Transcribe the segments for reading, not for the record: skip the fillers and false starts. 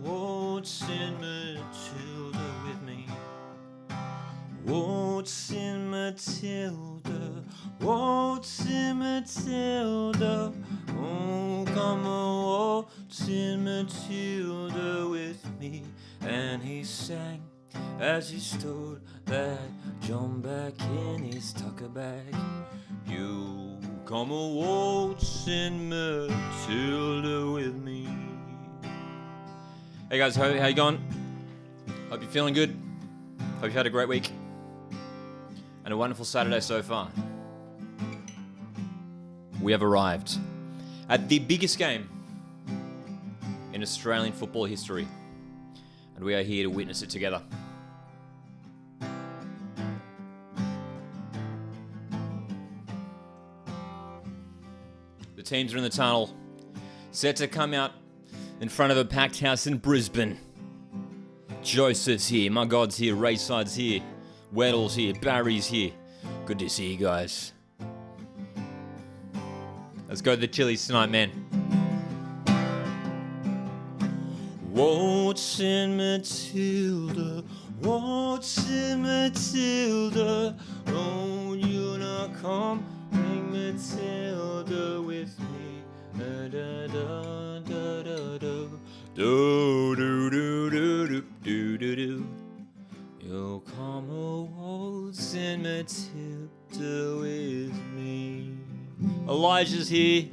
Waltzing Matilda with me. Waltzing Matilda, waltzing Matilda. Oh, come on, waltzing Matilda with me. And he sang as he stood that John back in his tucker bag. You come a waltzing Matilda with me. Hey guys, how you going? Hope you're feeling good. Hope you've had a great week and a wonderful Saturday so far. We have arrived at the biggest game in Australian football history, and we are here to witness it together. The teams are in the tunnel, set to come out in front of a packed house in Brisbane. Joseph's here, my God's here, Rayside's here, Weddle's here, Barry's here. Good to see you guys. Let's go to the Chili's tonight, man. Waltzing Matilda, waltzing Matilda. Oh, you not come, bring Matilda with me. Da da da da da da. Do do do do do do do do. You'll come a waltzing Matilda with me. Elijah's here.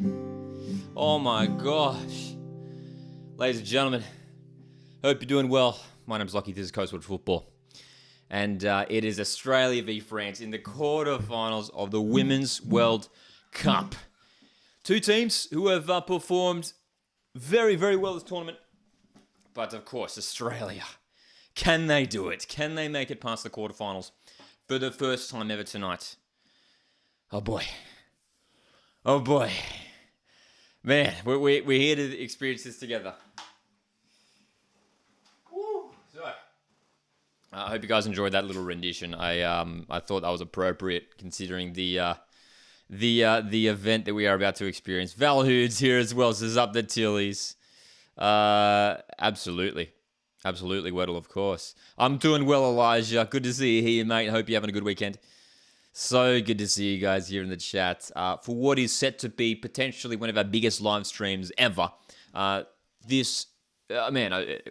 Oh my gosh. Ladies and gentlemen, hope you're doing well. My name's Lockie, this is Coastwood Football. And it is Australia v France in the quarterfinals of the Women's World Cup. Two teams who have performed very, very well this tournament. But of course, Australia. Can they do it? Can they make it past the quarterfinals for the first time ever tonight? Oh boy. Oh boy. Man, we're here to experience this together. Woo. So, I hope you guys enjoyed that little rendition. I thought that was appropriate considering the event that we are about to experience. Val Hood's here as well, says up the Tillies. Absolutely, Weddle, of course. I'm doing well, Elijah. Good to see you here, mate. Hope you're having a good weekend. So good to see you guys here in the chat for what is set to be potentially one of our biggest live streams ever. It's a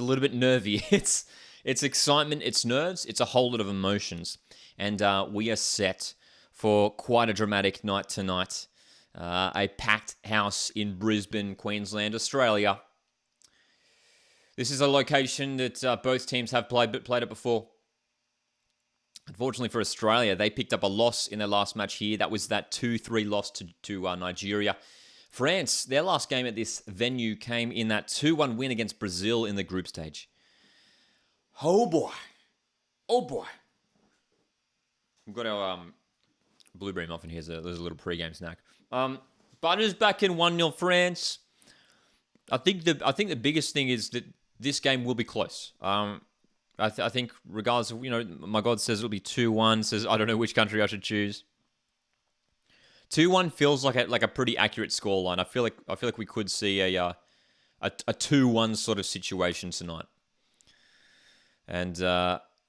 little bit nervy. It's excitement, it's nerves, it's a whole lot of emotions, and we are set for quite a dramatic night tonight. A packed house in Brisbane, Queensland, Australia. This is a location that both teams have played it before. Unfortunately for Australia, they picked up a loss in their last match here. That was that 2-3 loss to Nigeria. France, their last game at this venue came in that 2-1 win against Brazil in the group stage. Oh boy. We've got our blueberry muffin here. There's a little pre-game snack. Butters back in 1-0 France. I think the biggest thing is that this game will be close. I think regardless of, my God says it'll be 2-1, says I don't know which country I should choose. 2-1 feels like a pretty accurate scoreline. I feel like we could see a 2-1 sort of situation tonight. And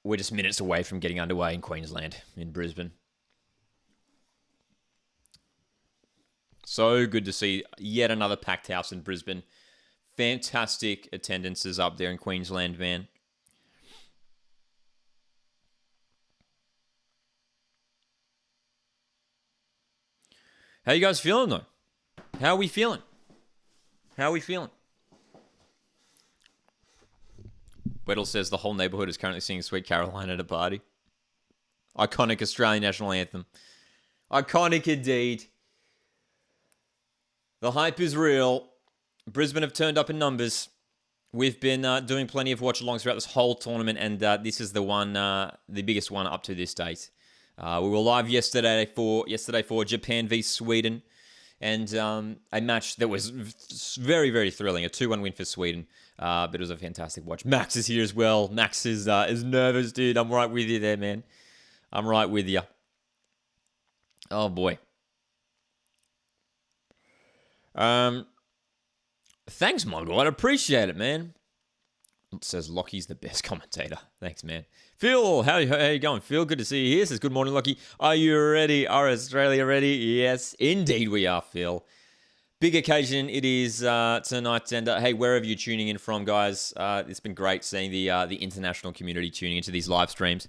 we're just minutes away from getting underway in Queensland, in Brisbane. So good to see yet another packed house in Brisbane. Fantastic attendances up there in Queensland, man. How you guys feeling, though? How are we feeling? Weddle says the whole neighbourhood is currently singing Sweet Caroline at a party. Iconic Australian national anthem. Iconic indeed. The hype is real. Brisbane have turned up in numbers. We've been doing plenty of watch-alongs throughout this whole tournament, and this is the one, the biggest one up to this date. We were live yesterday for Japan v Sweden, And a match that was very, very thrilling. A 2-1 win for Sweden. But it was a fantastic watch. Max is here as well. Max is nervous, dude. I'm right with you there, man. I'm right with you. Oh, boy. Thanks, Mongol. I appreciate it, man. It says Lockie's the best commentator. Thanks, man. Phil, how you going? Phil, good to see you here. Says, good morning, Lockie. Are you ready? Are Australia ready? Yes, indeed we are, Phil. Big occasion it is tonight. And hey, wherever you're tuning in from, guys, it's been great seeing the international community tuning into these live streams.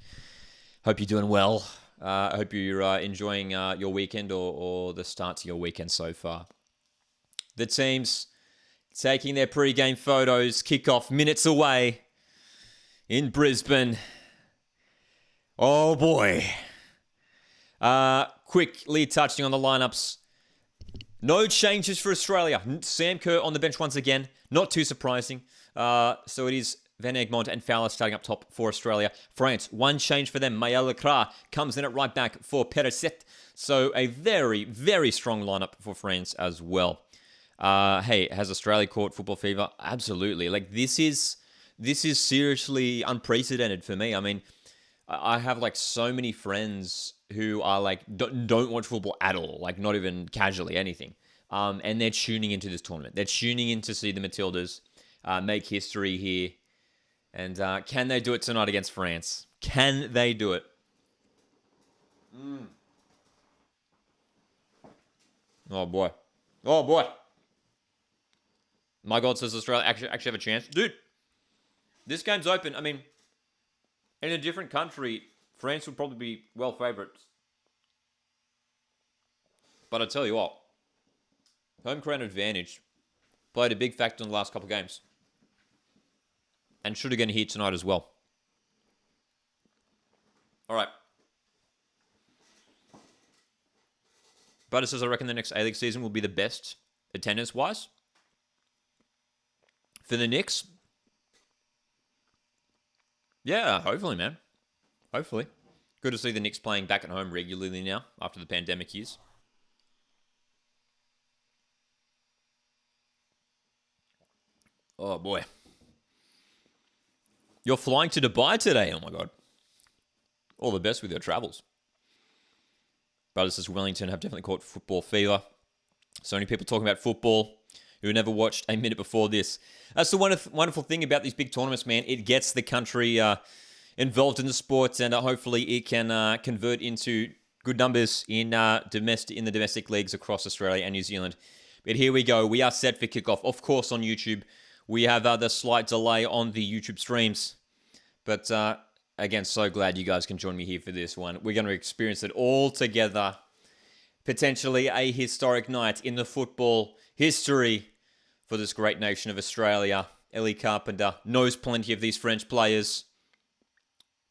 Hope you're doing well. I hope you're enjoying your weekend or the start to your weekend so far. The teams taking their pre-game photos, kickoff minutes away in Brisbane. Oh boy. Quickly touching on the lineups. No changes for Australia. Sam Kerr on the bench once again. Not too surprising. So it is Van Egmond and Fowler starting up top for Australia. France, one change for them. Maël Leclerc comes in at right back for Pereset. So a very, very strong lineup for France as well. Hey, has Australia caught football fever? Absolutely. Like, this is seriously unprecedented for me. I mean, I have like so many friends who are like don't watch football at all, like not even casually anything. And they're tuning into this tournament. They're tuning in to see the Matildas make history here. And can they do it tonight against France? Can they do it? Oh boy. Oh boy. My God says Australia actually have a chance. Dude, this game's open. I mean, in a different country, France would probably be well favourites. But I tell you what, home ground advantage played a big factor in the last couple of games. And should again here tonight as well. All right. Butter says, I reckon the next A-League season will be the best attendance-wise. For the Knicks? Yeah, hopefully, man. Hopefully. Good to see the Knicks playing back at home regularly now after the pandemic years. Oh, boy. You're flying to Dubai today? Oh, my God. All the best with your travels. Brothers says Wellington have definitely caught football fever. So many people talking about football who never watched a minute before this. That's the wonderful thing about these big tournaments, man. It gets the country involved in the sport, and hopefully it can convert into good numbers in the domestic leagues across Australia and New Zealand. But here we go. We are set for kickoff, of course, on YouTube. We have the slight delay on the YouTube streams. But again, so glad you guys can join me here for this one. We're going to experience it all together. Potentially a historic night in the football history for this great nation of Australia. Ellie Carpenter knows plenty of these French players.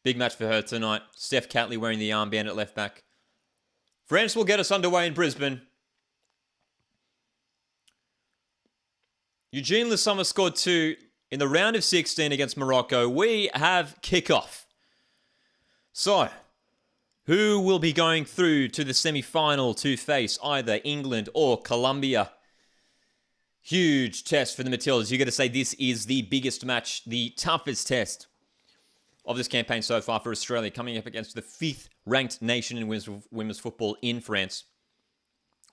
Big match for her tonight. Steph Catley wearing the armband at left back. France will get us underway in Brisbane. Eugene Lasoma scored 2 in the round of 16 against Morocco. We have kickoff. So, who will be going through to the semi-final to face either England or Colombia? Huge test for the Matildas. You got to say this is the biggest match, the toughest test of this campaign so far for Australia, coming up against the 5th ranked nation in women's football in France.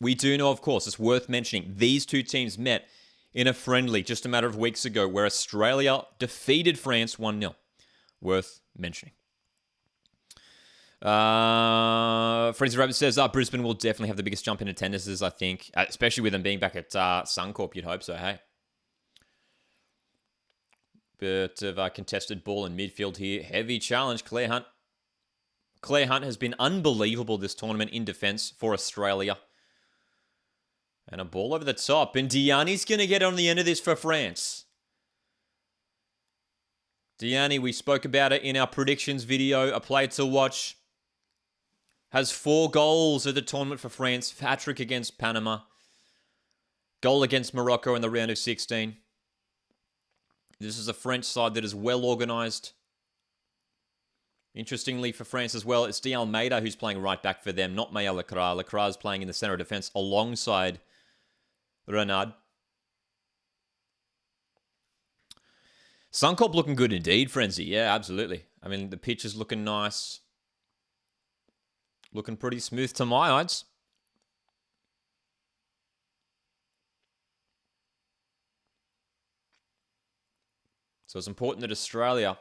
We do know, of course, it's worth mentioning, these two teams met in a friendly just a matter of weeks ago where Australia defeated France 1-0. Worth mentioning. Frenzy Rabbit says, Brisbane will definitely have the biggest jump in attendances, I think. Especially with them being back at Suncorp, you'd hope so, hey. Bit of a contested ball in midfield here. Heavy challenge, Claire Hunt. Claire Hunt has been unbelievable this tournament in defence for Australia. And a ball over the top. And Diani's going to get on the end of this for France. Diani, we spoke about it in our predictions video. A play to watch. Has 4 goals at the tournament for France. Hat-trick against Panama. Goal against Morocco in the round of 16. This is a French side that is well organised. Interestingly for France as well, it's D'Almeida who's playing right back for them, not Maël Leclerc. Leclerc is playing in the centre of defence alongside Renard. Suncorp looking good indeed, Frenzy. Yeah, absolutely. I mean, the pitch is looking nice. Looking pretty smooth to my eyes. So it's important that Australia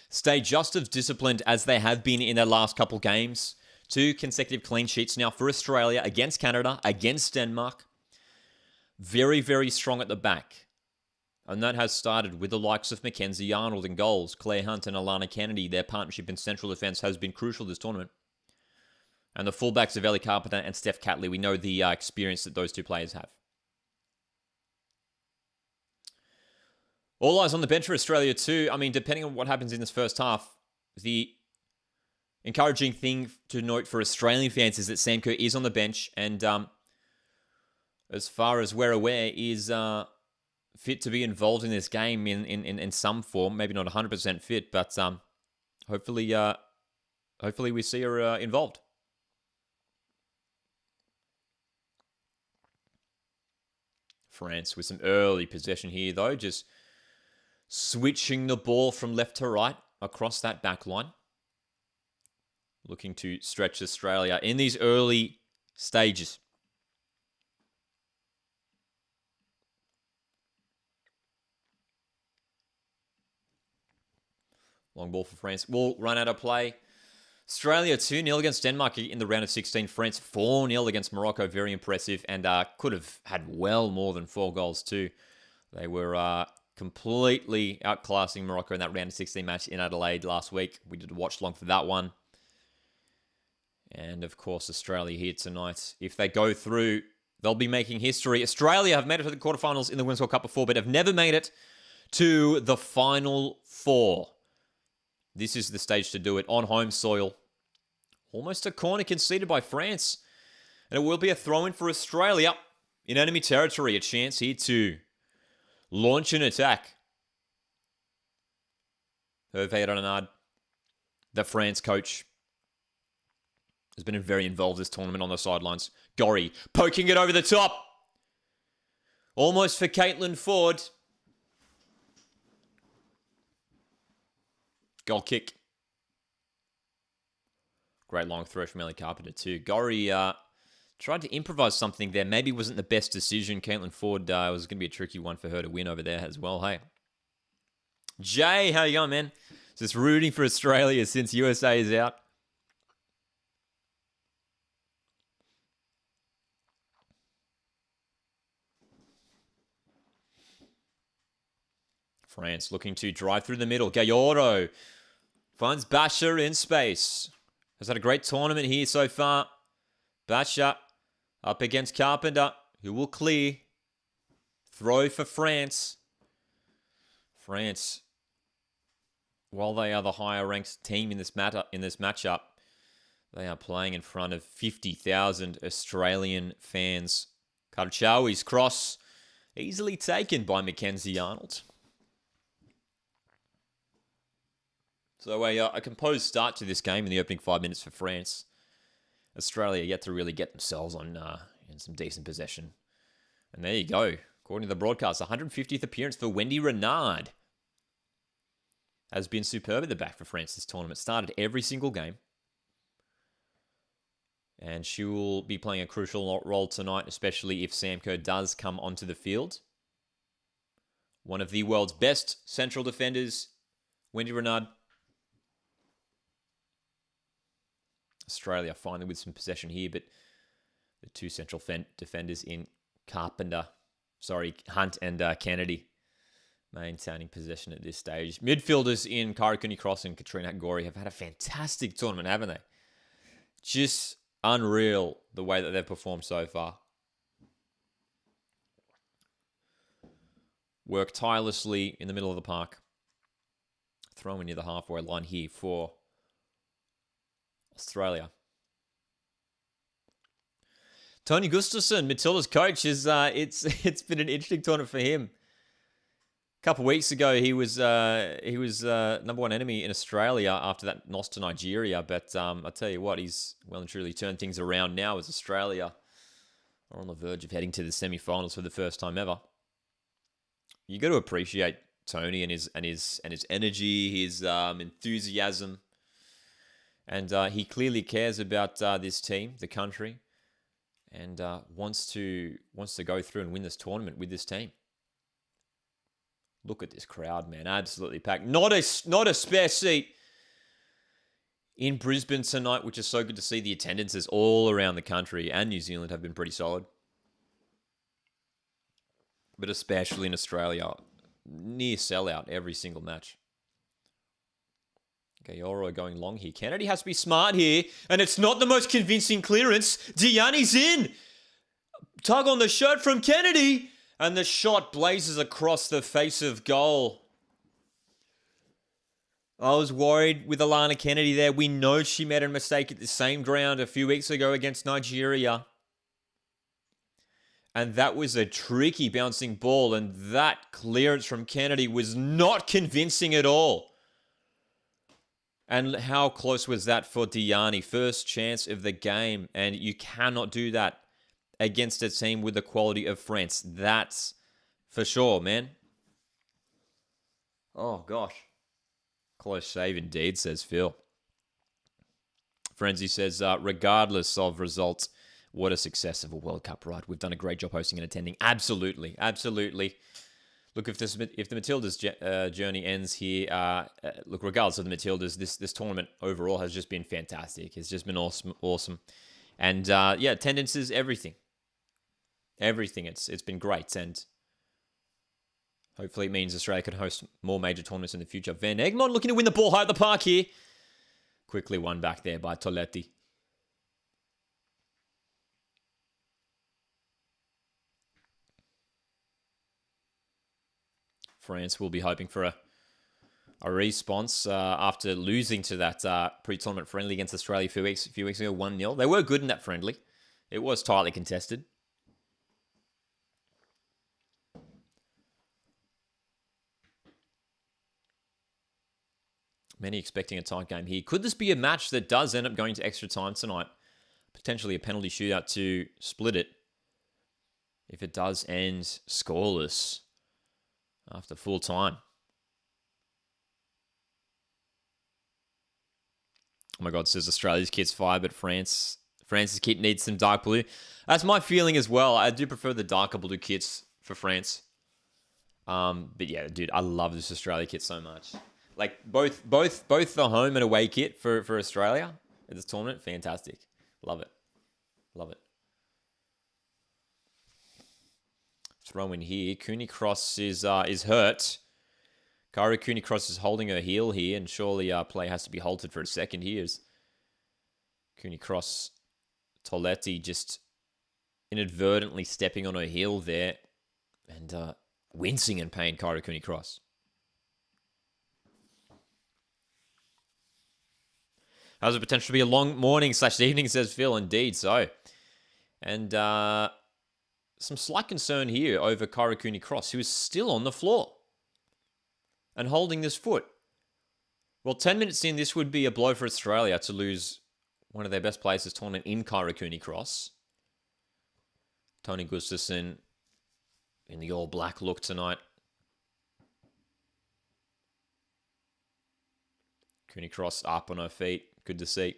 stay just as disciplined as they have been in their last couple games. 2 consecutive clean sheets now for Australia against Canada, against Denmark. Very, very strong at the back. And that has started with the likes of Mackenzie Arnold in goals, Claire Hunt and Alana Kennedy. Their partnership in central defence has been crucial this tournament. And the fullbacks of Ellie Carpenter and Steph Catley, we know the experience that those 2 players have. All eyes on the bench for Australia too. I mean, depending on what happens in this first half, the encouraging thing to note for Australian fans is that Sam Kerr is on the bench and, as far as we're aware, is fit to be involved in this game in some form. Maybe not 100% fit, but hopefully we see her involved. France with some early possession here, though, just switching the ball from left to right across that back line. Looking to stretch Australia in these early stages. Long ball for France. Will run out of play. Australia 2-0 against Denmark in the round of 16. France 4-0 against Morocco. Very impressive. And could have had well more than 4 goals too. They were completely outclassing Morocco in that round of 16 match in Adelaide last week. We did a watch-along for that one. And, of course, Australia here tonight. If they go through, they'll be making history. Australia have made it to the quarterfinals in the Women's World Cup before, but have never made it to the Final 4. This is the stage to do it on home soil. Almost a corner conceded by France. And it will be a throw-in for Australia in enemy territory. A chance here to launch an attack. Hervé Renard, the France coach, has been very involved this tournament on the sidelines. Gorry poking it over the top. Almost for Caitlin Ford. Goal kick. Great long throw from Ellie Carpenter too. Gorry tried to improvise something there. Maybe wasn't the best decision. Caitlin Ford was going to be a tricky one for her to win over there as well. Hey, Jay, how you going, man? Just rooting for Australia since USA is out. France looking to drive through the middle. Gayoro finds Basher in space. Has had a great tournament here so far. Basher up against Carpenter, who will clear. Throw for France. France, while they are the higher-ranked team in this matchup, they are playing in front of 50,000 Australian fans. Karchawi's cross easily taken by Mackenzie Arnold. So a composed start to this game in the opening 5 minutes for France. Australia yet to really get themselves on in some decent possession. And there you go. According to the broadcast, 150th appearance for Wendy Renard. Has been superb at the back for France this tournament. Started every single game. And she will be playing a crucial role tonight, especially if Sam Kerr does come onto the field. One of the world's best central defenders, Wendy Renard. Australia finally with some possession here, but the 2 central defenders in Hunt and Kennedy maintaining possession at this stage. Midfielders in Karakuni Cross and Katrina Gori have had a fantastic tournament, haven't they? Just unreal the way that they've performed so far. Work tirelessly in the middle of the park. Throwing near the halfway line here for Australia. Tony Gustafsson, Matilda's coach, it's been an interesting tournament for him. A couple of weeks ago, he was number 1 enemy in Australia after that loss to Nigeria. But I'll tell you what, he's well and truly turned things around now as Australia are on the verge of heading to the semi-finals for the first time ever. You got to appreciate Tony and his energy, his enthusiasm, and he clearly cares about this team, the country, and wants to go through and win this tournament with this team. Look at this crowd, man! Absolutely packed. Not a spare seat in Brisbane tonight, which is so good to see. The attendances all around the country and New Zealand have been pretty solid, but especially in Australia, near sellout every single match. Okay, Yoro going long here. Kennedy has to be smart here, and it's not the most convincing clearance. Diani's in. Tug on the shirt from Kennedy, and the shot blazes across the face of goal. I was worried with Alana Kennedy there. We know she made a mistake at the same ground a few weeks ago against Nigeria. And that was a tricky bouncing ball, and that clearance from Kennedy was not convincing at all. And how close was that for Diani? First chance of the game, and you cannot do that against a team with the quality of France. That's for sure, man. Oh, gosh. Close save indeed, says Phil. Frenzy says, regardless of results, what a success of a World Cup ride. We've done a great job hosting and attending. Absolutely, absolutely. Look, if the Matildas journey ends here, look, regardless of the Matildas, this tournament overall has just been fantastic. It's just been awesome. And yeah, attendance is everything. Everything. It's been great, and hopefully it means Australia can host more major tournaments in the future. Van Egmond looking to win the ball high at the park here. Quickly won back there by Toletti. France will be hoping for a response after losing to that pre-tournament friendly against Australia a few weeks ago, 1-0. They were good in that friendly. It was tightly contested. Many expecting a tight game here. Could this be a match that does end up going to extra time tonight? Potentially a penalty shootout to split it. If it does end scoreless after full time. Oh my God, says Australia's kit's fire, but France's kit needs some dark blue. That's my feeling as well. I do prefer the darker blue kits for France. But yeah, dude, I love this Australia kit so much. Like both the home and away kit for Australia at this tournament, fantastic. Love it. Love it. Throw in here. Cooney Cross is hurt. Kara Cooney Cross is holding her heel here, and surely play has to be halted for a second here. As Cooney Cross, Toletti just inadvertently stepping on her heel there, and wincing in pain, Kara Cooney Cross. Has the potential to be a long morning / evening, says Phil. Indeed so. And some slight concern here over Kara Cooney Cross, who is still on the floor and holding this foot. Well, 10 minutes in, this would be a blow for Australia to lose one of their best players this tournament in Kara Cooney Cross. Tony Gustafsson in the all-black look tonight. Cooney Cross up on her feet. Good to see.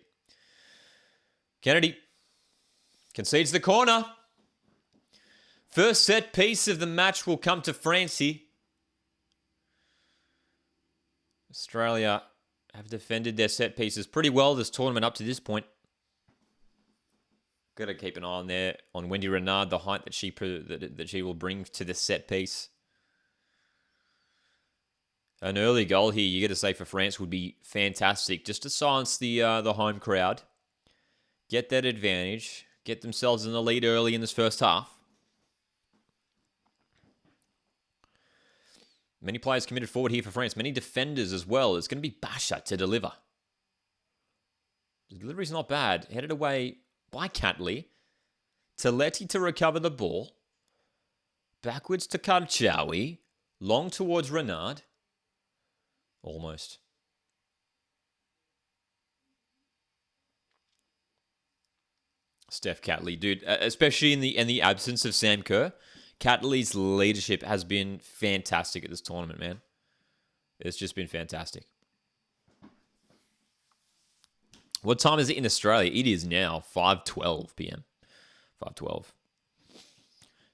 Kennedy concedes the corner. First set piece of the match will come to France here. Australia have defended their set pieces pretty well this tournament up to this point. Got to keep an eye on there on Wendy Renard, the height that she will bring to the set piece. An early goal here, you got to say, for France would be fantastic, just to silence the home crowd, get that advantage, get themselves in the lead early in this first half. Many players committed forward here for France, many defenders as well. It's going to be Basha to deliver. The delivery's not bad. Headed away by Catley. Toletti to recover the ball. Backwards to Karchawi. Long towards Renard. Almost. Steph Catley, dude, especially in the absence of Sam Kerr. Catley's leadership has been fantastic at this tournament, man. It's just been fantastic. What time is it in Australia? It is now 5:12 p.m. 5:12.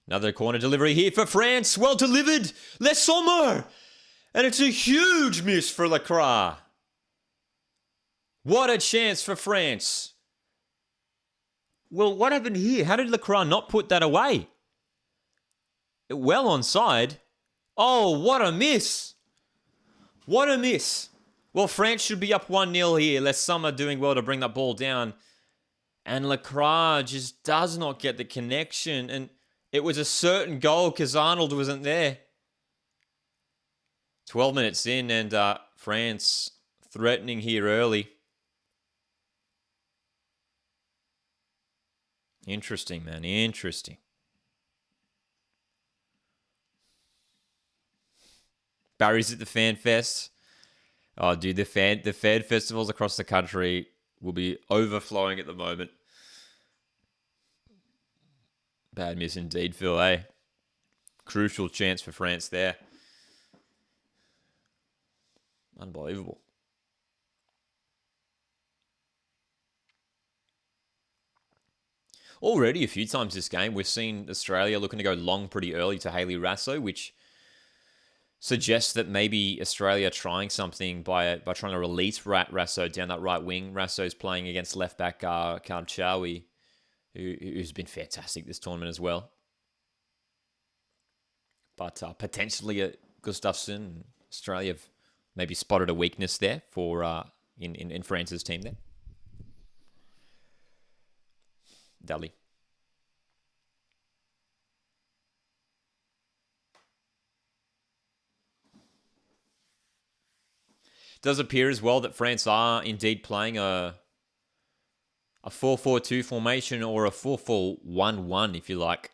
Another corner delivery here for France. Well delivered. Les Sommer. And it's a huge miss for Lacroix. What a chance for France. Well, what happened here? How did Lacroix not put that away? Well onside. Oh, what a miss. What a miss. Well, France should be up 1-0 here. Les Sommer doing well to bring that ball down. And Lacroix just does not get the connection. And it was a certain goal because Arnold wasn't there. 12 minutes in and France threatening here early. Interesting, man. Interesting. Barry's at the Fan Fest. Oh, dude, the fan festivals across the country will be overflowing at the moment. Bad miss indeed, Phil, eh? Crucial chance for France there. Unbelievable. Already a few times this game, we've seen Australia looking to go long pretty early to Hayley Raso, which suggests that maybe Australia trying something by trying to release Raso down that right wing. Rasso's playing against left back Karchawi, who's been fantastic this tournament as well. But potentially Gustafsson, Australia have maybe spotted a weakness there for in France's team there. Dali. Does appear as well that France are indeed playing a 4-4-2 formation or a 4-4-1-1, if you like.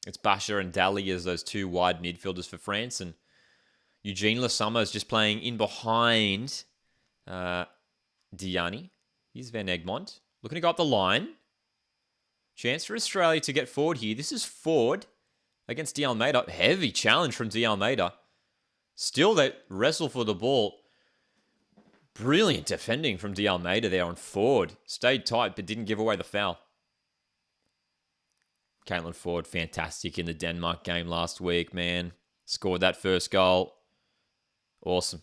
It's Basha and Dali as those two wide midfielders for France, and Eugene Le Sommer is just playing in behind Diani. Here's Van Egmond. Looking to go up the line. Chance for Australia to get forward here. This is Ford against De Almeida. Heavy challenge from De Almeida. Still they wrestle for the ball. Brilliant defending from De Almeida there on Ford. Stayed tight but didn't give away the foul. Caitlin Ford, fantastic in the Denmark game last week, man. Scored that first goal. Awesome.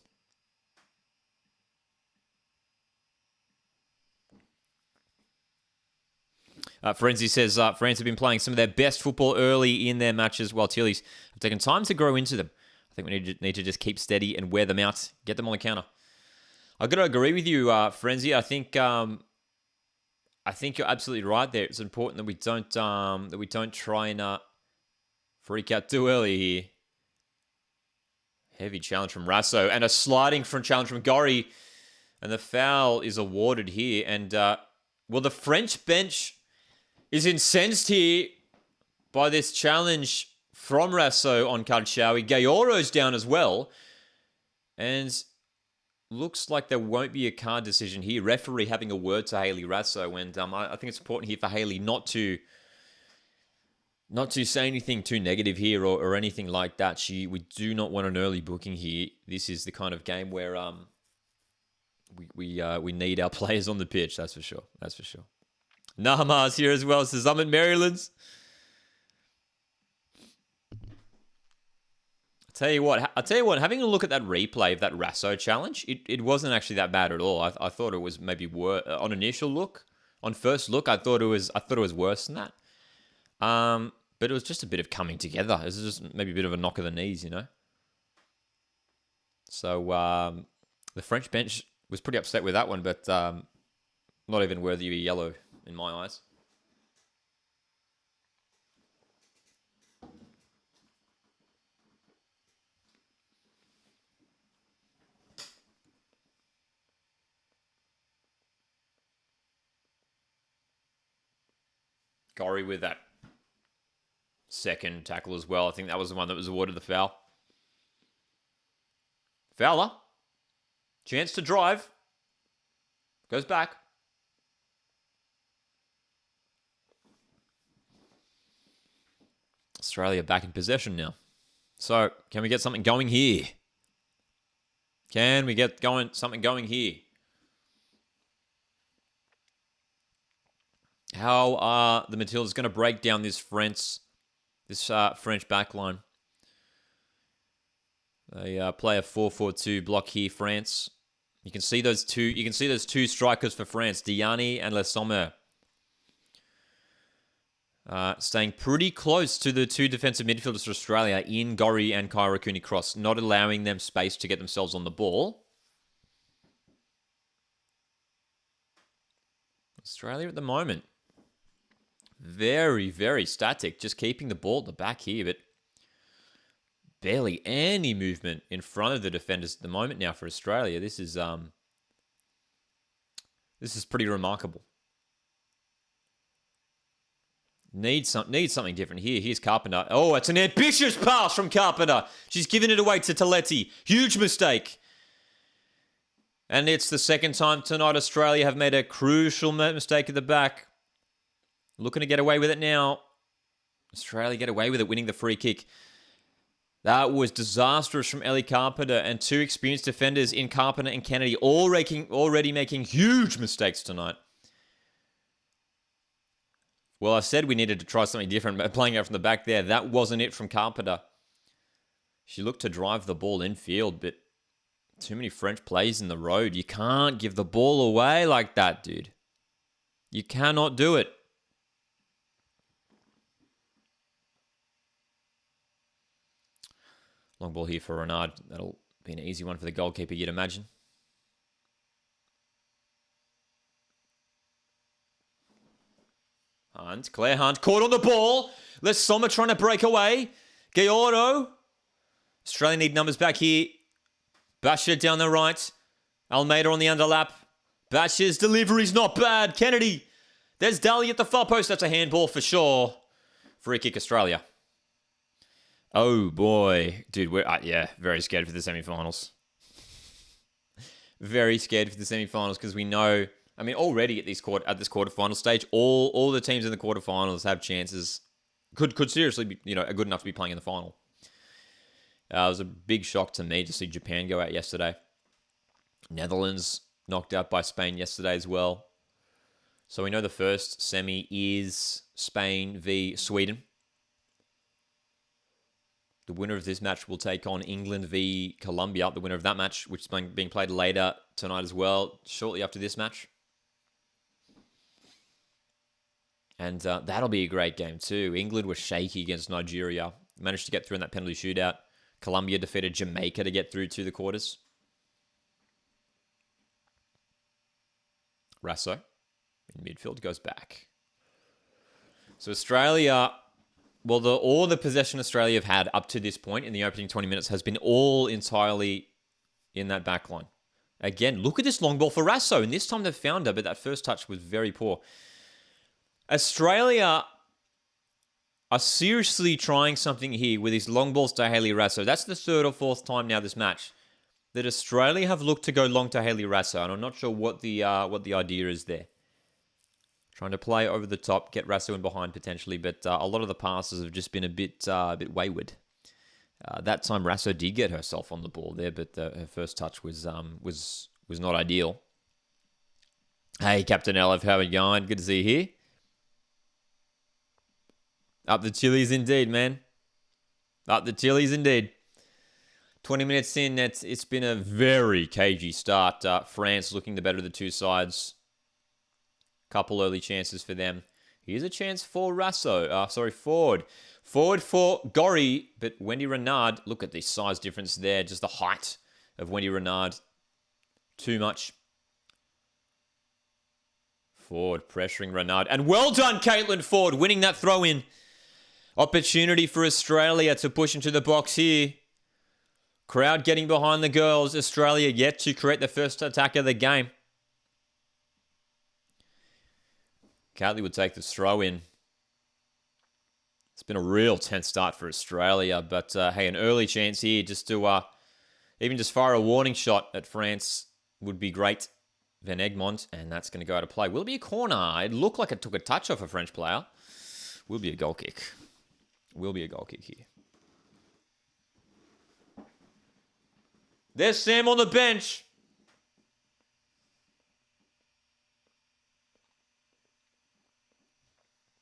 Frenzy says France have been playing some of their best football early in their matches while Tillies have taken time to grow into them. I think we need to just keep steady and wear them out, get them on the counter. I've got to agree with you, Frenzy. I think you're absolutely right there. It's important that we don't try and freak out too early here. Heavy challenge from Raso and a sliding front challenge from Gorry, and the foul is awarded here. And the French bench is incensed here by this challenge from Raso on Karchawi. Gayoro's down as well. And looks like there won't be a card decision here. Referee having a word to Hayley Raso. And I think it's important here for Hayley not to say anything too negative here or anything like that. We do not want an early booking here. This is the kind of game where we need our players on the pitch. That's for sure. That's for sure. Nahmar's here as well. Says I'm at Maryland's. I'll tell you what, having a look at that replay of that Raso challenge, it wasn't actually that bad at all. I thought it was maybe worse on initial look. On first look, I thought it was worse than that. But it was just a bit of coming together. It was just maybe a bit of a knock of the knees, you know. So the French bench was pretty upset with that one, but not even worthy of a yellow in my eyes. Gorry with that second tackle as well. I think that was the one that was awarded the foul. Fowler. Chance to drive. Goes back. Australia back in possession now. So, can we get something going here? Can we get something going here? How are the Matildas going to break down this French backline? They play a 4-4-2 block here, France. You can see those two. You can see those two strikers for France, Diani and Le Sommer. Staying pretty close to the two defensive midfielders for Australia in Gorry and Kyra Cooney-Cross, not allowing them space to get themselves on the ball. Australia at the moment, very, very static, just keeping the ball at the back here, but barely any movement in front of the defenders at the moment now for Australia. This is pretty remarkable. Needs something different here. Here's Carpenter. Oh, it's an ambitious pass from Carpenter. She's given it away to Taletti. Huge mistake. And it's the second time tonight Australia have made a crucial mistake at the back. Looking to get away with it now. Australia get away with it, winning the free kick. That was disastrous from Ellie Carpenter, and two experienced defenders in Carpenter and Kennedy already making huge mistakes tonight. Well, I said we needed to try something different by playing out from the back there. That wasn't it from Carpenter. She looked to drive the ball infield, but too many French plays in the road. You can't give the ball away like that, dude. You cannot do it. Long ball here for Renard. That'll be an easy one for the goalkeeper, you'd imagine. Hunt, Claire Hunt, caught on the ball. Les Sommer trying to break away. Gayordo. Australia need numbers back here. Basher down the right. Almeida on the underlap. Basher's delivery's not bad. Kennedy. There's Daly at the far post. That's a handball for sure. Free kick Australia. Oh boy. Dude, we're very scared for the semi-finals. Very scared for the semi-finals because we know... I mean, already at this quarterfinal stage, all the teams in the quarterfinals have chances. Could seriously be, good enough to be playing in the final. It was a big shock to me to see Japan go out yesterday. Netherlands knocked out by Spain yesterday as well. So we know the first semi is Spain v Sweden. The winner of this match will take on England v Colombia. The winner of that match, which is being played later tonight as well, shortly after this match. And that'll be a great game too. England was shaky against Nigeria. Managed to get through in that penalty shootout. Colombia defeated Jamaica to get through to the quarters. Rasso in midfield goes back. So Australia, well, all the possession Australia have had up to this point in the opening 20 minutes has been all entirely in that back line. Again, look at this long ball for Rasso. And this time they've found her, but that first touch was very poor. Australia are seriously trying something here with these long balls to Hayley Rasso. That's the third or fourth time now this match that Australia have looked to go long to Hayley Rasso, and I'm not sure what the idea is there. Trying to play over the top, get Rasso in behind potentially, but a lot of the passes have just been a bit wayward. That time Rasso did get herself on the ball there, but her first touch was not ideal. Hey, Captain Olive, how are you going? Good to see you here. Up the Chili's indeed, man. Up the Chili's indeed. 20 minutes in, it's been a very cagey start. France looking the better of the two sides. Couple early chances for them. Here's a chance for Ford. Forward for Gorry, but Wendy Renard, look at the size difference there. Just the height of Wendy Renard. Too much. Ford pressuring Renard. And well done, Caitlin Ford, winning that throw-in. Opportunity for Australia to push into the box here. Crowd getting behind the girls. Australia yet to create the first attack of the game. Catley would take the throw in. It's been a real tense start for Australia, but hey, an early chance here just to even just fire a warning shot at France would be great. Van Egmond, and that's going to go out of play. Will it be a corner? It looked like it took a touch off a French player. Will be a goal kick. Will be a goal kick here. There's Sam on the bench.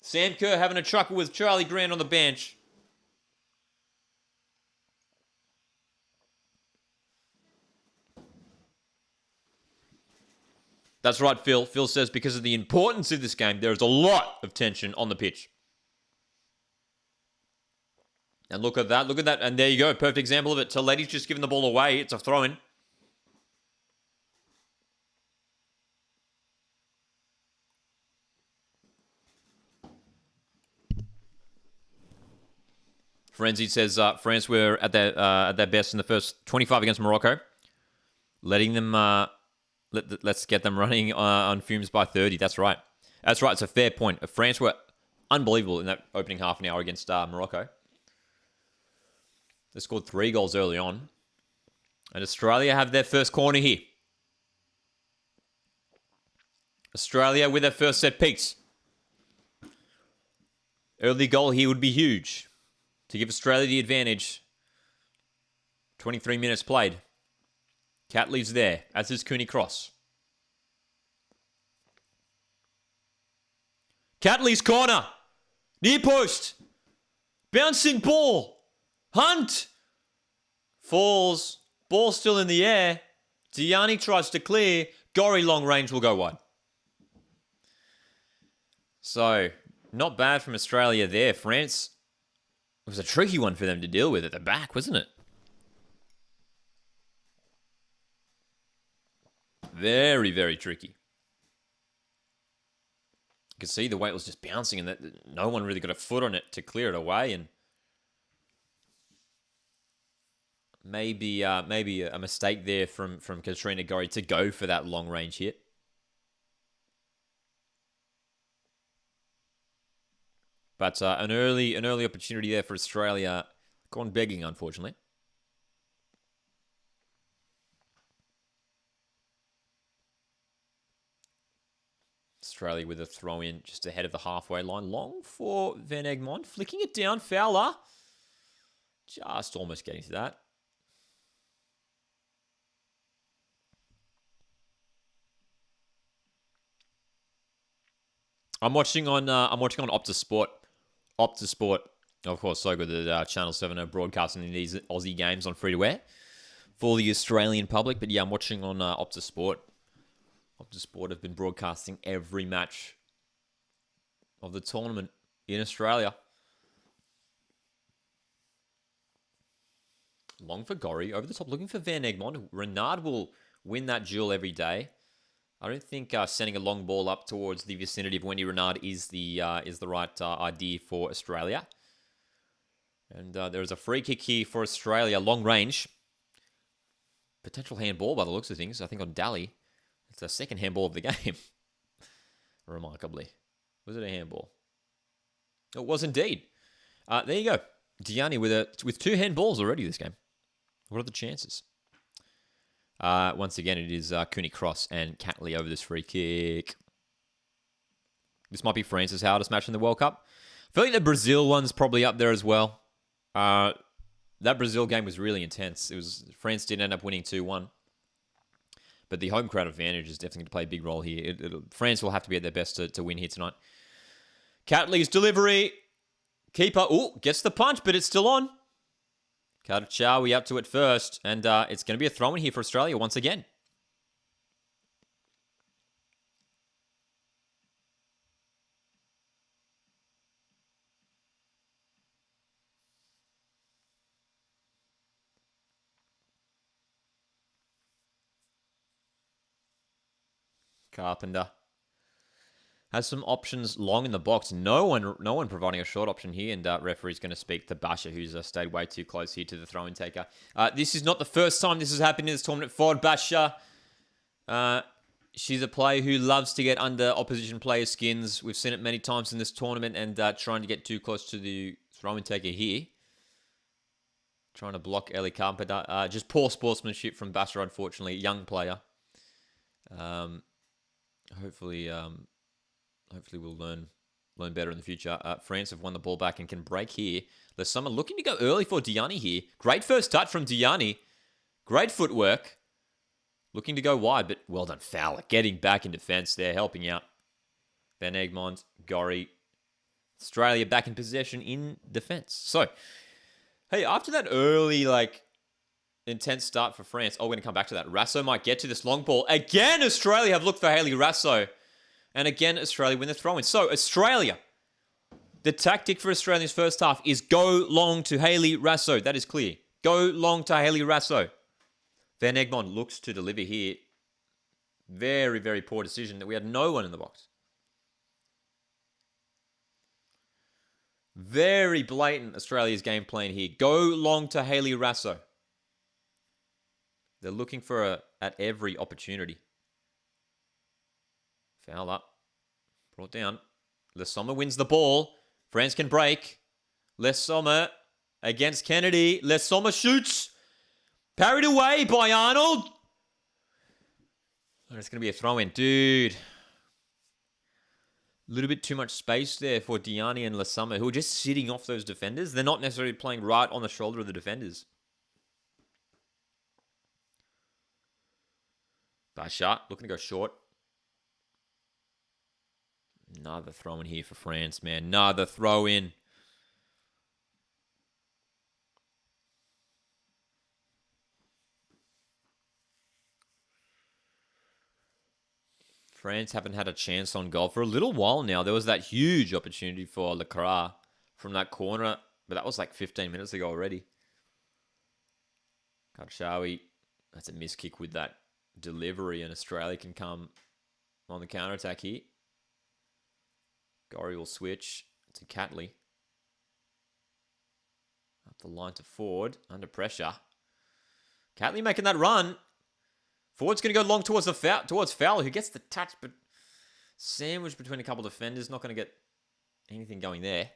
Sam Kerr having a chuckle with Charlie Grant on the bench. That's right, Phil. Phil says because of the importance of this game, there is a lot of tension on the pitch. And look at that, and there you go. Perfect example of it. Toletti's just giving the ball away. It's a throw-in. Frenzy says France were at their best in the first 25 against Morocco. Letting them... Let's get them running on fumes by 30. That's right. That's right. It's a fair point. France were unbelievable in that opening half an hour against Morocco. They scored 3 goals early on. And Australia have their first corner here. Australia with their first set piece. Early goal here would be huge to give Australia the advantage. 23 minutes played. Catley's there, as is Cooney Cross. Catley's corner. Near post. Bouncing ball. Hunt. Falls. Ball still in the air. Diani tries to clear. Gorry long range will go wide. So, not bad from Australia there. France, it was a tricky one for them to deal with at the back, wasn't it? Very, very tricky. You could see the way it was just bouncing and that no one really got a foot on it to clear it away. And maybe a mistake there from Katrina Gorry to go for that long range hit. But an early opportunity there for Australia. Gone begging, unfortunately. Australia with a throw-in just ahead of the halfway line. Long for Van Egmond. Flicking it down. Fowler. Just almost getting to that. I'm watching on Optus Sport. Optus Sport, of course, so good that Channel 7 are broadcasting these Aussie games on free-to-air for the Australian public. But yeah, I'm watching on Optus Sport. Optus Sport have been broadcasting every match of the tournament in Australia. Long for Gorry, over the top, looking for Van Egmond. Renard will win that duel every day. I don't think sending a long ball up towards the vicinity of Wendy Renard is the right idea for Australia. And there is a free kick here for Australia, long range. Potential handball by the looks of things, I think on Daly. It's the second handball of the game. Remarkably. Was it a handball? It was indeed. There you go. Diani with 2 handballs already this game. What are the chances? Once again, it is Cooney Cross and Catley over this free kick. This might be France's hardest match in the World Cup. I feel like the Brazil one's probably up there as well. That Brazil game was really intense. France did end up winning 2-1. But the home crowd advantage is definitely going to play a big role here. France will have to be at their best to win here tonight. Catley's delivery. Keeper, gets the punch, but it's still on. Karachawi up to it first. And it's going to be a throw-in here for Australia once again. Carpenter has some options long in the box. No one providing a short option here, and referee's going to speak to Basha, who's stayed way too close here to the throw-in taker. This is not the first time this has happened in this tournament for Basha. She's a player who loves to get under opposition players' skins. We've seen it many times in this tournament, and trying to get too close to the throw-in taker here. Trying to block Ellie Carpenter. Just poor sportsmanship from Basha, unfortunately. Young player. Hopefully we'll learn learn better in the future. France have won the ball back and can break here. The Summer looking to go early for Diani here. Great first touch from Diani. Great footwork. Looking to go wide, but well done, Fowler. Getting back in defence there, helping out. Van Egmond, Gorry. Australia back in possession in defence. So, hey, after that early, intense start for France. Oh, we're going to come back to that. Rasso might get to this long ball. Again, Australia have looked for Haley Rasso. And again, Australia win the throw-in. So, Australia. The tactic for Australia's first half is go long to Haley Rasso. That is clear. Go long to Haley Rasso. Van Egmond looks to deliver here. Very, very poor decision that we had no one in the box. Very blatant Australia's game plan here. Go long to Haley Rasso. They're looking for at every opportunity. Foul up. Brought down. Le Sommer wins the ball. France can break. Le Sommer against Kennedy. Le Sommer shoots. Parried away by Arnold. Oh, it's going to be a throw-in. Dude. A little bit too much space there for Diani and Le Sommer, who are just sitting off those defenders. They're not necessarily playing right on the shoulder of the defenders. Bachat looking to go short. Another throw-in here for France, man. Another throw-in. France haven't had a chance on goal for a little while now. There was that huge opportunity for Kerr from that corner, but that was like 15 minutes ago already. Karshawi, that's a miss kick with that delivery, and Australia can come on the counter-attack here. Gorry will switch to Catley. Up the line to Ford, under pressure. Catley making that run. Ford's going to go long towards Fowler, who gets the touch, but sandwiched between a couple of defenders. Not going to get anything going there.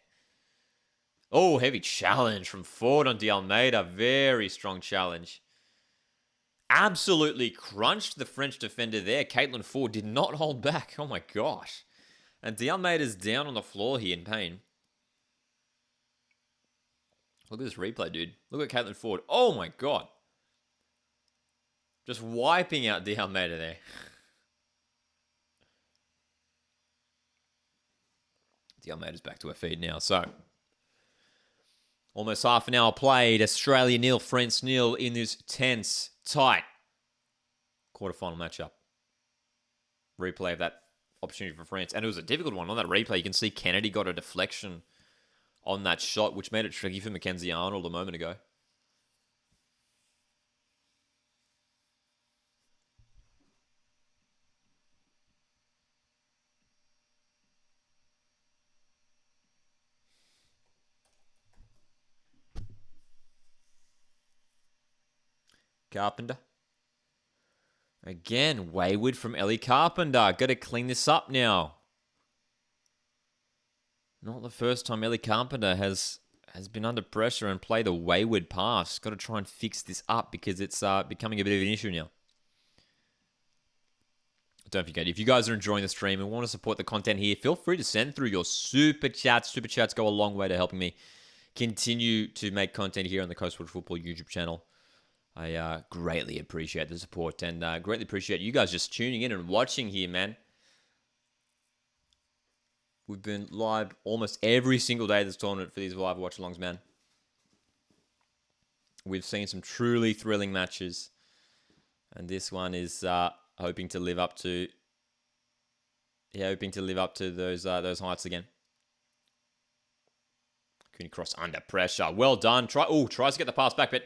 Oh, heavy challenge from Ford on De Almeida. Very strong challenge. Absolutely crunched the French defender there. Caitlin Ford did not hold back. Oh my gosh. And De Almeida's down on the floor here in pain. Look at this replay, dude. Look at Caitlin Ford. Oh my god. Just wiping out De Almeida there. De Almeida's back to her feet now. So, almost half an hour played. Australia 0, France 0 in this tense, tight quarterfinal matchup. Replay of that opportunity for France. And it was a difficult one. On that replay, you can see Kennedy got a deflection on that shot, which made it tricky for Mackenzie Arnold a moment ago. Carpenter. Again, wayward from Ellie Carpenter. Got to clean this up now. Not the first time Ellie Carpenter has been under pressure and played a wayward pass. Got to try and fix this up because it's becoming a bit of an issue now. Don't forget, if you guys are enjoying the stream and want to support the content here, feel free to send through your super chats. Super chats go a long way to helping me continue to make content here on the Coastwatch Football YouTube channel. I greatly appreciate the support and greatly appreciate you guys just tuning in and watching here, man. We've been live almost every single day of this tournament for these live watch-alongs, man. We've seen some truly thrilling matches. And this one is hoping to live up to those heights again. Cooney cross under pressure. Well done. Tries to get the pass back, but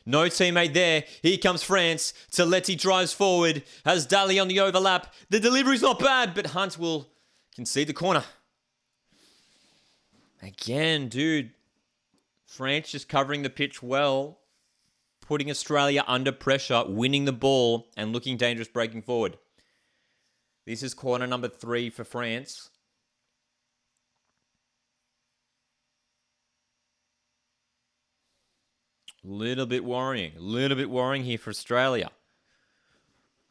no teammate there. Here comes France. Taletti drives forward. Has Daly on the overlap. The delivery's not bad, but Hunt will concede the corner. Again, dude. France just covering the pitch well. Putting Australia under pressure. Winning the ball and looking dangerous breaking forward. This is corner number 3 for France. Little bit worrying here for Australia.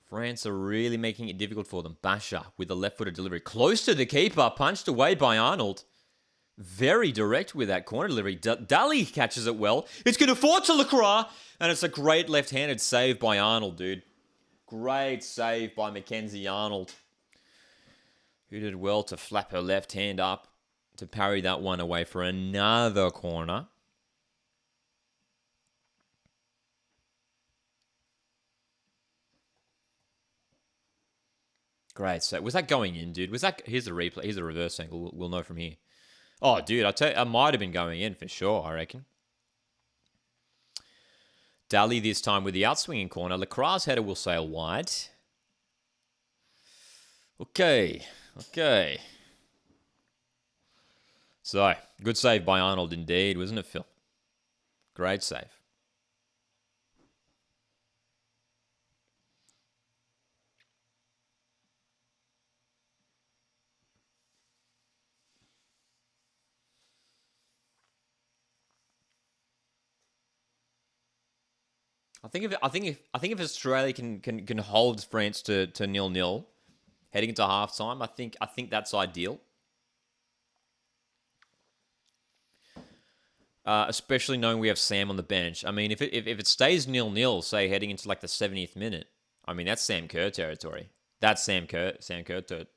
France are really making it difficult for them. Basha with a left-footed delivery. Close to the keeper. Punched away by Arnold. Very direct with that corner delivery. Daly catches it well. It's going to fall to Lacroix. And it's a great left-handed save by Arnold, dude. Great save by Mackenzie Arnold. Who did well to flap her left hand up to parry that one away for another corner. Great. So was that going in, dude? Was that? Here's the replay. Here's the reverse angle. We'll know from here. Oh, dude, I tell you, I might have been going in for sure, I reckon. Daly this time with the outswinging corner. Lacroix's header will sail wide. Okay. So, good save by Arnold indeed, wasn't it, Phil? Great save. I think if Australia can hold France to 0-0 heading into halftime, I think that's ideal. Especially knowing we have Sam on the bench. I mean, if it stays 0-0, say heading into like the 70th minute, I mean that's Sam Kerr territory. That's Sam Kerr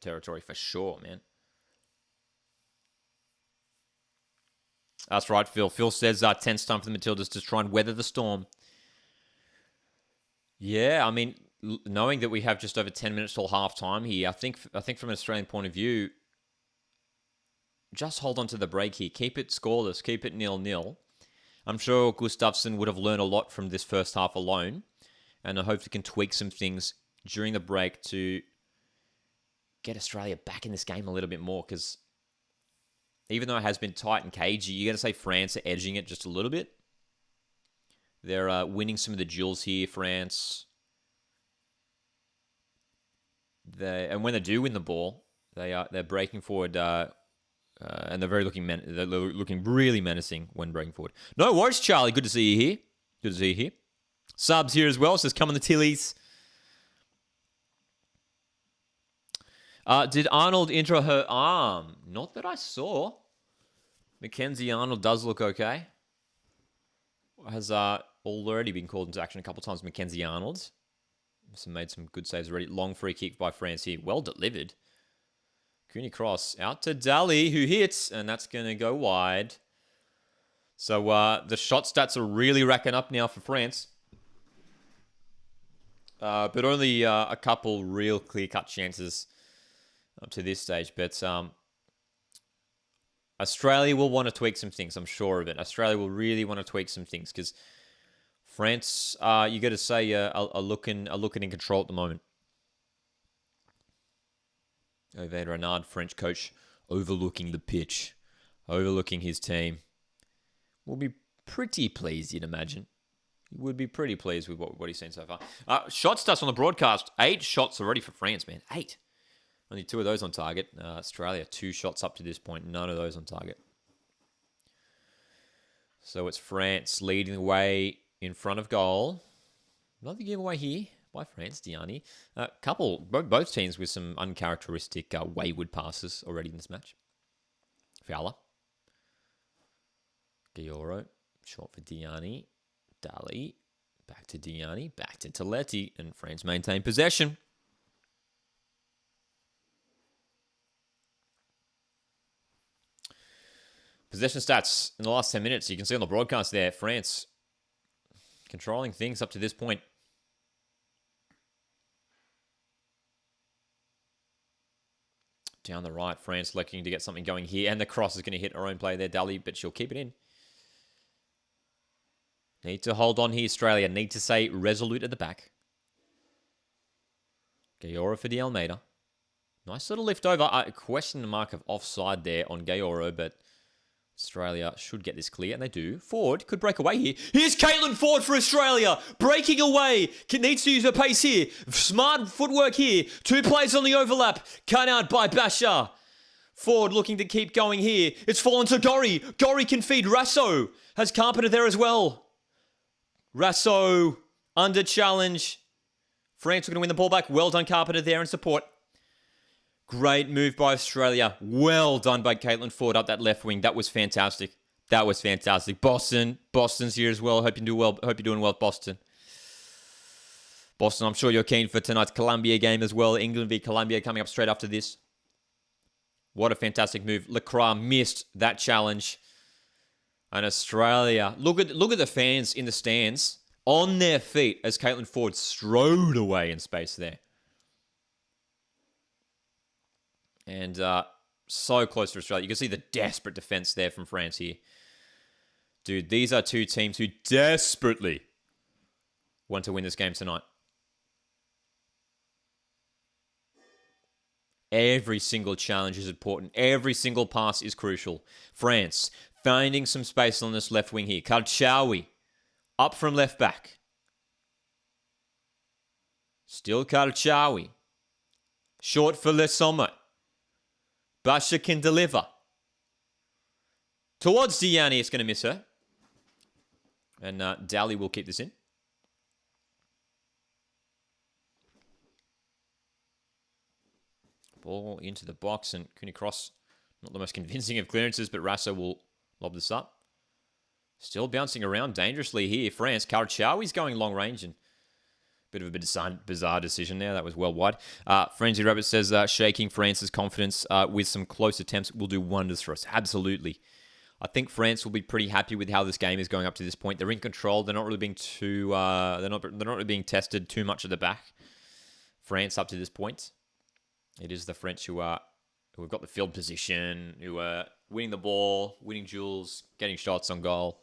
territory for sure, man. That's right, Phil. Phil says tense time for the Matildas to try and weather the storm. Yeah, I mean, knowing that we have just over 10 minutes till half-time here, I think from an Australian point of view, just hold on to the break here. Keep it scoreless. Keep it 0-0. I'm sure Gustafsson would have learned a lot from this first half alone, and I hope they can tweak some things during the break to get Australia back in this game a little bit more, because even though it has been tight and cagey, you got to say France are edging it just a little bit. They're winning some of the duels here, France. And when they do win the ball, they're breaking forward, and they're looking really menacing when breaking forward. No worries, Charlie. Good to see you here. Good to see you here. Subs here as well. Says come on the Tillies. Did Arnold injure her arm? Not that I saw. Mackenzie Arnold does look okay. Has already been called into action a couple of times. Mackenzie Arnold made some good saves already. Long free kick by France here. Well delivered. Cooney cross out to Daly, who hits, and that's going to go wide. So the shot stats are really racking up now for France. But only a couple real clear-cut chances up to this stage. But Australia will want to tweak some things, I'm sure of it. Australia will really want to tweak some things because France, you got to say, are looking in control at the moment. Oved Renard, French coach, overlooking the pitch, overlooking his team. Will be pretty pleased, you'd imagine. He would be pretty pleased with what he's seen so far. Shot stats on the broadcast. 8 shots already for France, man. 8. Only 2 of those on target. Australia, 2 shots up to this point. None of those on target. So it's France leading the way in front of goal. Another giveaway here by France, Diani. Both teams with some uncharacteristic wayward passes already in this match. Fowler. Gioro, short for Diani. Daly, back to Diani, back to Toletti, and France maintain possession. Possession stats in the last 10 minutes. You can see on the broadcast there, France controlling things up to this point. Down the right, France looking to get something going here, and the cross is going to hit her own player there, Daly, but she'll keep it in. Need to hold on here, Australia. Need to stay resolute at the back. Gayoro for the Almeida. Nice little lift over. Question the mark of offside there on Gayoro, but Australia should get this clear, and they do. Ford could break away here. Here's Caitlin Ford for Australia. Breaking away. Needs to use her pace here. Smart footwork here. 2 players on the overlap. Cut out by Basha. Ford looking to keep going here. It's fallen to Gorry. Gorry can feed Rasso. Has Carpenter there as well. Rasso under challenge. France are going to win the ball back. Well done, Carpenter, there in support. Great move by Australia. Well done by Caitlin Ford up that left wing. That was fantastic. That was fantastic. Boston's here as well. Hope you do well. Hope you're doing well, Boston. Boston, I'm sure you're keen for tonight's Colombia game as well. England v Colombia coming up straight after this. What a fantastic move. Lacroix missed that challenge. And Australia, look at the fans in the stands on their feet as Caitlin Ford strode away in space there. And so close to Australia. You can see the desperate defense there from France here. Dude, these are two teams who desperately want to win this game tonight. Every single challenge is important. Every single pass is crucial. France finding some space on this left wing here. Karchawi up from left back. Still Karchawi. Short for Le Sommer. Basha can deliver. Towards Diani, it's going to miss her. And Dali will keep this in. Ball into the box, and Cooney Cross, not the most convincing of clearances, but Rasso will lob this up. Still bouncing around dangerously here, France. Karchawi's going long range, and bit of a bizarre decision there. That was well wide. Frenzy Rabbit says, shaking France's confidence with some close attempts will do wonders for us. Absolutely. I think France will be pretty happy with how this game is going up to this point. They're in control. They're not really being too. They're not really being tested too much at the back. France up to this point. It is the French who have got the field position, who are winning the ball, winning duels, getting shots on goal,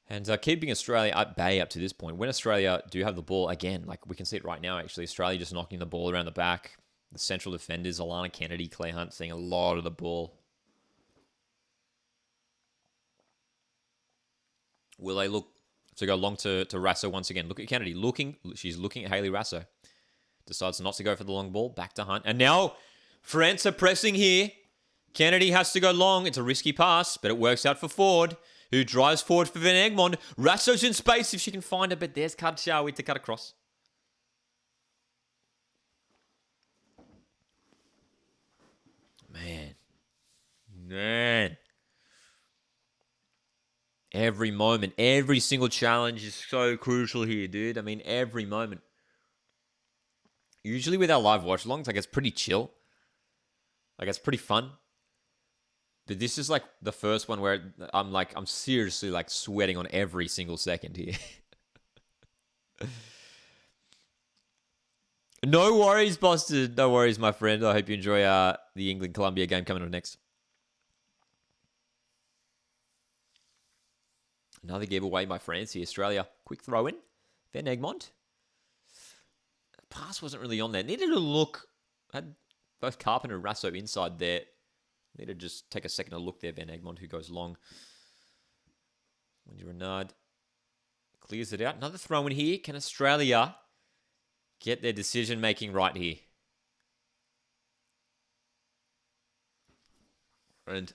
and keeping Australia at bay up to this point. When Australia do have the ball again, like we can see it right now, actually, Australia just knocking the ball around the back. The central defenders, Alana Kennedy, Claire Hunt, seeing a lot of the ball. Will they look to go long to Rasso once again? Look at Kennedy She's looking at Hayley Rasso. Decides not to go for the long ball. Back to Hunt. And now France are pressing here. Kennedy has to go long. It's a risky pass, but it works out for Ford, who drives forward for Van Egmond. Rasso's in space if she can find it, but there's Karchawi to cut across. Man. Every moment, every single challenge is so crucial here, dude. I mean, every moment. Usually with our live watch-alongs, like, it's pretty chill. Like, it's pretty fun. But this is, like, the first one where I'm seriously, like, sweating on every single second here. No worries, Boston. No worries, my friend. I hope you enjoy the England-Colombia game coming up next. Another giveaway by France here. Australia, quick throw in. Van Egmond. Pass wasn't really on there. Needed to look. Had both Carpenter and Rasso inside there. Needed to just take a second to look there. Van Egmond, who goes long. Wendy Renard clears it out. Another throw in here. Can Australia get their decision making right here? And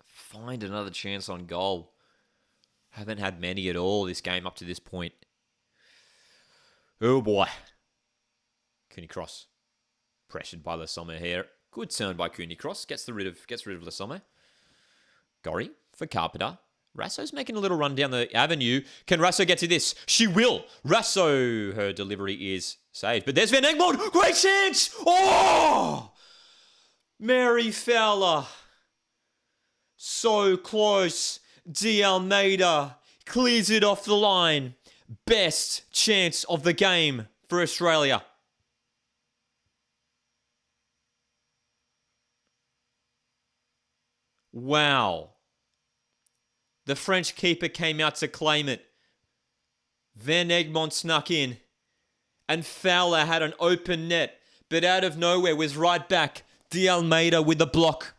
find another chance on goal. Haven't had many at all this game up to this point. Oh boy. Cooney Cross. Pressured by Le Sommer here. Good turn by Cooney Cross. Gets rid of Le Sommer. Gorry for Carpenter. Rasso's making a little run down the avenue. Can Rasso get to this? She will. Rasso, her delivery is saved. But there's Van Egmond. Great chance. Oh! Mary Fowler. So close. De Almeida clears it off the line. Best chance of the game for Australia. Wow. The French keeper came out to claim it. Van Egmond snuck in. And Fowler had an open net. But out of nowhere was right back. De Almeida with the block.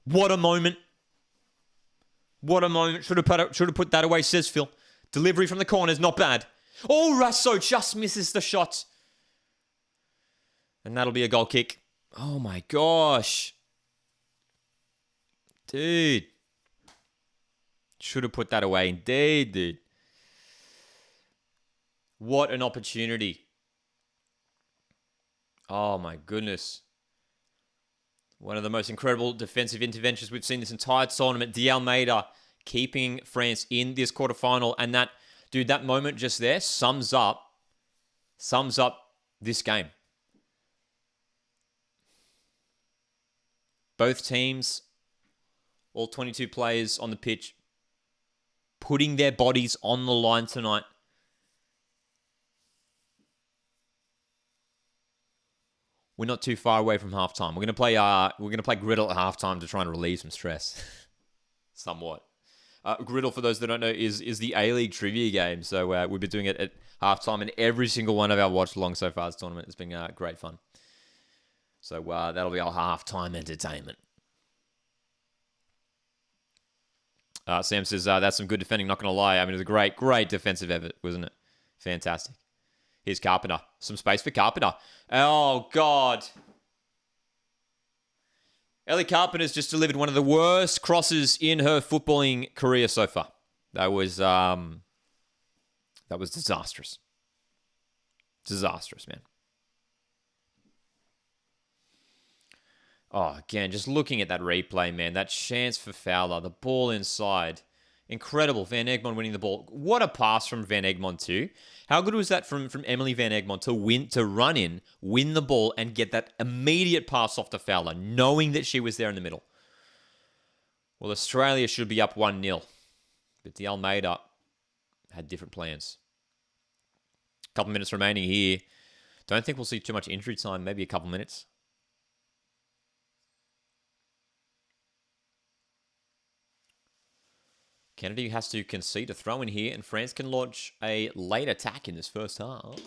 What a moment. What a moment. Should have put that away, says Phil. Delivery from the corners, not bad. Oh, Rasso just misses the shot. And that'll be a goal kick. Oh my gosh. Dude. Should have put that away indeed, dude. What an opportunity. Oh, my goodness. One of the most incredible defensive interventions we've seen this entire tournament. D'Almeida keeping France in this quarterfinal. And that, dude, that moment just there sums up this game. Both teams, all 22 players on the pitch, putting their bodies on the line tonight. We're not too far away from halftime. We're gonna play griddle at halftime to try and relieve some stress, somewhat. Griddle, for those that don't know, is the A-League trivia game. So we've been doing it at halftime in every single one of our watch-alongs so far this tournament. It's been great fun. So that'll be our halftime entertainment. Sam says, that's some good defending, not going to lie. I mean, it was a great defensive effort, wasn't it? Fantastic. Here's Carpenter. Some space for Carpenter. Oh, God. Ellie Carpenter's just delivered one of the worst crosses in her footballing career so far. That was disastrous. Disastrous, man. Oh, again, just looking at that replay, man. That chance for Fowler, the ball inside. Incredible. Van Egmond winning the ball. What a pass from Van Egmond too. How good was that from Emily Van Egmond to run in, win the ball, and get that immediate pass off to Fowler, knowing that she was there in the middle. Well, Australia should be up 1-0. But the Almeida had different plans. A couple minutes remaining here. Don't think we'll see too much injury time. Maybe a couple minutes. Kennedy has to concede a throw in here, and France can launch a late attack in this first half.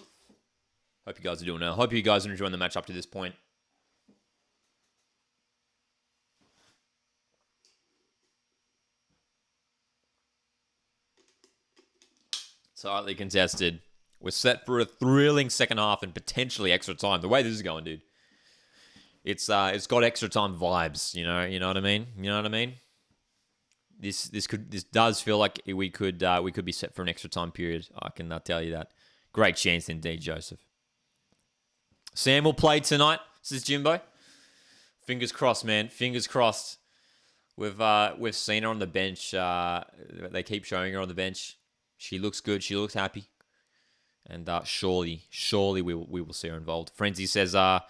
Hope you guys are doing well. Hope you guys are enjoying the match up to this point. Tightly contested. We're set for a thrilling second half and potentially extra time. The way this is going, dude, it's got extra time vibes. You know what I mean? You know what I mean? This does feel like we could be set for an extra time period. I can tell you that. Great chance indeed, Joseph. Sam will play tonight, says Jimbo. Fingers crossed, man. Fingers crossed. We've seen her on the bench. They keep showing her on the bench. She looks good. She looks happy. And surely we will see her involved. Frenzy says, I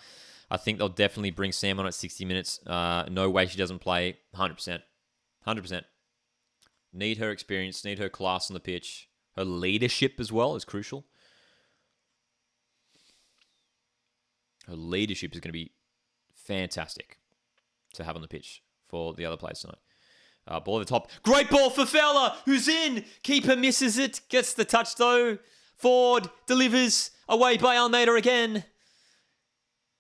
think they'll definitely bring Sam on at 60 minutes. No way she doesn't play. 100%. 100%. Need her experience, need her class on the pitch. Her leadership as well is crucial. Her leadership is going to be fantastic to have on the pitch for the other players tonight. Ball at the top. Great ball for Fowler, who's in. Keeper misses it. Gets the touch though. Ford delivers away by Almeida again.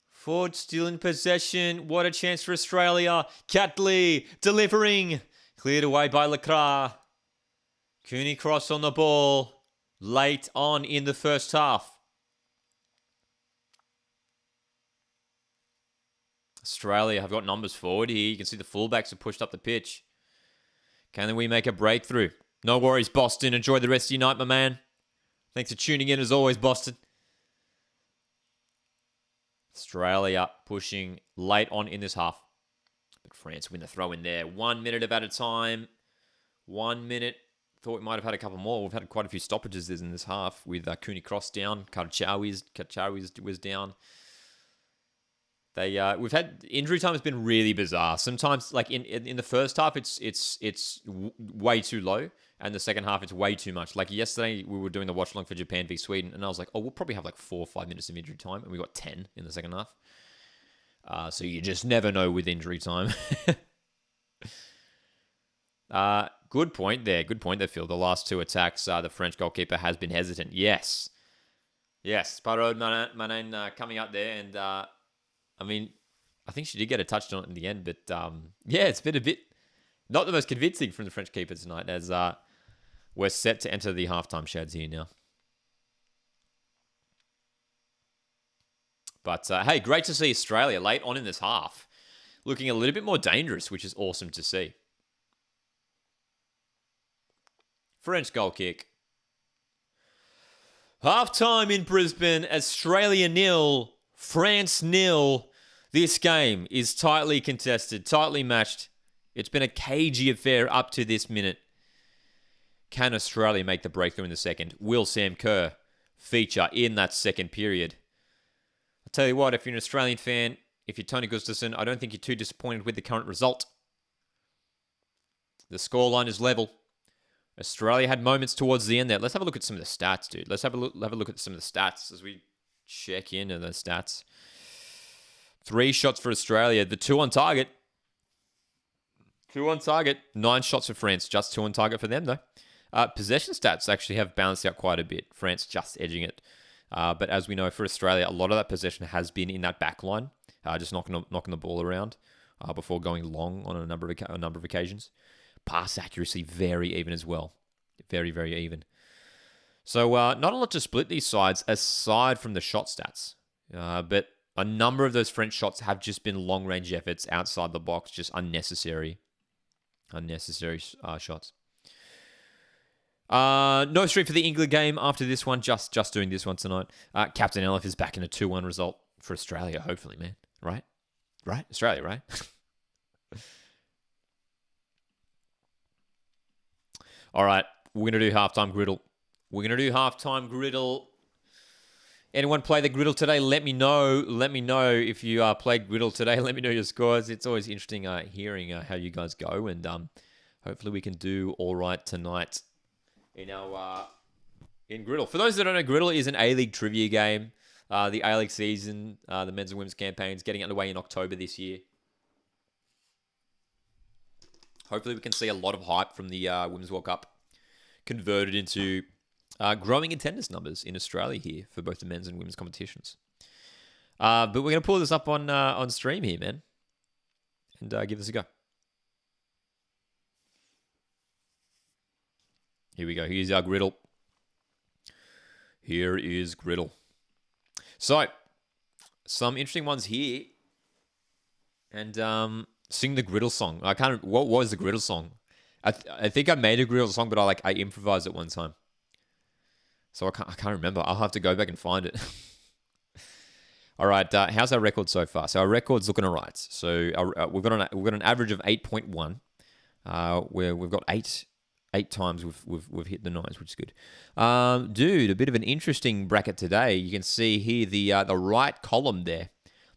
Ford still in possession. What a chance for Australia. Catley delivering. Cleared away by Lecras. Cooney cross on the ball. Late on in the first half. Australia have got numbers forward here. You can see the fullbacks have pushed up the pitch. Can we make a breakthrough? No worries, Boston. Enjoy the rest of your night, my man. Thanks for tuning in as always, Boston. Australia pushing late on in this half. But France win the throw in there. 1 minute about a time. 1 minute. Thought we might have had a couple more. We've had quite a few stoppages in this half with Cooney Cross down. Kachawi was down. We've had injury time has been really bizarre. Sometimes, like in the first half, it's way too low, and the second half it's way too much. Like yesterday, we were doing the watch along for Japan v Sweden, and I was like, oh, we'll probably have like 4 or 5 minutes of injury time, and we got 10 in the second half. So you just never know with injury time. Good point there. Good point there, Phil. The last 2 attacks, the French goalkeeper has been hesitant. Yes. Parod Manin coming up there, and I mean, I think she did get a touch on it in the end, but it's been a bit not the most convincing from the French keeper tonight, as we're set to enter the halftime sheds here now. But hey, great to see Australia late on in this half looking a little bit more dangerous, which is awesome to see. French goal kick. Halftime in Brisbane, Australia 0, France nil. This game is tightly contested, tightly matched. It's been a cagey affair up to this minute. Can Australia make the breakthrough in the second? Will Sam Kerr feature in that second period? I'll tell you what, if you're an Australian fan, if you're Tony Gustafsson, I don't think you're too disappointed with the current result. The scoreline is level. Australia had moments towards the end there. Let's have a look at some of the stats, dude. Let's have a look at some of the stats as we check into the stats. 3 shots for Australia. The 2 on target. 2 on target. 9 shots for France. Just 2 on target for them, though. Possession stats actually have balanced out quite a bit. France just edging it. But as we know, for Australia, a lot of that possession has been in that back line. Just knocking the ball around before going long on a number of occasions. Pass accuracy, very even as well. Very, very even. So not a lot to split these sides aside from the shot stats. But a number of those French shots have just been long-range efforts outside the box, just unnecessary shots. No stream for the England game after this one. Just doing this one tonight. Captain Elif is back in a 2-1 result for Australia, hopefully, man. Right? Australia, right? All right, we're going to do halftime griddle. Anyone play the griddle today? Let me know. Let me know if you played griddle today. Let me know your scores. It's always interesting hearing how you guys go, and hopefully we can do all right tonight in our in griddle. For those that don't know, griddle is an A-League trivia game. The A-League season, the men's and women's campaigns, getting underway in October this year. Hopefully we can see a lot of hype from the Women's World Cup converted into growing attendance numbers in Australia here for both the men's and women's competitions. But we're going to pull this up on stream here, man, and give this a go. Here we go. Here's our griddle. Here is griddle. So, some interesting ones here. And sing the griddle song. What was the griddle song? I think I made a griddle song, but I improvised it one time. So I can't remember. I'll have to go back and find it. All right. How's our record so far? So our record's looking all right. So we've got an average of 8.1. Where we've got eight times we've hit the 9s, which is good. Dude, a bit of an interesting bracket today. You can see here the right column there.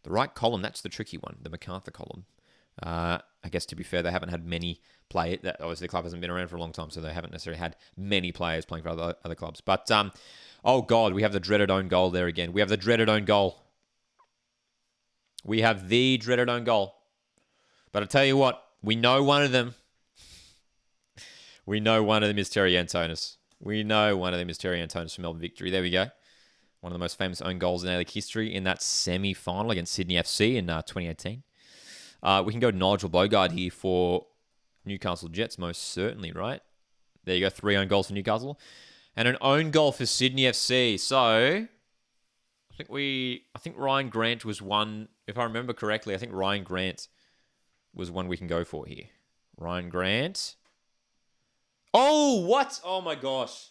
The right column, that's the tricky one, the MacArthur column. I guess to be fair, they haven't had many play. Obviously, the club hasn't been around for a long time, so they haven't necessarily had many players playing for other clubs. But, oh God, we have the dreaded own goal there again. We have the dreaded own goal. But I tell you what, we know one of them. We know one of them is Terry Antonis. From Melbourne Victory. There we go. One of the most famous own goals in A-League history in that semi-final against Sydney FC in 2018. We can go Nigel Bogard here for Newcastle Jets, most certainly, right? There you go, 3 own goals for Newcastle. And an own goal for Sydney FC. So, I think Ryan Grant was one, if I remember correctly, I think Ryan Grant was one we can go for here. Ryan Grant. Oh, what? Oh my gosh.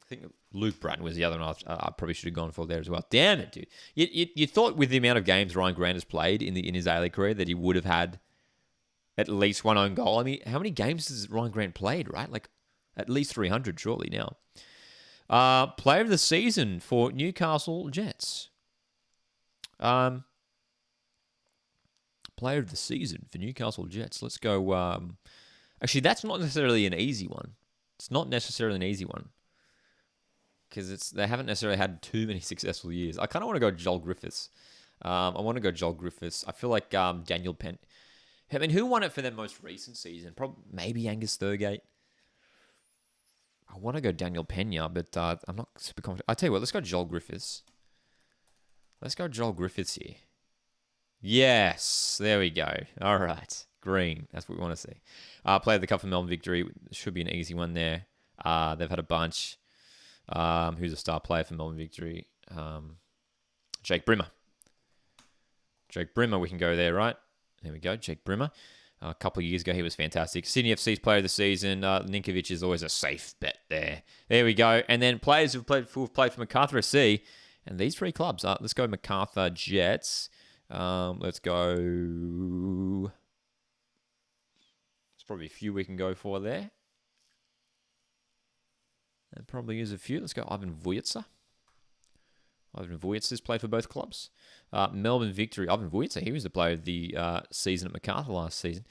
I think Luke Bratton was the other one I probably should have gone for there as well. Damn it, dude. You thought with the amount of games Ryan Grant has played in his A-League career that he would have had at least 1 own goal. I mean, how many games has Ryan Grant played, right? Like, at least 300 surely now. Player of the season for Newcastle Jets. Player of the season for Newcastle Jets. Let's go. Actually, that's not necessarily an easy one. It's not necessarily an easy one. Because they haven't necessarily had too many successful years. I kind of want to go Joel Griffiths. I feel like Daniel Penn. I mean, who won it for their most recent season? Probably maybe Angus Thurgate. I want to go Daniel Pena, but I'm not super confident. I tell you what, let's go Joel Griffiths. Let's go Joel Griffiths here. Yes, there we go. All right, green. That's what we want to see. Player of the Cup for Melbourne Victory. Should be an easy one there. They've had a bunch. Who's a star player for Melbourne Victory? Jake Brimmer. We can go there, right? There we go, Jake Brimmer. A couple of years ago, he was fantastic. Sydney FC's player of the season. Ninkovic is always a safe bet there. There we go. And then players who've played for MacArthur FC. And these three clubs, let's go MacArthur Jets. Let's go. There's probably a few we can go for there. There probably is a few. Let's go Ivan Vujitsa. Ivan Vujitsa's played for both clubs. Melbourne Victory. Ivan Vujitsa, he was the player of the season at MacArthur last season.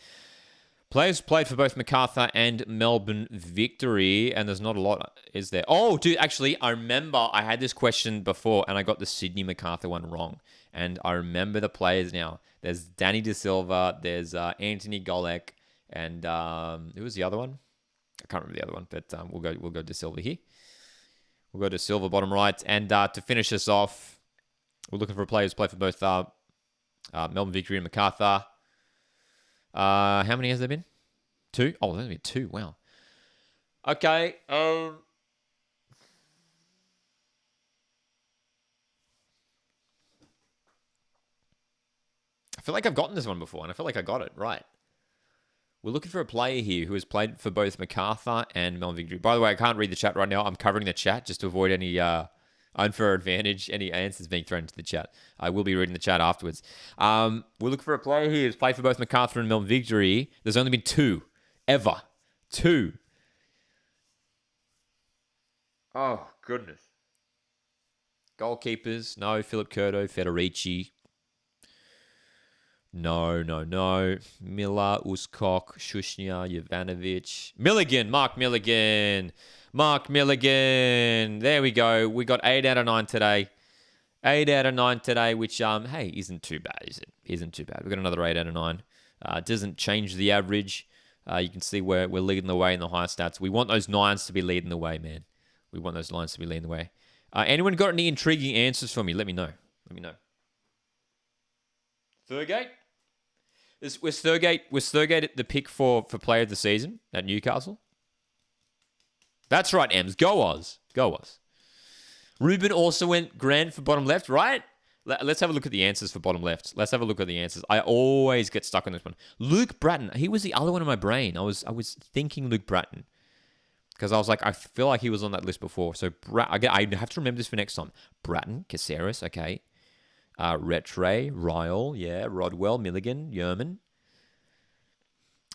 Players played for both MacArthur and Melbourne Victory, and there's not a lot, is there? Oh, dude, actually, I remember I had this question before, and I got the Sydney MacArthur one wrong. And I remember the players now. There's Danny De Silva, there's Anthony Golek, and who was the other one? I can't remember the other one, but we'll go De Silva here. We'll go to Silva, bottom right. And to finish us off, we're looking for players who play for both Melbourne Victory and MacArthur. How many has there been? 2? Oh, there's been 2. Wow. Okay. I feel like I've gotten this one before, and I feel like I got it right. We're looking for a player here who has played for both MacArthur and Melbourne Victory. By the way, I can't read the chat right now. I'm covering the chat just to avoid any unfair advantage, any answers being thrown into the chat. I will be reading the chat afterwards. We're looking for a player here who's played for both MacArthur and Melbourne Victory. There's only been 2. Ever. 2. Oh, goodness. Goalkeepers. No. Philip Curto, Federici. No. Miller, Uskok, Shushnia, Jovanovic. Mark Milligan. There we go. We got 8 out of 9 today. 8 out of 9 today, which, hey, isn't too bad, is it? Isn't too bad. We got another 8 out of 9. Doesn't change the average. You can see we're leading the way in the high stats. We want those 9s to be leading the way, man. We want those 9s to be leading the way. Anyone got any intriguing answers for me? Let me know. Thurgate? Was Thurgate the pick for player of the season at Newcastle? That's right, Ems. Go Oz. Ruben also went grand for bottom left, right? Let's have a look at the answers for bottom left. Let's have a look at the answers. I always get stuck on this one. Luke Bratton. He was the other one in my brain. I was thinking Luke Bratton. Because I was like, I feel like he was on that list before. So I have to remember this for next time. Bratton, Caceres, okay. Rattray, Ryle, yeah, Rodwell, Milligan, Yerman.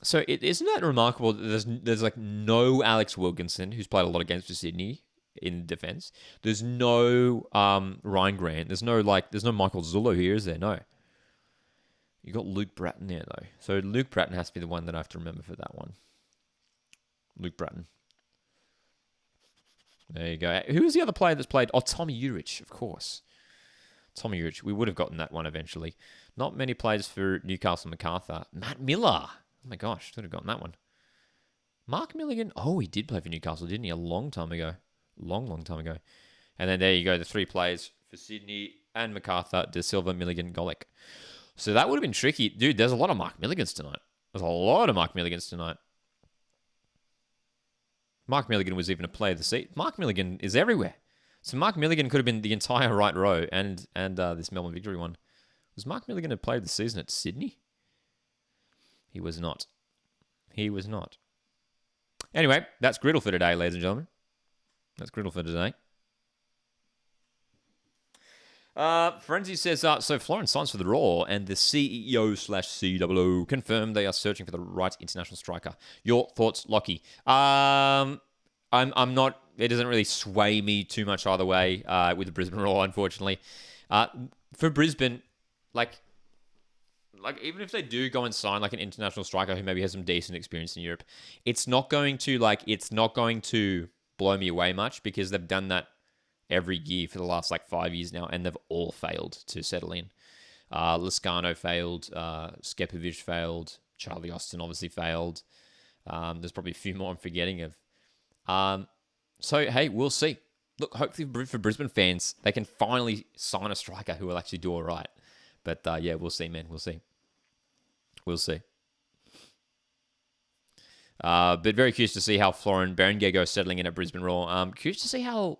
So isn't that remarkable that there's like no Alex Wilkinson, who's played a lot of games for Sydney in defense. There's no Ryan Grant. There's no Michael Zullo here, is there? No. You got Luke Bratton there though. So Luke Bratton has to be the one that I have to remember for that one. Luke Bratton. There you go. Who was the other player that's played? Oh, Tommy Urich, of course. Tommy Urich. We would have gotten that one eventually. Not many players for Newcastle MacArthur. Matt Miller. Oh my gosh, should have gotten that one. Mark Milligan. Oh, he did play for Newcastle, didn't he? A long time ago. Long time ago. And then there you go, the 3 players for Sydney and MacArthur, De Silva, Milligan, Golek. So that would have been tricky. Dude, there's a lot of Mark Milligans tonight. Mark Milligan was even a player of the seat. Mark Milligan is everywhere. So Mark Milligan could have been the entire right row and this Melbourne Victory one. Was Mark Milligan a player of the season at Sydney? He was not. Anyway, that's Griddle for today, ladies and gentlemen. That's Griddle for today. Frenzy says, so Florence signs for the Raw and the CEO/COO confirmed they are searching for the right international striker. Your thoughts, Lockie? I'm not, it doesn't really sway me too much either way with the Brisbane Raw, unfortunately. For Brisbane, like even if they do go and sign like an international striker who maybe has some decent experience in Europe, it's not going to blow me away much because they've done that every year for the last 5 years now, and they've all failed to settle in. Lascano failed, Skepovic failed, Charlie Austin obviously failed. There's probably a few more I'm forgetting of. So, hey, we'll see. Look, hopefully for Brisbane fans, they can finally sign a striker who will actually do all right. But, yeah, we'll see, man. We'll see. But very curious to see how Florin Berenguer goes settling in at Brisbane Raw. Curious to see how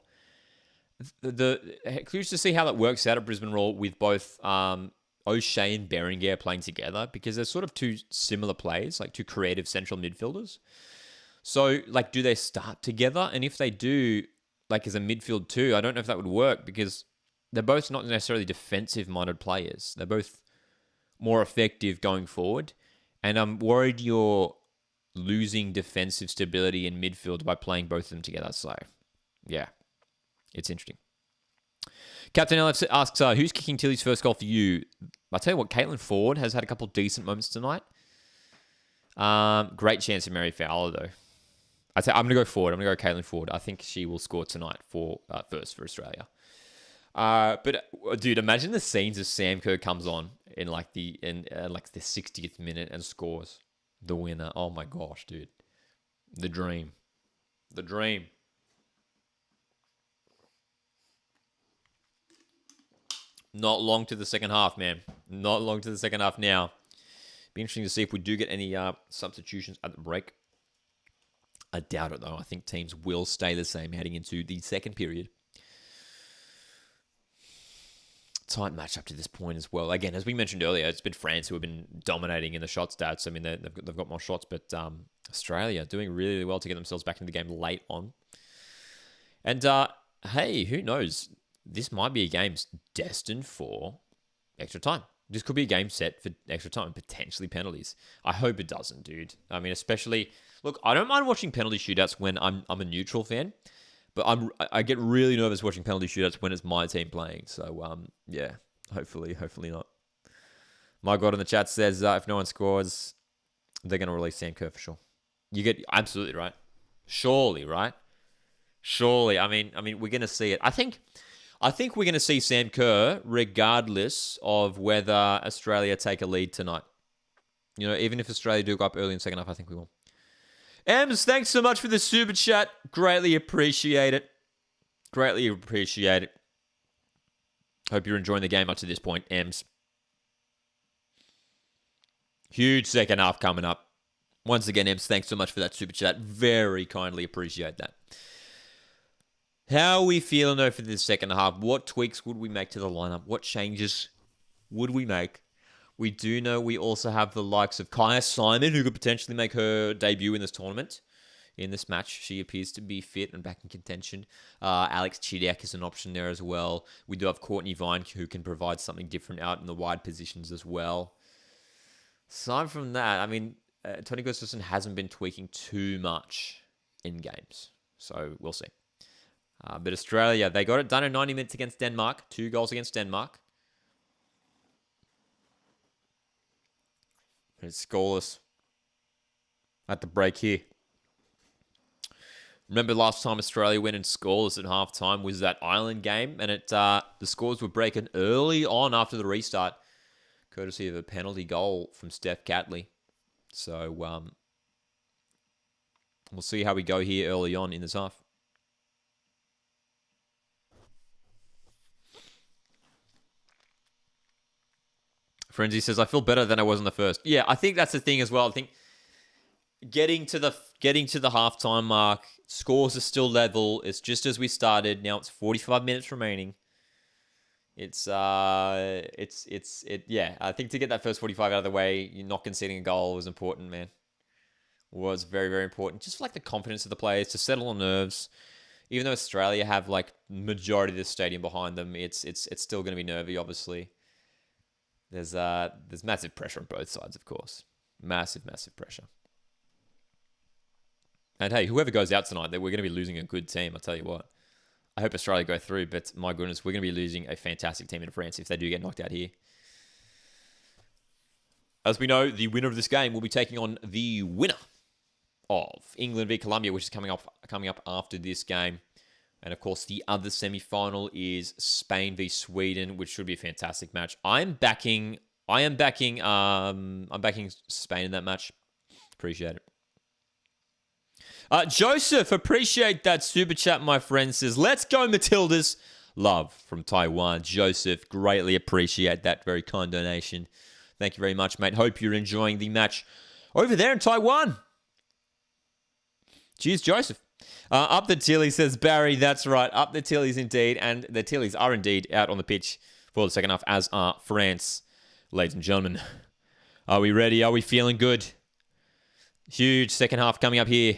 that works out at Brisbane Raw with both O'Shea and Berenguer playing together, because they're sort of two similar players, like two creative central midfielders. So, do they start together? And if they do, as a midfield too, I don't know if that would work because they're both not necessarily defensive-minded players. They're both more effective going forward. And I'm worried you're losing defensive stability in midfield by playing both of them together. So, yeah, it's interesting. Captain LF asks, who's kicking Tilly's first goal for you? I'll tell you what, Caitlin Ford has had a couple of decent moments tonight. Great chance of Mary Fowler, though. I'm going to go Ford. I'm going to go Caitlin Ford. I think she will score tonight for first for Australia. But dude, imagine the scenes as Sam Kerr comes on in like the 60th minute and scores the winner. Oh my gosh, dude. The dream. The dream. Not long to the second half, man. Not long to the second half now. Be interesting to see if we do get any substitutions at the break. I doubt it, though. I think teams will stay the same heading into the second period. Tight match up to this point as well. Again, as we mentioned earlier, it's been France who have been dominating in the shot stats. I mean, they've got more shots, but Australia doing really, really well to get themselves back into the game late on. And hey, who knows? This might be a game destined for extra time. This could be a game set for extra time, potentially penalties. I hope it doesn't, dude. I mean, especially... Look, I don't mind watching penalty shootouts when I'm a neutral fan, but I get really nervous watching penalty shootouts when it's my team playing. So, yeah, hopefully not. My God in the chat says if no one scores, they're going to release Sam Kerr for sure. You get absolutely right. Surely, right? Surely. I mean, we're going to see it. I think we're going to see Sam Kerr regardless of whether Australia take a lead tonight. You know, even if Australia do go up early in the second half, I think we will. Ems, thanks so much for the super chat. Greatly appreciate it. Greatly appreciate it. Hope you're enjoying the game up to this point, Ems. Huge second half coming up. Once again, Ems, thanks so much for that super chat. Very kindly appreciate that. How are we feeling, though, for this second half? What tweaks would we make to the lineup? What changes would we make? We do know we also have the likes of Kaya Simon, who could potentially make her debut in this tournament, in this match. She appears to be fit and back in contention. Alex Chidiak is an option there as well. We do have Courtney Vine, who can provide something different out in the wide positions as well. Aside from that, I mean, Tony Gustafsson hasn't been tweaking too much in games. So we'll see. But Australia, they got it done in 90 minutes against Denmark. 2 goals against Denmark. It's scoreless at the break here. Remember last time Australia went in scoreless at halftime was that Ireland game, and the scores were breaking early on after the restart, courtesy of a penalty goal from Steph Catley. So we'll see how we go here early on in this half. Frenzy says, I feel better than I was in the first. Yeah, I think that's the thing as well. I think getting to the halftime mark, scores are still level. It's just as we started. Now it's 45 minutes remaining. Yeah, I think to get that first 45 out of the way, you're not conceding a goal was important, man. Was very, very important. Just for, like, the confidence of the players to settle on nerves. Even though Australia have like majority of the stadium behind them, it's still going to be nervy, obviously. There's massive pressure on both sides, of course. Massive, massive pressure. And hey, whoever goes out tonight, we're going to be losing a good team, I'll tell you what. I hope Australia go through, but my goodness, we're going to be losing a fantastic team in France if they do get knocked out here. As we know, the winner of this game will be taking on the winner of England v Colombia, which is coming up after this game. And of course, the other semi-final is Spain v Sweden, which should be a fantastic match. I'm backing Spain in that match. Appreciate it. Joseph, appreciate that super chat, my friend. Says, let's go Matildas. Love from Taiwan. Joseph, greatly appreciate that very kind donation. Thank you very much, mate. Hope you're enjoying the match over there in Taiwan. Cheers, Joseph. Up the Tillies, says Barry. That's right. Up the Tillies indeed. And the Tillies are indeed out on the pitch for the second half, as are France. Ladies and gentlemen, are we ready? Are we feeling good? Huge second half coming up here.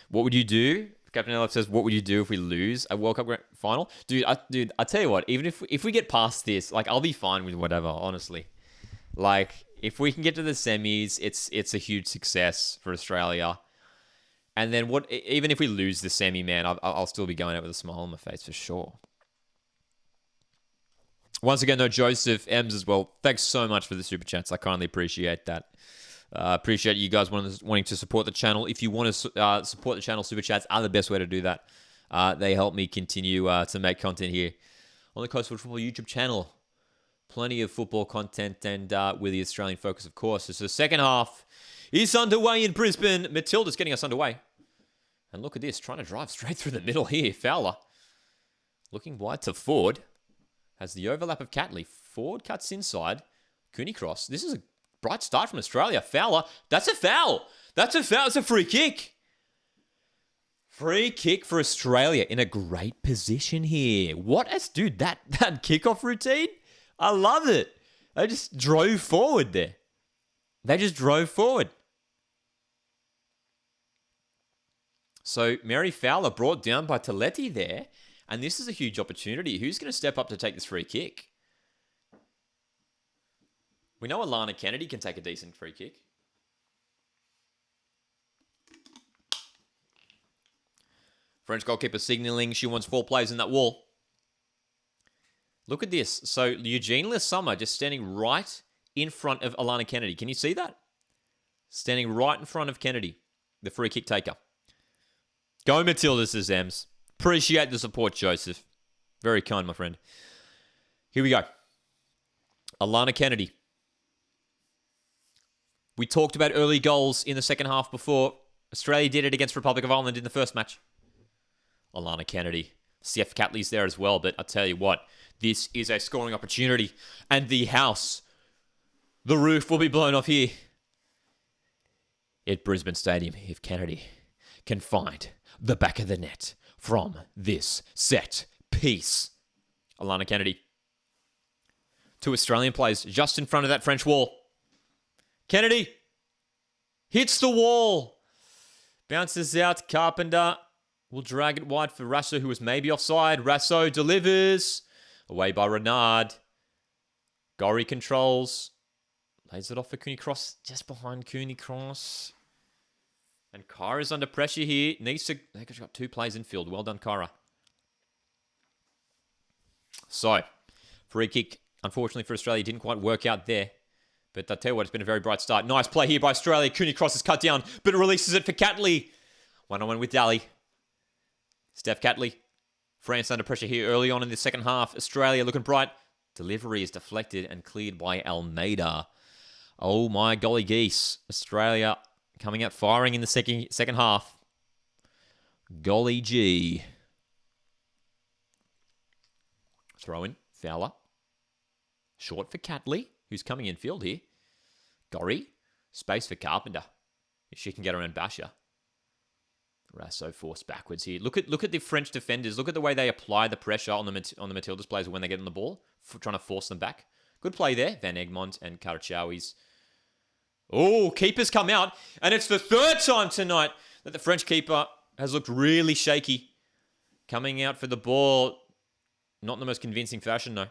What would you do Captain LF says, what would you do if we lose a World Cup grand final? Dude, I tell you what, even if we get past this, like, I'll be fine with whatever, honestly. Like, if we can get to the semis, it's a huge success for Australia. And then even if we lose the semi, man, I'll still be going out with a smile on my face for sure. Once again, though, Joseph Ems as well. Thanks so much for the super chats. I kindly appreciate that. Appreciate you guys wanting to support the channel. If you want to support the channel, super chats are the best way to do that. They help me continue to make content here on the Coastal Football YouTube channel. Plenty of football content and with the Australian focus, of course. So the second half is underway in Brisbane. Matildas getting us underway. And look at this, trying to drive straight through the middle here. Fowler looking wide to Ford. Has the overlap of Catley. Ford cuts inside. Cooney cross. This is a bright start from Australia. Fowler. That's a foul. That's a foul. It's a free kick. Free kick for Australia in a great position here. What a dude, that kickoff routine? I love it. They just drove forward there. They just drove forward. So Mary Fowler brought down by Toletti there. And this is a huge opportunity. Who's going to step up to take this free kick? We know Alana Kennedy can take a decent free kick. French goalkeeper signalling she wants 4 players in that wall. Look at this. So Eugene Lasummer just standing right in front of Alana Kennedy. Can you see that? Standing right in front of Kennedy, the free kick taker. Go Matildas, says Ems. Appreciate the support, Joseph. Very kind, my friend. Here we go. Alana Kennedy. We talked about early goals in the second half before. Australia did it against Republic of Ireland in the first match. Alana Kennedy. Seth Catley's there as well, but I tell you what, this is a scoring opportunity. And the roof will be blown off here at Brisbane Stadium if Kennedy can find the back of the net from this set piece. Alana Kennedy. 2 Australian players just in front of that French wall. Kennedy hits the wall. Bounces out. Carpenter will drag it wide for Rasso, who was maybe offside. Rasso delivers. Away by Renard. Gorry controls. Lays it off for Cooney Cross. Just behind Cooney Cross. And Kyra is under pressure here. They've got 2 plays in field. Well done, Kyra. So, free kick, unfortunately for Australia, didn't quite work out there. But I tell you what, it's been a very bright start. Nice play here by Australia. Cooney Cross is cut down, but it releases it for Catley. 1-on-1 with Daly. Steph Catley. France under pressure here early on in the second half. Australia looking bright. Delivery is deflected and cleared by Almeida. Oh my golly geese. Australia coming out firing in the second half. Golly gee. Throw in. Fowler. Short for Catley, who's coming in field here. Gorry. Space for Carpenter. If she can get around Basher. Rasso forced backwards here. Look at the French defenders. Look at the way they apply the pressure on the Matildas players when they get on the ball, trying to force them back. Good play there. Van Egmond and Karachawi's. Oh, keeper's come out. And it's the 3rd time tonight that the French keeper has looked really shaky. Coming out for the ball. Not in the most convincing fashion, though.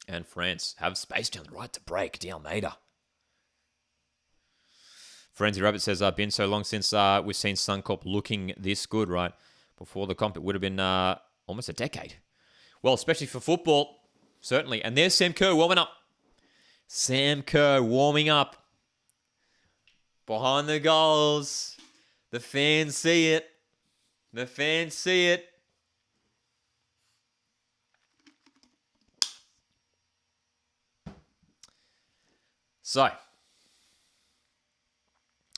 And France have space down the right to break. De Almeida. Frenzy Rabbit says, been so long since we've seen Suncorp looking this good, right? Before the comp, it would have been almost a decade. Well, especially for football, certainly. And there's Sam Kerr warming up. Sam Kerr warming up. Behind the goals. The fans see it. The fans see it. So,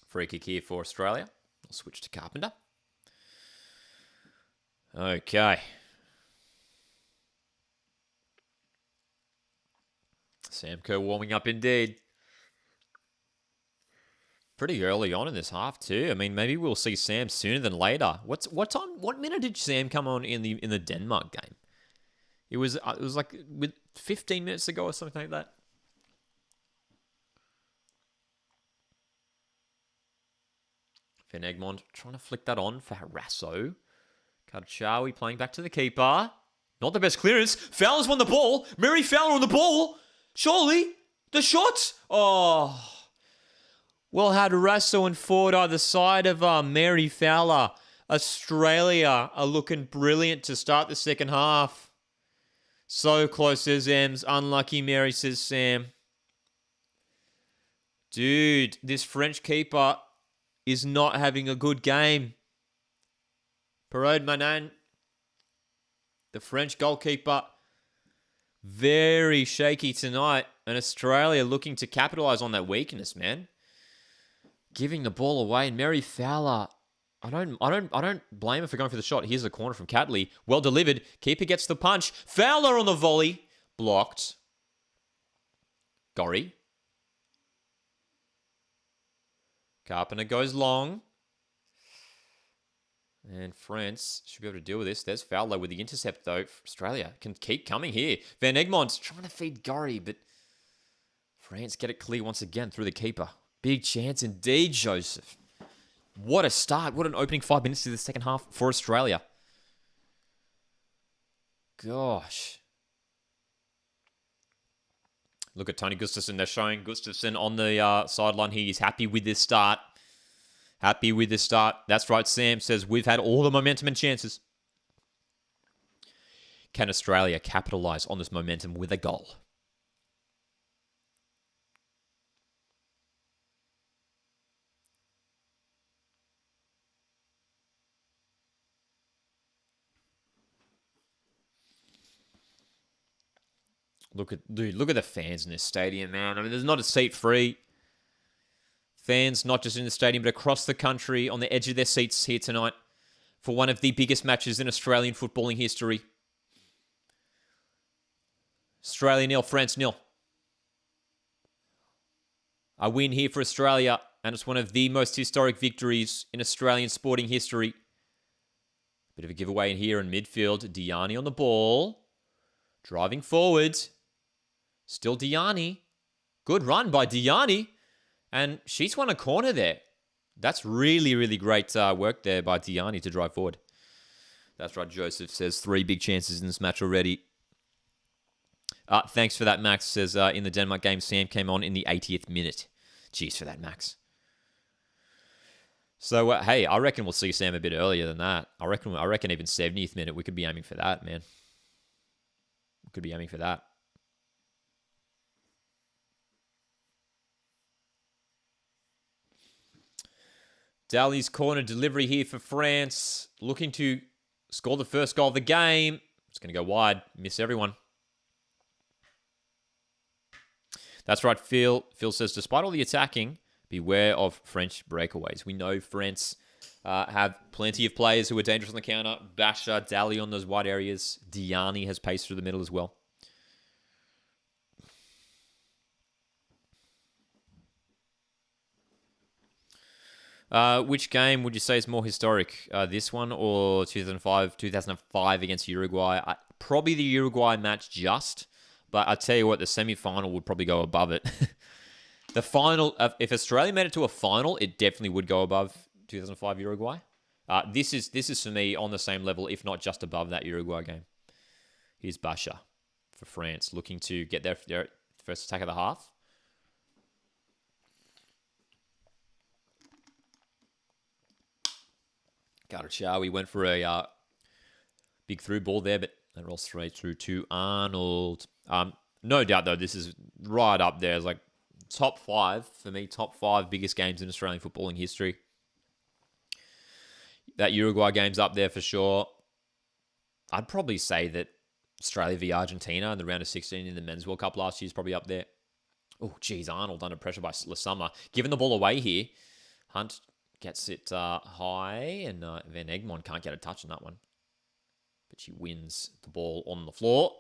free kick here for Australia. I'll switch to Carpenter. Okay. Sam Kerr warming up indeed. Pretty early on in this half too. I mean, maybe we'll see Sam sooner than later. What minute did Sam come on in the Denmark game? It was like with 15 minutes ago or something like that. Van Egmond trying to flick that on for Harasso. Kachawi playing back to the keeper. Not the best clearance. Fowler's won the ball. Mary Fowler on the ball. Surely. The shot. Oh. Well had Harasso and Ford either side of Mary Fowler. Australia are looking brilliant to start the second half. So close, says Ems. Unlucky, Mary, says Sam. Dude, this French keeper is not having a good game. Parode Manan, the French goalkeeper, very shaky tonight. And Australia looking to capitalise on that weakness, man. Giving the ball away. And Mary Fowler, I don't blame her for going for the shot. Here's the corner from Catley. Well delivered. Keeper gets the punch. Fowler on the volley. Blocked. Gorry. Carpenter goes long. And France should be able to deal with this. There's Fowler with the intercept, though. Australia can keep coming here. Van Egmond's trying to feed Gorry, but France get it clear once again through the keeper. Big chance indeed, Joseph. What a start. What an opening 5 minutes to the second half for Australia. Gosh. Look at Tony Gustafsson. They're showing Gustafsson on the sideline here. He's happy with this start. Happy with this start. That's right, Sam says we've had all the momentum and chances. Can Australia capitalise on this momentum with a goal? Look at the fans in this stadium, man. I mean, there's not a seat free. Fans, not just in the stadium, but across the country, on the edge of their seats here tonight for one of the biggest matches in Australian footballing history. Australia 0, France 0. A win here for Australia, and it's one of the most historic victories in Australian sporting history. Bit of a giveaway in here in midfield. Diani on the ball. Driving forward. Still Diani. Good run by Diani. And she's won a corner there. That's really, really great work there by Diani to drive forward. That's right, Joseph says 3 big chances in this match already. Thanks for that, Max. Says in the Denmark game, Sam came on in the 80th minute. Cheers for that, Max. So, hey, I reckon we'll see Sam a bit earlier than that. I reckon even 70th minute, we could be aiming for that, man. We could be aiming for that. Daly's corner delivery here for France. Looking to score the first goal of the game. It's going to go wide. Miss everyone. That's right, Phil. Phil says, despite all the attacking, beware of French breakaways. We know France have plenty of players who are dangerous on the counter. Basha, Daly on those wide areas. Diani has pace through the middle as well. Which game would you say is more historic? This one or 2005 against Uruguay? Probably the Uruguay match just. But I tell you what, the semi-final would probably go above it. The final, if Australia made it to a final, it definitely would go above 2005 Uruguay. This is for me on the same level, if not just above that Uruguay game. Here's Basha for France, looking to get their first attack of the half. Garachawi went for a big through ball there, but that rolls straight through to Arnold. No doubt, though, this is right up there. It's like top 5, for me, top 5 biggest games in Australian footballing history. That Uruguay game's up there for sure. I'd probably say that Australia v Argentina in the round of 16 in the Men's World Cup last year is probably up there. Oh, geez, Arnold under pressure by Lasummer. Giving the ball away here. Hunt gets it high, and Van Egmond can't get a touch on that one. But she wins the ball on the floor.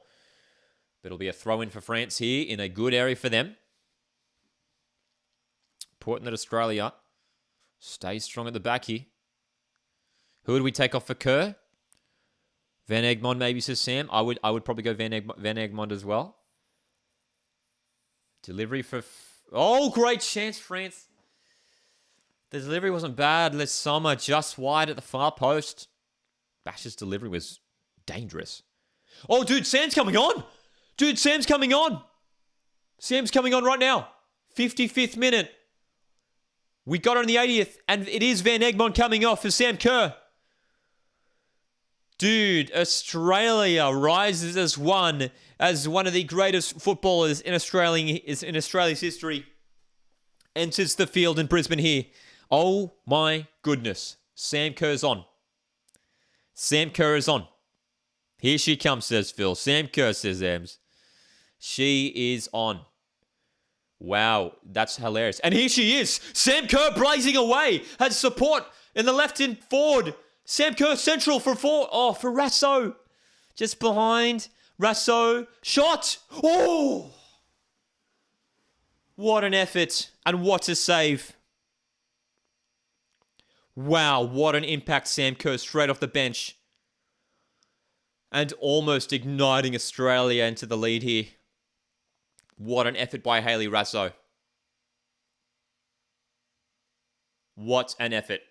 But it'll be a throw-in for France here in a good area for them. Important that Australia stays strong at the back here. Who would we take off for Kerr? Van Egmond maybe, says Sam. I would probably go Van Egmond as well. Delivery for... Oh, great chance, France. The delivery wasn't bad. Les Sommer just wide at the far post. Bash's delivery was dangerous. Oh, dude, Sam's coming on. Dude, Sam's coming on. Sam's coming on right now. 55th minute. We got her in the 80th, and it is Van Egmond coming off for Sam Kerr. Dude, Australia rises as one of the greatest footballers in Australia's history. Enters the field in Brisbane here. Oh my goodness. Sam Kerr's on. Sam Kerr is on. Here she comes, says Phil. Sam Kerr, says Ems. She is on. Wow, that's hilarious. And here she is. Sam Kerr blazing away. Has support in the left in forward. Sam Kerr central for Rasso. Just behind. Rasso. Shot. Oh! What an effort. And what a save. Wow, what an impact Sam Kerr straight off the bench. And almost igniting Australia into the lead here. What an effort by Hayley Rasso. What an effort.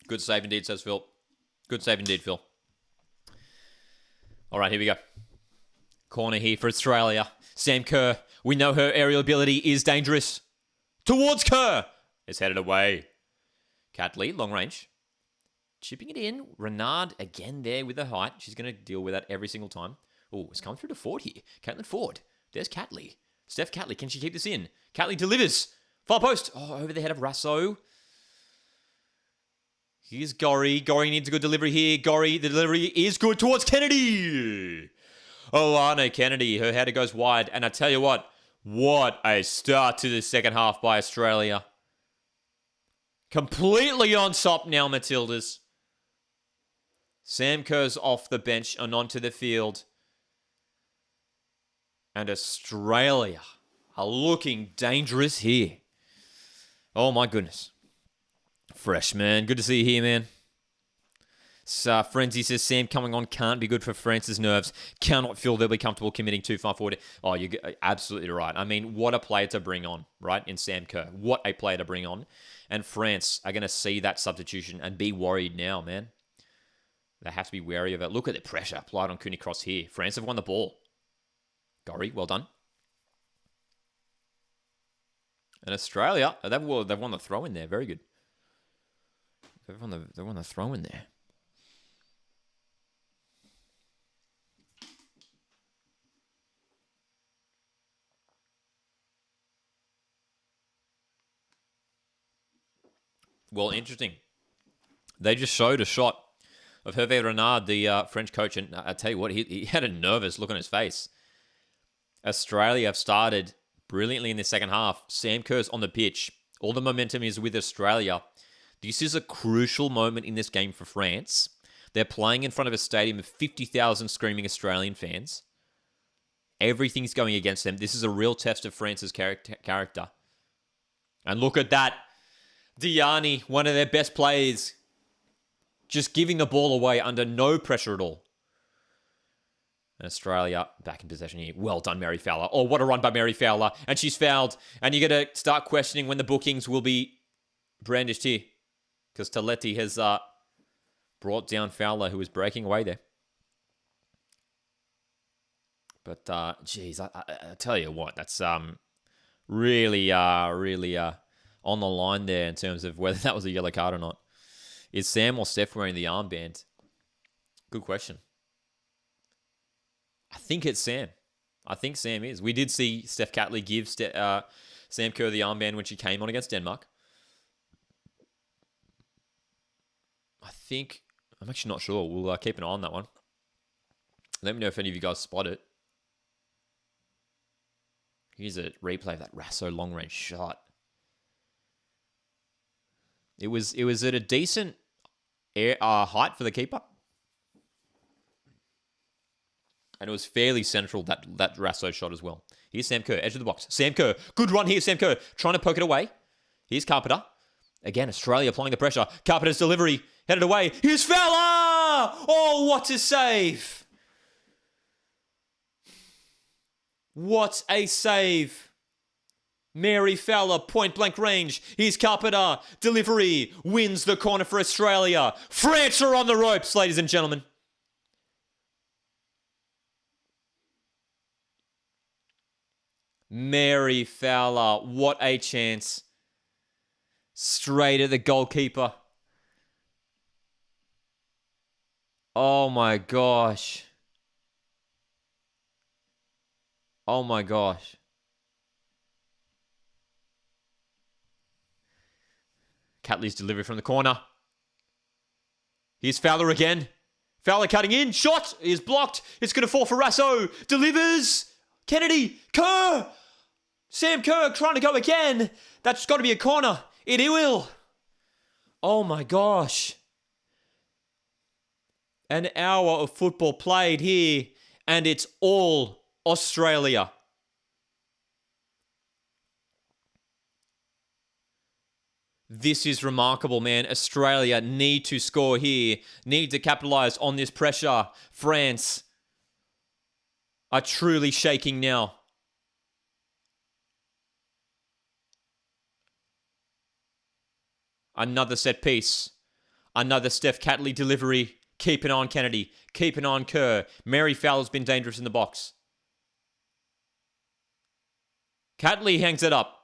Good save indeed, says Phil. Good save indeed, Phil. All right, here we go. Corner here for Australia. Sam Kerr. We know her aerial ability is dangerous. Towards Kerr. It's headed away. Catley, long range. Chipping it in. Renard again there with the height. She's going to deal with that every single time. Oh, it's come through to Ford here. Caitlin Ford. There's Catley. Steph Catley. Can she keep this in? Catley delivers. Far post. Oh, over the head of Rasso. Here's Gorry. Gorry needs a good delivery here. Gorry, the delivery is good towards Kennedy. Alana Kennedy. Her header goes wide. And I tell you what a start to the second half by Australia. Completely on top now, Matildas. Sam Kerr's off the bench and onto the field. And Australia are looking dangerous here. Oh my goodness. Fresh, man. Good to see you here, man. Frenzy says, Sam coming on can't be good for France's nerves. Cannot feel they'll be comfortable committing too far forward. Oh, you're absolutely right. I mean, what a player to bring on, right, in Sam Kerr. What a player to bring on. And France are going to see that substitution and be worried now, man. They have to be wary of it. Look at the pressure applied on Cooney Cross here. France have won the ball. Gorry, well done. And Australia, they've won the throw in there. Very good. They've won the throw in there. Well, interesting. They just showed a shot of Hervé Renard, the French coach, and I tell you what, he had a nervous look on his face. Australia have started brilliantly in the second half. Sam Kerr's on the pitch. All the momentum is with Australia. This is a crucial moment in this game for France. They're playing in front of a stadium of 50,000 screaming Australian fans. Everything's going against them. This is a real test of France's character. And look at that. Diani, one of their best players, just giving the ball away under no pressure at all. And Australia back in possession here. Well done, Mary Fowler. Oh, what a run by Mary Fowler. And she's fouled. And you're going to start questioning when the bookings will be brandished here. Because Taletti has brought down Fowler, who was breaking away there. But, geez, I tell you what, that's really on the line there in terms of whether that was a yellow card or not. Is Sam or Steph wearing the armband? Good question. I think it's Sam. I think Sam is. We did see Steph Catley give Sam Kerr the armband when she came on against Denmark. I'm actually not sure. We'll keep an eye on that one. Let me know if any of you guys spot it. Here's a replay of that Rasso long-range shot. It was at a decent height for the keeper. And it was fairly central, that Rasso shot as well. Here's Sam Kerr, edge of the box. Sam Kerr, good run here, Sam Kerr. Trying to poke it away. Here's Carpenter. Again, Australia applying the pressure. Carpenter's delivery, headed away. Here's Fowler! Oh, what a save! What a save. Mary Fowler, point blank range. Here's Carpenter. Delivery wins the corner for Australia. France are on the ropes, ladies and gentlemen. Mary Fowler, what a chance. Straight at the goalkeeper. Oh my gosh. Oh my gosh. Catley's delivery from the corner. Here's Fowler again. Fowler cutting in. Shot is blocked. It's going to fall for Rasso. Delivers. Kennedy. Kerr. Sam Kerr trying to go again. That's got to be a corner. It will. Oh my gosh. An hour of football played here, and it's all Australia. This is remarkable, man. Australia need to score here. Need to capitalise on this pressure. France are truly shaking now. Another set piece. Another Steph Catley delivery. Keep an eye on Kennedy. Keep an eye on Kerr. Mary Fowler's been dangerous in the box. Catley hangs it up.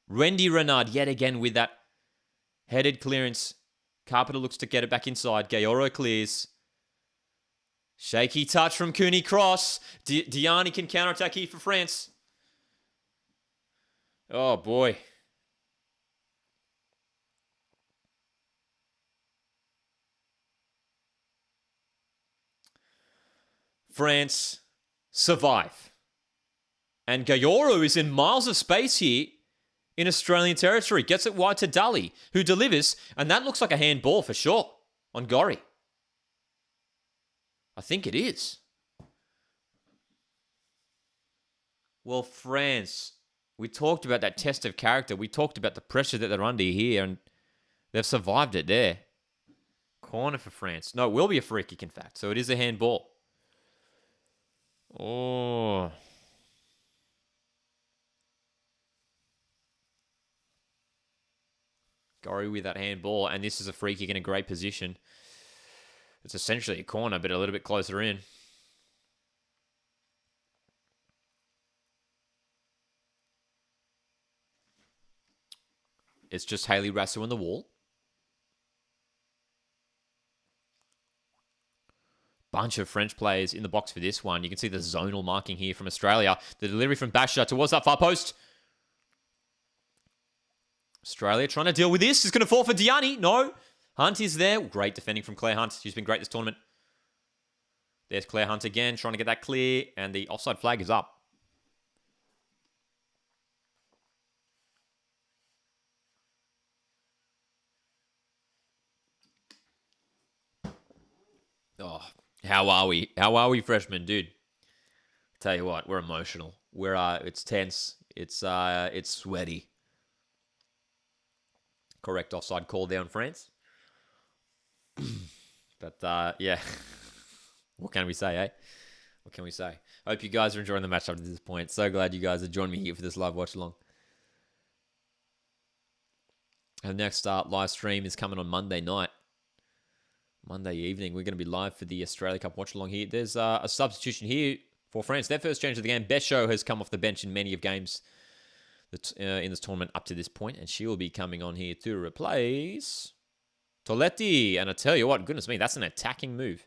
Wendy Renard yet again with that headed clearance. Carpenter looks to get it back inside. Gayoro clears. Shaky touch from Cooney Cross. Diani can counterattack here for France. Oh boy. France survive. And Gayoro is in miles of space here in Australian territory. Gets it wide to Dali, who delivers, and that looks like a handball for sure on Gorry. I think it is. Well, France, we talked about that test of character. We talked about the pressure that they're under here, and they've survived it there. Corner for France. No, it will be a free kick, in fact. So it is a handball. Oh. Gorry with that handball, and this is a free kick in a great position. It's essentially a corner, but a little bit closer in. It's just Hayley Rasso on the wall. Bunch of French players in the box for this one. You can see the zonal marking here from Australia. The delivery from Basher towards that far post. Australia trying to deal with this. Is going to fall for Diani. No. Hunt is there. Great defending from Claire Hunt. She's been great this tournament. There's Claire Hunt again, trying to get that clear. And the offside flag is up. Oh, how are we? How are we, freshmen, dude? Tell you what, we're emotional. It's tense. It's sweaty. Correct offside call down France. But, yeah. What can we say, eh? What can we say? I hope you guys are enjoying the match up to this point. So glad you guys have joined me here for this live watch along. Our next live stream is coming on Monday night. Monday evening, we're going to be live for the Australia Cup watch along here. There's a substitution here for France. Their first change of the game. Besho has come off the bench in many of games in this tournament up to this point, and she will be coming on here to replace Toletti. And I tell you what, goodness me, that's an attacking move.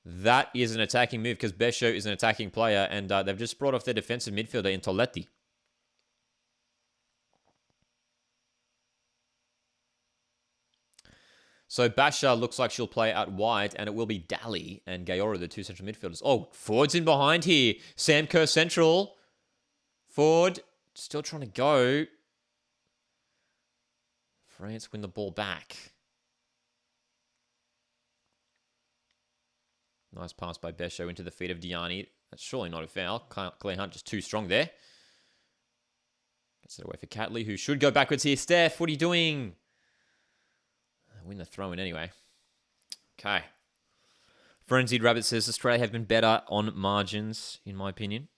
That is an attacking move because Besho is an attacking player, and they've just brought off their defensive midfielder in Toletti. So Basha looks like she'll play out wide, and it will be Dali and Gayoro, the two central midfielders. Oh, Ford's in behind here. Sam Kerr central. Ford still trying to go. France win the ball back. Nice pass by Besho into the feet of Diani. That's surely not a foul. Claire Hunt just too strong there. Gets it away for Catley, who should go backwards here. Steph, what are you doing? Win the throw-in anyway. Okay. Frenzied Rabbit says Australia have been better on margins, in my opinion.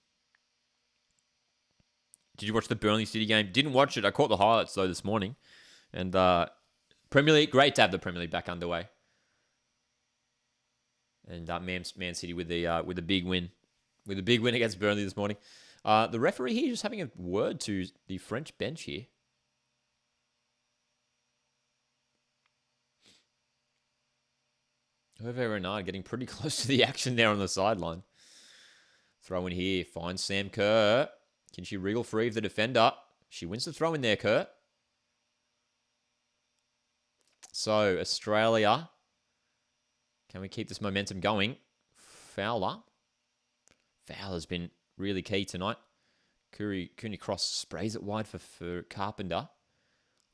Did you watch the Burnley City game? Didn't watch it. I caught the highlights, though, this morning. And Premier League, great to have the Premier League back underway. And Man City with the big win. With a big win against Burnley this morning. The referee here just having a word to the French bench here. Hervé Renard getting pretty close to the action there on the sideline. Throw in here. Finds Sam Kerr. Can she wriggle free of the defender? She wins the throw in there, Kerr. So, Australia. Can we keep this momentum going? Fowler's been really key tonight. Cooney cross sprays it wide for Carpenter.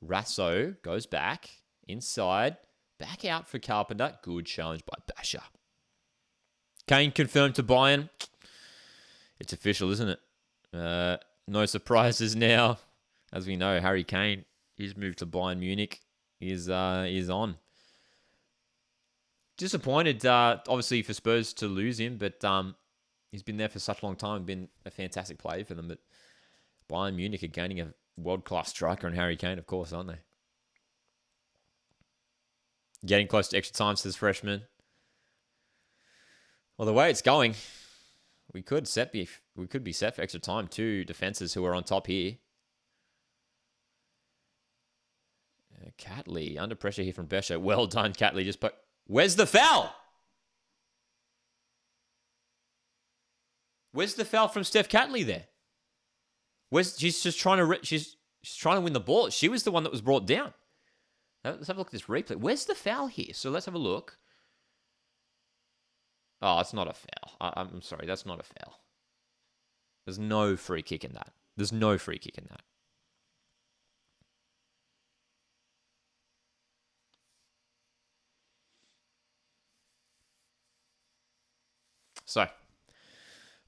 Rasso goes back. Inside. Back out for Carpenter. Good challenge by Basher. Kane confirmed to Bayern. It's official, isn't it? No surprises now. As we know, Harry Kane, his move to Bayern Munich is on. Disappointed, obviously, for Spurs to lose him, but he's been there for such a long time, been a fantastic player for them. But Bayern Munich are gaining a world-class striker in Harry Kane, of course, aren't they? Getting close to extra time, says Freshman. Well, the way it's going, we could be set for extra time. Two defenses who are on top here. Catley under pressure here from Besher. Well done, Catley. Where's the foul? Where's the foul from Steph Catley there? She's just trying to she's trying to win the ball. She was the one that was brought down. Let's have a look at this replay. Where's the foul here? So let's have a look. Oh, it's not a foul. I'm sorry, that's not a foul. There's no free kick in that. There's no free kick in that. So,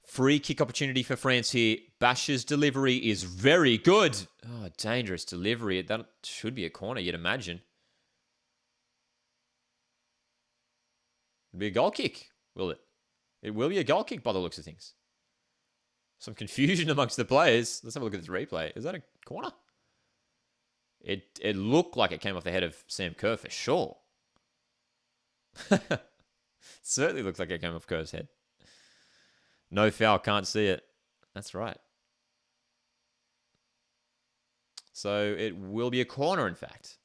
free kick opportunity for France here. Basher's delivery is very good. Oh, dangerous delivery. That should be a corner, you'd imagine. It'll be a goal kick, will it? It will be a goal kick by the looks of things. Some confusion amongst the players. Let's have a look at this replay. Is that a corner? It looked like it came off the head of Sam Kerr for sure. Certainly looks like it came off Kerr's head. No foul, can't see it. That's right. So it will be a corner, in fact.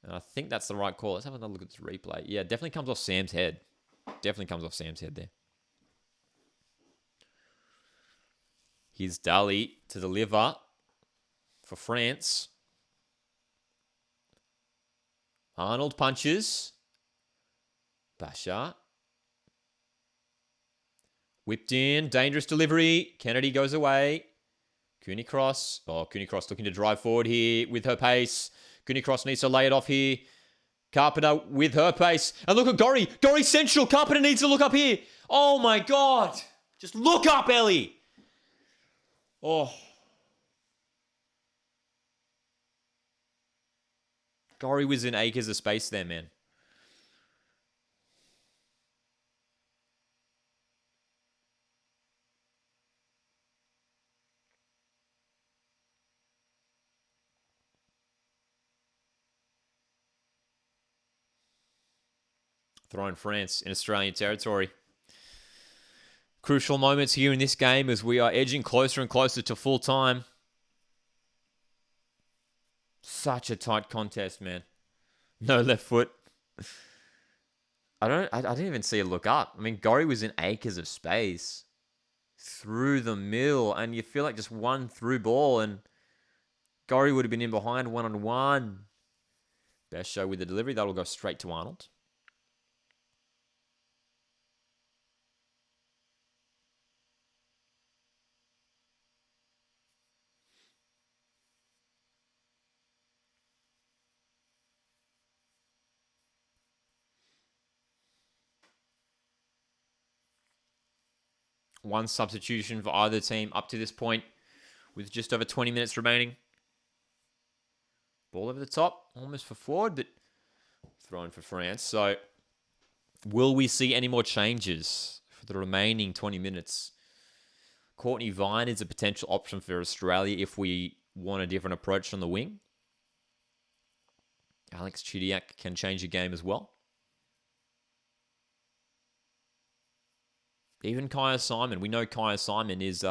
And I think that's the right call. Let's have another look at this replay. Yeah, it definitely comes off Sam's head. Definitely comes off Sam's head there. Here's Daly to deliver for France. Arnold punches. Basher. Whipped in. Dangerous delivery. Kennedy goes away. Cooney Cross. Oh, Cooney Cross looking to drive forward here with her pace. Cooney Cross needs to lay it off here. Carpenter with her pace. And look at Gorry. Gorry central. Carpenter needs to look up here. Oh my God. Just look up, Ellie. Oh. Gorry was in acres of space there, man. Throwing France in Australian territory. Crucial moments here in this game as we are edging closer and closer to full time. Such a tight contest, man. No left foot. I didn't even see it look up. I mean, Gorry was in acres of space through the middle, and you feel like just one through ball, and Gorry would have been in behind one-on-one. Best show with the delivery. That'll go straight to Arnold. One substitution for either team up to this point with just over 20 minutes remaining. Ball over the top, almost for forward, but thrown for France. So Will we see any more changes for the remaining 20 minutes? Courtney Vine is a potential option for Australia if we want a different approach on the wing. Alex Chidiac can change the game as well. Even Kaya Simon. We know Kaya Simon is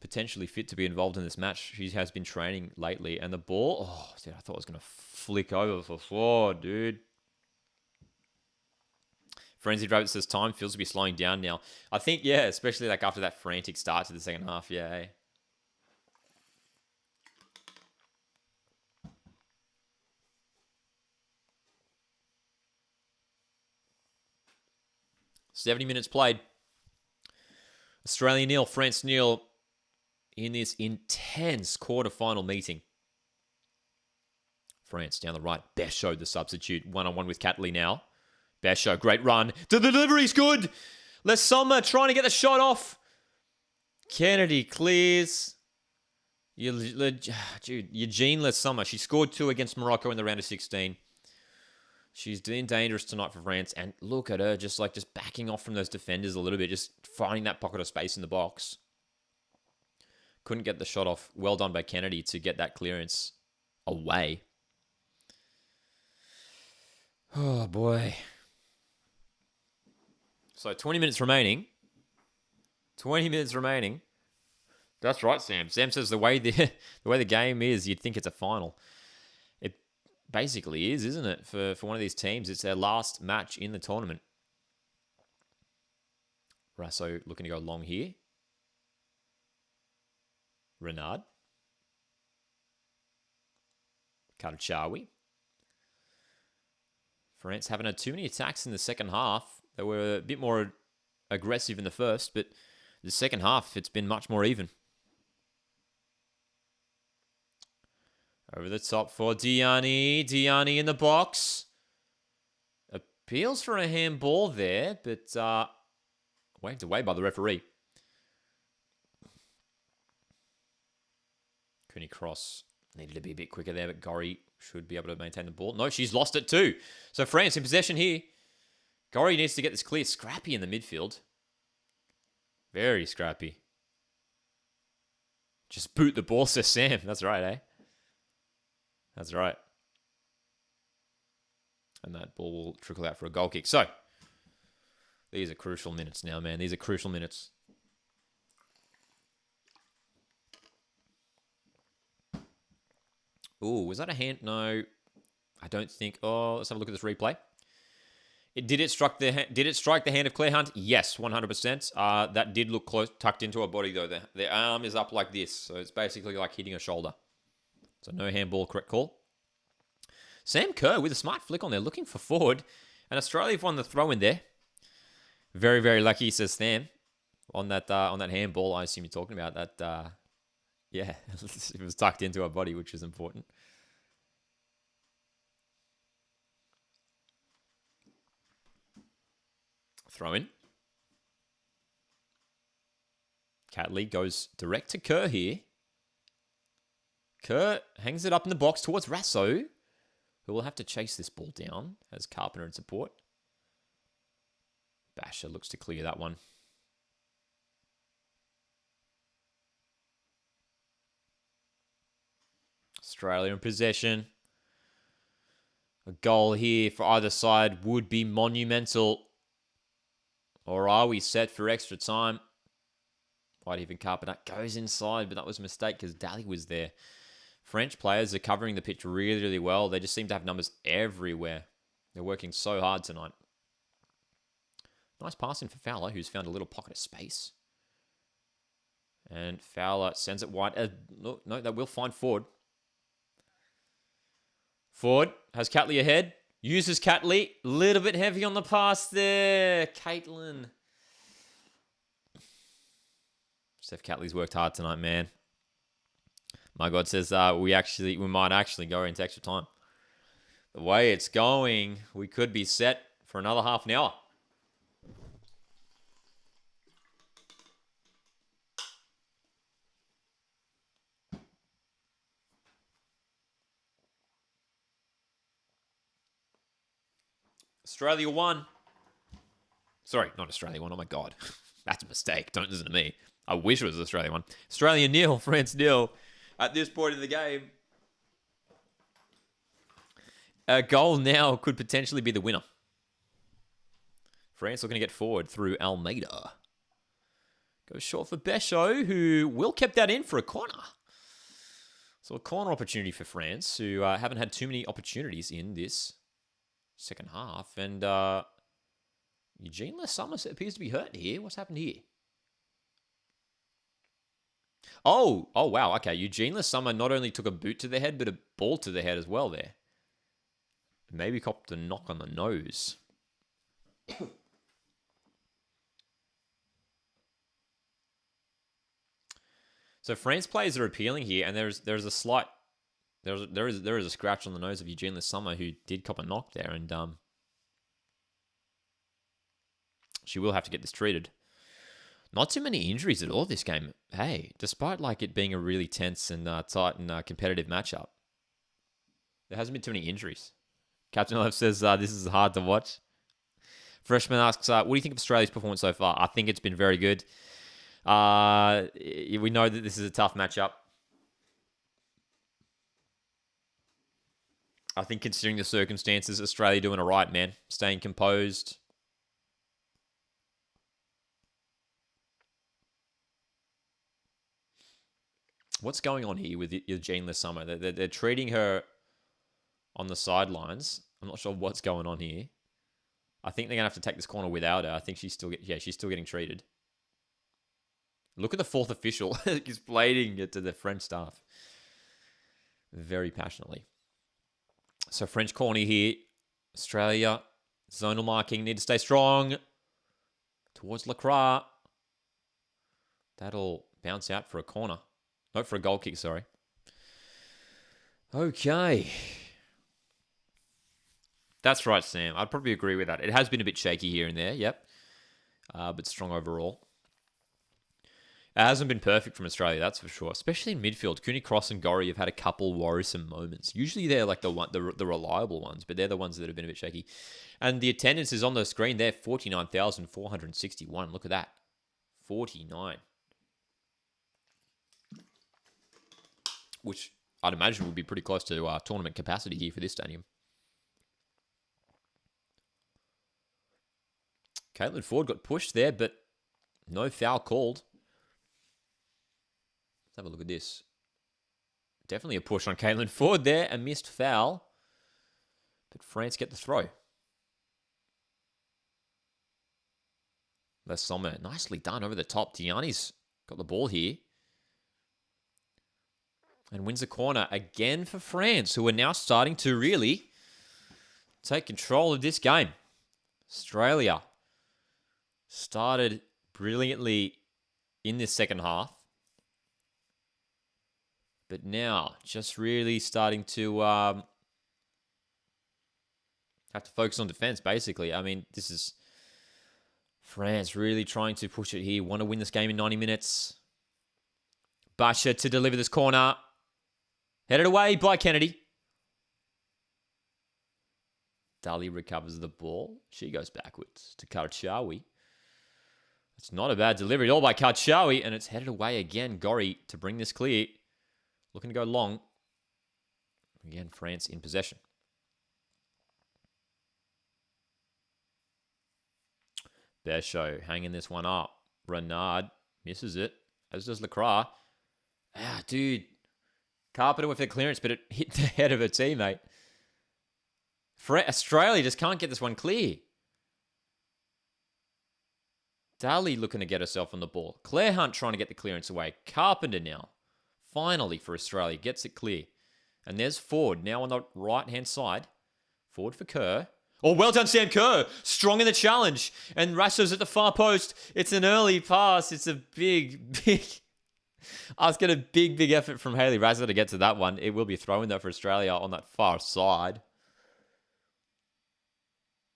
potentially fit to be involved in this match. She has been training lately. And the ball, oh, dude, I thought it was going to flick over for four, dude. Frenzied Rabbit says time feels to be slowing down now. I think, yeah, especially like after that frantic start to the second half, yeah. 70 minutes played. Australia nil, France nil in this intense quarterfinal meeting. France down the right. Besho, the substitute. One-on-one with Catley now. Besho, great run. The delivery's good. Lesomma trying to get the shot off. Kennedy clears. Eugene Lesomma. She scored 2 against Morocco in the round of 16. She's been dangerous tonight for France. And look at her just backing off from those defenders a little bit. Just finding that pocket of space in the box. Couldn't get the shot off. Well done by Kennedy to get that clearance away. Oh, boy. So 20 minutes remaining. 20 minutes remaining. That's right, Sam. Sam says the way the game is, you'd think it's a final. It basically is, isn't it? For one of these teams, it's their last match in the tournament. Rasso looking to go long here. Renard. Karachawi. France haven't had too many attacks in the second half. They were a bit more aggressive in the first, but the second half, it's been much more even. Over the top for Diani. Diani in the box. Appeals for a handball there, but waved away by the referee. Cooney Cross needed to be a bit quicker there, but Gorry should be able to maintain the ball. No, she's lost it too. So France in possession here. Gorry needs to get this clear. Scrappy in the midfield. Very scrappy. Just boot the ball, says Sam. That's right, eh? That's right. And that ball will trickle out for a goal kick. So, these are crucial minutes now, man. These are crucial minutes. Ooh, was that a hand? No, I don't think. Oh, let's have a look at this replay. Did it strike the hand of Claire Hunt? Yes, 100%. That did look close, tucked into her body though. The arm is up like this, so it's basically like hitting her shoulder. So no handball, correct call. Sam Kerr with a smart flick on there, looking for forward, and Australia have won the throw in there. Very, very lucky, says Sam, on that handball. I assume you're talking about that. Yeah, it was tucked into her body, which is important. Throw in. Catley goes direct to Kerr here. Kerr hangs it up in the box towards Rasso, who will have to chase this ball down as Carpenter in support. Basher looks to clear that one. Australia in possession. A goal here for either side would be monumental. Or are we set for extra time? White even Carpenter goes inside, but that was a mistake because Daly was there. French players are covering the pitch really, really well. They just seem to have numbers everywhere. They're working so hard tonight. Nice passing for Fowler, who's found a little pocket of space. And Fowler sends it wide. No, that will find Ford. Ford has Catley ahead. Uses Catley. A little bit heavy on the pass there. Caitlin. Steph Catley's worked hard tonight, man. My God says we might actually go into extra time. The way it's going, we could be set for another half an hour. Australia 1, Sorry, not Australian one. Oh my God. That's a mistake. Don't listen to me. I wish it was an Australian one. Australia nil, France nil. At this point in the game, a goal now could potentially be the winner. France looking to get forward through Almeida. Goes short for Besho, who will keep that in for a corner. So a corner opportunity for France, who haven't had too many opportunities in this second half. And Eugene Lesummer appears to be hurt here. What's happened here? Oh, wow. Okay, Eugene Lesummer not only took a boot to the head, but a ball to the head as well there. Maybe copped a knock on the nose. So France players are appealing here, and there's a slight there is a scratch on the nose of Eugene Lesummer, who did cop a knock there, and she will have to get this treated. Not too many injuries at all this game. Hey, despite like it being a really tense and tight and competitive matchup, there hasn't been too many injuries. Captain Love says this is hard to watch. Freshman asks, what do you think of Australia's performance so far? I think it's been very good. We know that this is a tough matchup. I think considering the circumstances, Australia doing all right, man. Staying composed. What's going on here with Eugene Lesummer? They're treating her on the sidelines. I'm not sure what's going on here. I think they're going to have to take this corner without her. I think she's still getting treated. Look at the fourth official explaining it to the French staff very passionately. So French corner here. Australia, zonal marking, need to stay strong. Towards Lacroix. That'll bounce out for a corner. No, for a goal kick, sorry. Okay. That's right, Sam. I'd probably agree with that. It has been a bit shaky here and there, yep. But strong overall. It hasn't been perfect from Australia, that's for sure. Especially in midfield. Cooney, Cross, and Gorry have had a couple worrisome moments. Usually they're like the reliable ones, but they're the ones that have been a bit shaky. And the attendance is on the screen there, 49,461. Look at that. 49. Which I'd imagine would be pretty close to tournament capacity here for this stadium. Caitlin Ford got pushed there, but no foul called. Let's have a look at this. Definitely a push on Caitlin Ford there. A missed foul. But France get the throw. Les Sommer, nicely done over the top. Tiani's got the ball here. And wins the corner again for France, who are now starting to really take control of this game. Australia started brilliantly in this second half. But now, just really starting to have to focus on defense, basically. I mean, this is France really trying to push it here. Want to win this game in 90 minutes. Basha to deliver this corner. Headed away by Kennedy. Dali recovers the ball. She goes backwards to Karchawi. It's not a bad delivery at all by Karchawi, and it's headed away again. Gorry to bring this clear. Looking to go long. Again, France in possession. Besho hanging this one up. Renard misses it, as does Lacroix. Ah, dude. Carpenter with the clearance, but it hit the head of her teammate. Australia just can't get this one clear. Daly looking to get herself on the ball. Claire Hunt trying to get the clearance away. Carpenter now, finally for Australia, gets it clear. And there's Ford now on the right-hand side. Ford for Kerr. Oh, well done, Sam Kerr. Strong in the challenge. And Rasso's at the far post. It's an early pass. It's a big... I was getting a big effort from Hayley Razzler to get to that one. It will be throwing though for Australia on that far side.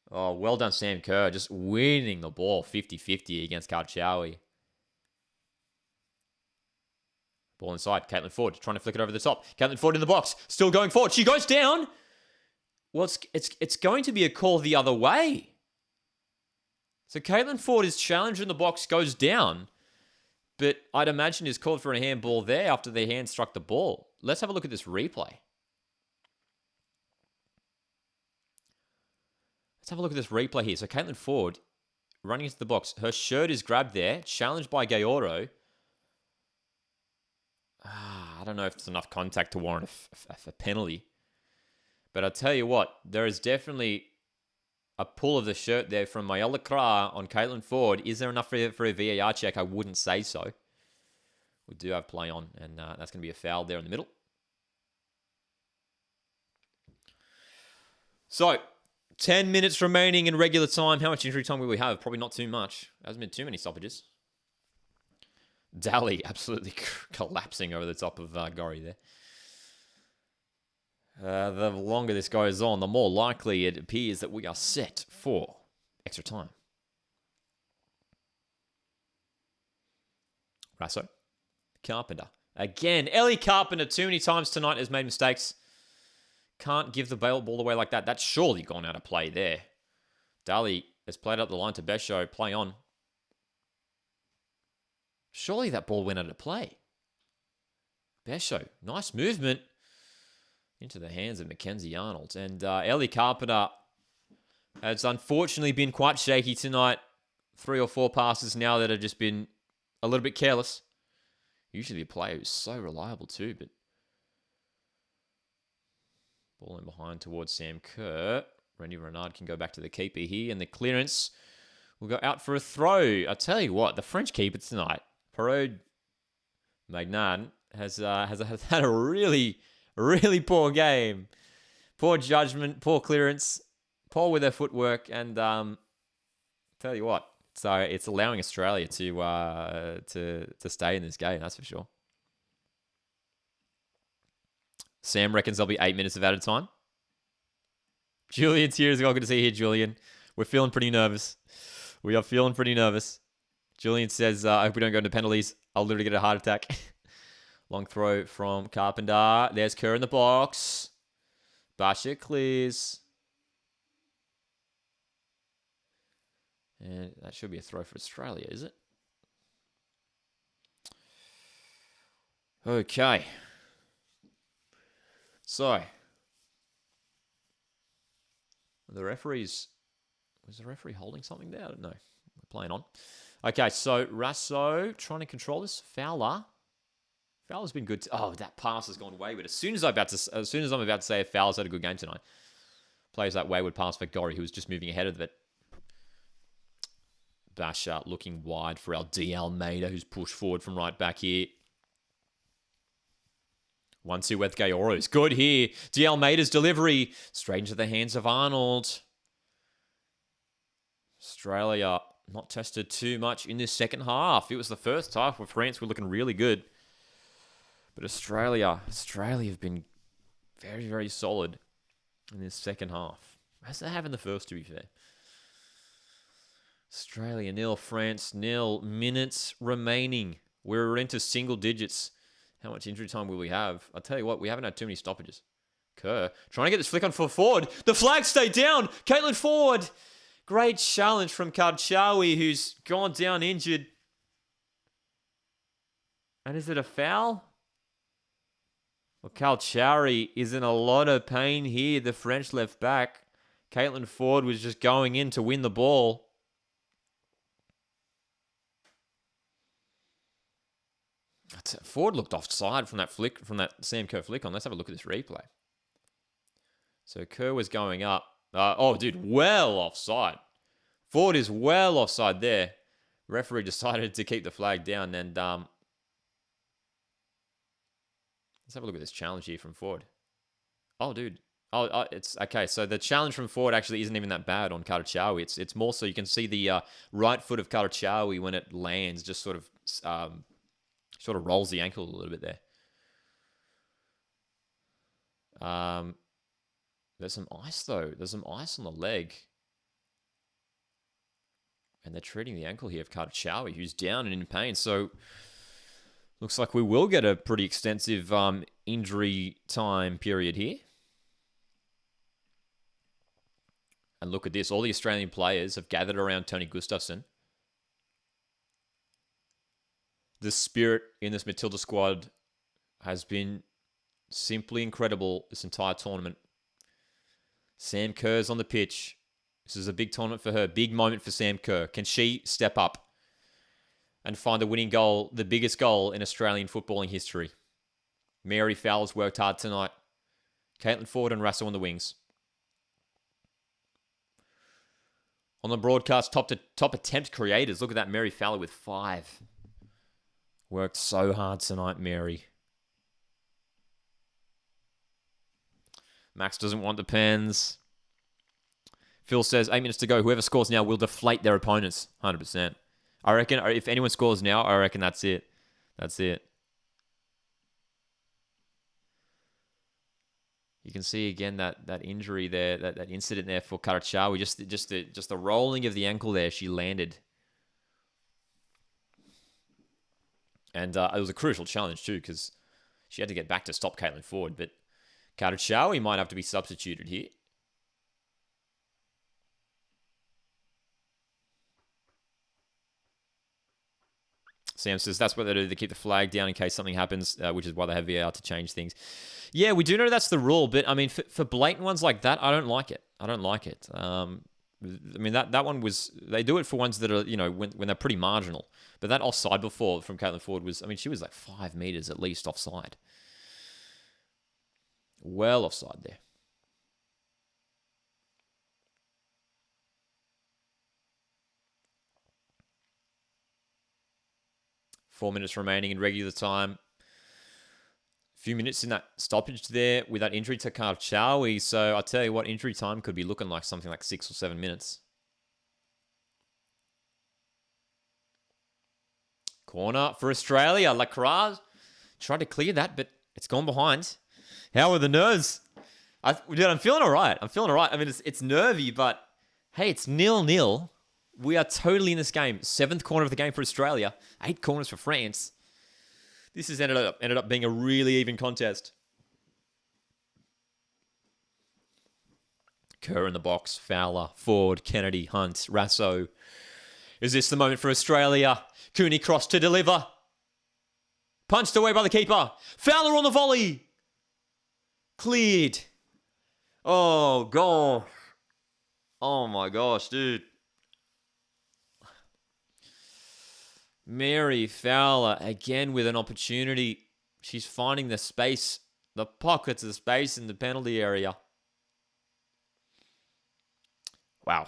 Oh, well done, Sam Kerr. Just winning the ball 50-50 against Karchawi. Ball inside. Caitlin Ford trying to flick it over the top. Caitlin Ford in the box. Still going forward. She goes down. Well, it's going to be a call the other way. So Caitlin Ford is challenged in the box, goes down. But I'd imagine is called for a handball there after the hand struck the ball. Let's have a look at this replay. Let's have a look at this replay here. So Caitlin Ford running into the box. Her shirt is grabbed there. Challenged by Gayoro. I don't know if there's enough contact to warrant a penalty. But I'll tell you what, there is definitely a pull of the shirt there from Mayella Kra on Caitlin Ford. Is there enough for a VAR check? I wouldn't say so. We do have play on, and that's going to be a foul there in the middle. So, 10 minutes remaining in regular time. How much injury time will we have? Probably not too much. There hasn't been too many stoppages. Daly absolutely collapsing over the top of Gorry there. The longer this goes on, the more likely it appears that we are set for extra time. Rasso. Carpenter. Again, Ellie Carpenter too many times tonight has made mistakes. Can't give the ball away like that. That's surely gone out of play there. Daly has played up the line to Besho. Play on. Surely that ball went out of play. Besho. Nice movement. Into the hands of Mackenzie Arnold. And Ellie Carpenter has unfortunately been quite shaky tonight. 3 or 4 passes now that have just been a little bit careless. Usually a player who's so reliable too, but ball in behind towards Sam Kerr. Randy Renard can go back to the keeper here, and the clearance will go out for a throw. I tell you what, the French keeper tonight, Parode Magnan, has had a really poor game. Poor judgment, poor clearance, poor with their footwork, and tell you what, so it's allowing Australia to stay in this game, that's for sure. Sam reckons there'll be 8 minutes of added time. Julian's here as well. Good to see you here, Julian. We're feeling pretty nervous. We are feeling pretty nervous. Julian says, I hope we don't go into penalties. I'll literally get a heart attack. Long throw from Carpenter. There's Kerr in the box. Basha clears. And that should be a throw for Australia, is it? Okay. So, the referee's... Was the referee holding something there? I don't know. We're playing on. Okay, so Rasso trying to control this. Fowler's been good. Oh, that pass has gone wayward. As soon as I'm about to say a Fowler's had a good game tonight, plays that wayward pass for Gorry, who was just moving ahead of it. Basha looking wide for our D. Almeida, who's pushed forward from right back here. 1-2 with Gayoro. It's good here. D. Almeida's delivery straight into the hands of Arnold. Australia not tested too much in this second half. It was the first half where France were looking really good. But Australia have been very, very solid in this second half. As they have in the first, to be fair. Australia 0, France 0. Minutes remaining. We're into single digits. How much injury time will we have? I'll tell you what, we haven't had too many stoppages. Kerr trying to get this flick on for Ford. The flag stayed down. Caitlin Ford. Great challenge from Karchawi, who's gone down injured. And is it a foul? Well, Karchawi is in a lot of pain here, the French left back. Caitlin Ford was just going in to win the ball. Ford looked offside from that flick, from that Sam Kerr flick on. Let's have a look at this replay. So Kerr was going up. Oh, dude, well offside. Ford is well offside there. Referee decided to keep the flag down, and let's have a look at this challenge here from Ford. Oh, dude. Oh, it's okay. So the challenge from Ford actually isn't even that bad on Karchawi. It's more so you can see the right foot of Karchawi when it lands, just sort of rolls the ankle a little bit there. There's some ice, though. There's some ice on the leg. And they're treating the ankle here of Karchawi, who's down and in pain. So, looks like we will get a pretty extensive injury time period here. And look at this. All the Australian players have gathered around Tony Gustafsson. The spirit in this Matilda squad has been simply incredible this entire tournament. Sam Kerr's on the pitch. This is a big tournament for her. Big moment for Sam Kerr. Can she step up and find a winning goal, the biggest goal in Australian footballing history? Mary Fowler's worked hard tonight. Caitlin Ford and Russell on the wings. On the broadcast, top attempt creators. Look at that, Mary Fowler with 5. Worked so hard tonight, Mary. Max doesn't want the pens. Phil says, 8 minutes to go. Whoever scores now will deflate their opponents. 100%. I reckon if anyone scores now, I reckon that's it. That's it. You can see again that injury there, that incident there for Karachawi. Just the rolling of the ankle there. She landed. And it was a crucial challenge too, because she had to get back to stop Caitlin Ford. But Karachawi might have to be substituted here. Sam says that's what they do. They keep the flag down in case something happens, which is why they have VAR to change things. Yeah, we do know that's the rule, but I mean, for blatant ones like that, I don't like it. I don't like it. I mean, that one was, they do it for ones that are, you know, when they're pretty marginal. But that offside before from Caitlin Ford was, I mean, she was like 5 meters at least offside. Well offside there. Four minutes remaining in regular time. A few minutes in that stoppage there with that injury to Karchawi. So I'll tell you what, injury time could be looking like something like 6 or 7 minutes. Corner for Australia. Lacroix tried to clear that, but it's gone behind. How are the nerves? Dude, I'm feeling all right. I mean, it's nervy, but hey, it's 0-0. We are totally in this game. 7th corner of the game for Australia. 8 corners for France. This has ended up being a really even contest. Kerr in the box. Fowler, Ford, Kennedy, Hunt, Rasso. Is this the moment for Australia? Cooney cross to deliver. Punched away by the keeper. Fowler on the volley. Cleared. Oh, gosh. Oh, my gosh, dude. Mary Fowler, again with an opportunity. She's finding the space, the pockets of space in the penalty area. Wow.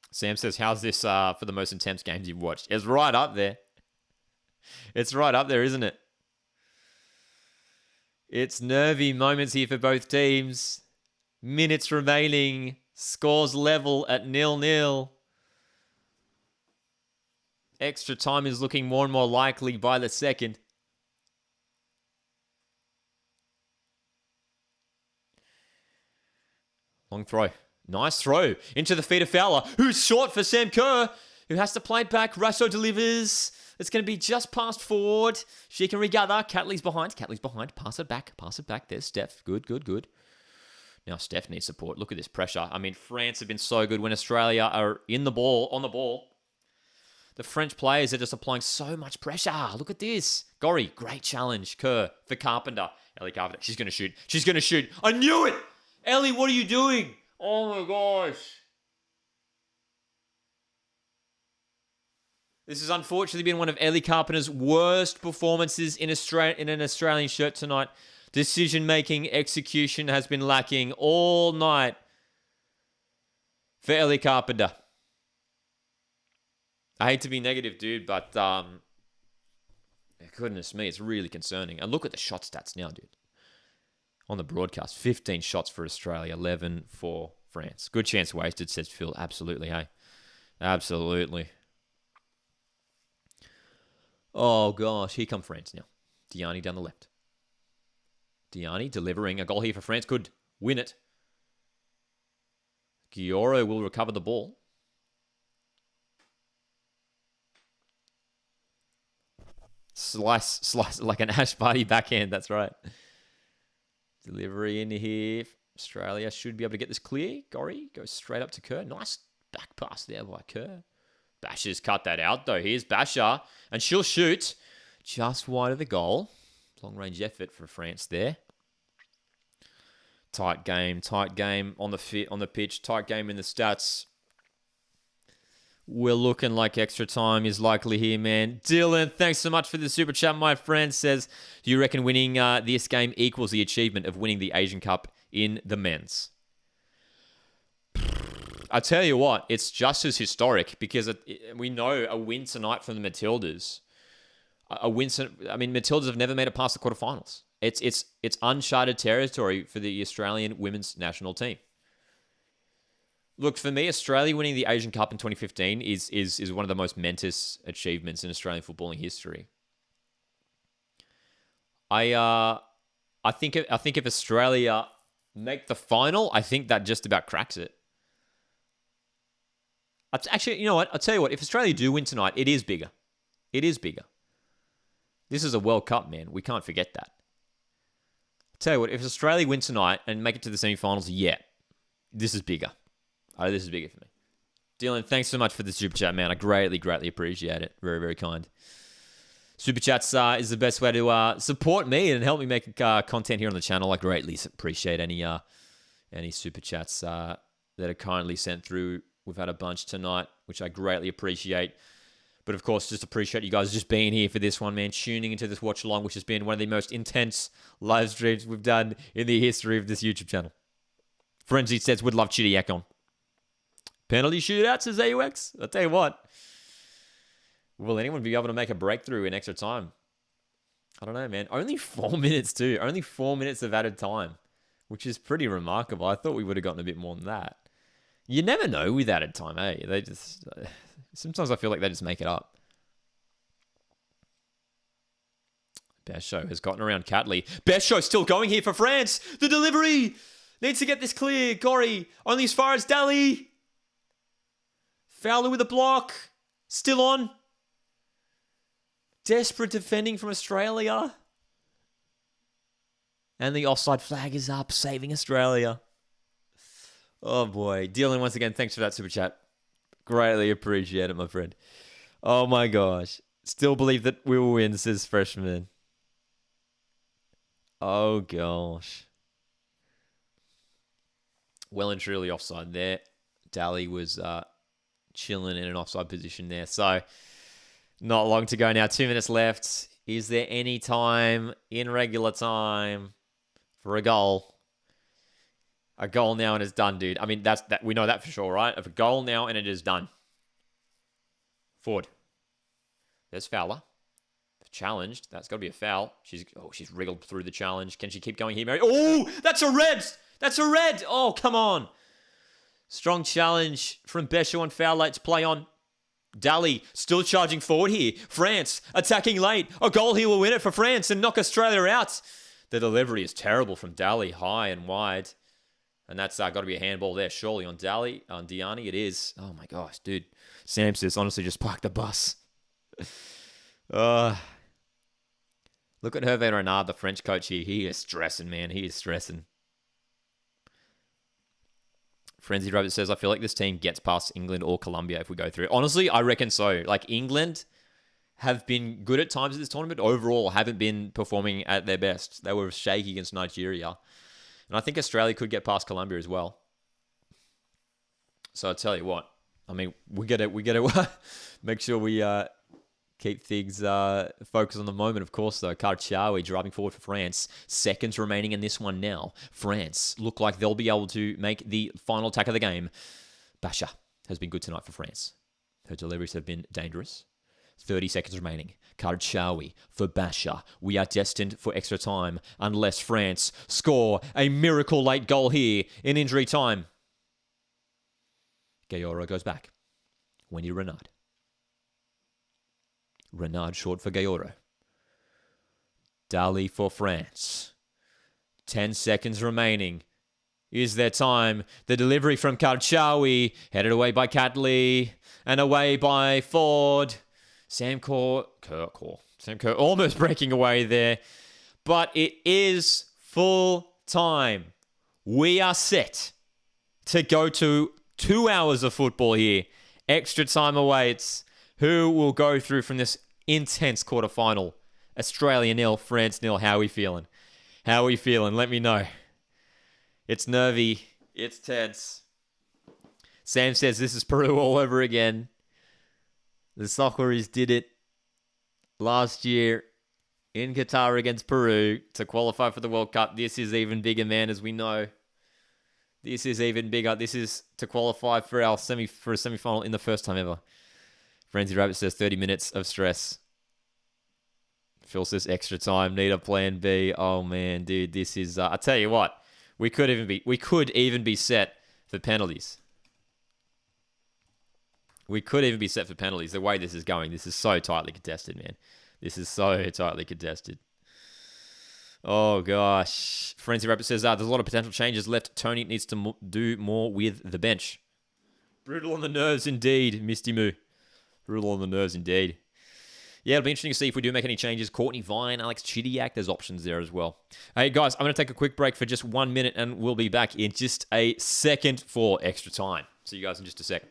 Sam says, how's this for the most intense games you've watched? It's right up there. It's right up there, isn't it? It's nervy moments here for both teams. Minutes remaining. Scores level at 0-0. Extra time is looking more and more likely by the second. Long throw. Nice throw into the feet of Fowler, who's short for Sam Kerr, who has to play it back. Rasso delivers. It's going to be just past Ford. She can regather. Catley's behind. Pass it back. There's Steph. Good. Now Steph needs support. Look at this pressure. I mean, France have been so good when Australia are on the ball. The French players are just applying so much pressure. Look at this. Gorry, great challenge. Kerr for Carpenter. Ellie Carpenter. She's going to shoot. I knew it! Ellie, what are you doing? Oh my gosh. This has unfortunately been one of Ellie Carpenter's worst performances in an Australian shirt tonight. Decision-making, execution has been lacking all night for Ellie Carpenter. I hate to be negative, dude, but goodness me, it's really concerning. And look at the shot stats now, dude. On the broadcast, 15 shots for Australia, 11 for France. Good chance wasted, says Phil. Absolutely, hey. Absolutely. Oh, gosh. Here come France now. Diani down the left. Diani delivering a goal here for France. Could win it. Gioro will recover the ball. Slice like an Ash Barty backhand. That's right. Delivery in here. Australia should be able to get this clear. Gorry goes straight up to Kerr. Nice back pass there by Kerr. Basher's cut that out, though. Here's Basher, and she'll shoot just wide of the goal. Long-range effort for France there. Tight game on the pitch. Tight game in the stats. We're looking like extra time is likely here, man. Dylan, thanks so much for the super chat. My friend says, do you reckon winning this game equals the achievement of winning the Asian Cup in the men's? I tell you what, it's just as historic because we know a win tonight from the Matildas. Matildas have never made it past the quarterfinals. It's uncharted territory for the Australian women's national team. Look, for me, Australia winning the Asian Cup in 2015 is one of the most momentous achievements in Australian footballing history. I think if Australia make the final, I think that just about cracks it. Actually, you know what? I'll tell you what. If Australia do win tonight, it is bigger. It is bigger. This is a World Cup, man. We can't forget that. I'll tell you what. If Australia win tonight and make it to the semi-finals, yeah, this is bigger. This is bigger for me. Dylan, thanks so much for the super chat, man. I greatly, greatly appreciate it. Very, very kind. Super chats is the best way to support me and help me make content here on the channel. I greatly appreciate any super chats that are kindly sent through. We've had a bunch tonight, which I greatly appreciate. But of course, just appreciate you guys just being here for this one, man. Tuning into this watch along, which has been one of the most intense live streams we've done in the history of this YouTube channel. Frenzy says, would love Chidiac on. Penalty shootouts, says AUX. I'll tell you what. Will anyone be able to make a breakthrough in extra time? I don't know, man. Only 4 minutes, too. Only 4 minutes of added time, which is pretty remarkable. I thought we would have gotten a bit more than that. You never know with added time, eh? They just... sometimes I feel like they just make it up. Best show has gotten around Catley. Best show still going here for France. The delivery needs to get this clear. Gorry only as far as Daly. Fowler with a block. Still on. Desperate defending from Australia. And the offside flag is up, saving Australia. Oh boy. Dylan, once again, thanks for that super chat. Greatly appreciate it, my friend. Oh my gosh. Still believe that we will win, says Freshman. Oh gosh. Well and truly offside there. Daly was chilling in an offside position there. So, not long to go now. 2 minutes left. Is there any time in regular time for a goal? A goal now and it's done, dude. I mean, that we know that for sure, right? Of a goal now and it is done. Forward. There's Fowler. Challenged. That's got to be a foul. She's wriggled through the challenge. Can she keep going here, Mary? Oh, that's a red. That's a red. Oh, come on. Strong challenge from Besho on Fowler to play on. Daly still charging forward here. France attacking late. A goal here will win it for France and knock Australia out. The delivery is terrible from Daly, high and wide. And that's got to be a handball there, surely, on Daly. On Diani, it is. Oh, my gosh, dude. Sam says, honestly, just park the bus. Look at Hervé Renard, the French coach here. He is stressing, man. He is stressing. Frenzy Rabbit says, I feel like this team gets past England or Colombia if we go through. Honestly, I reckon so. Like, England have been good at times at this tournament, but overall haven't been performing at their best. They were shaky against Nigeria. And I think Australia could get past Colombia as well. So I'll tell you what. I mean, we got to make sure we keep things focused on the moment, of course, though. Karchawi driving forward for France. Seconds remaining in this one now. France look like they'll be able to make the final attack of the game. Basha has been good tonight for France. Her deliveries have been dangerous. 30 seconds remaining. Karchawi for Basha. We are destined for extra time unless France score a miracle late goal here in injury time. Gayoro goes back. Wendy Renard. Renard short for Gayoro. Daly for France. 10 seconds remaining. Is there time? The delivery from Karchawi. Headed away by Catley. And away by Ford. Sam Kerr almost breaking away there. But it is full time. We are set to go to 2 hours of football here. Extra time awaits. Who will go through from this intense quarterfinal? Australia 0, France 0. How are we feeling? How are we feeling? Let me know. It's nervy. It's tense. Sam says this is Peru all over again. The Socceroos did it last year in Qatar against Peru to qualify for the World Cup. This is even bigger, man, as we know. This is even bigger. This is to qualify for a semi-final in the first time ever. Frenzy Rabbit says 30 minutes of stress. Phil says extra time. Need a plan B. Oh man, dude, this is. I tell you what, we could even be set for penalties. We could even be set for penalties. The way this is going, this is so tightly contested, man. This is so tightly contested. Oh, gosh. Frenzy Rabbit says, there's a lot of potential changes left. Tony needs to do more with the bench. Brutal on the nerves, indeed, Misty Moo. Brutal on the nerves, indeed. Yeah, it'll be interesting to see if we do make any changes. Courtney Vine, Alex Chidiak, there's options there as well. Hey, guys, I'm going to take a quick break for just 1 minute, and we'll be back in just a second for extra time. See you guys in just a second.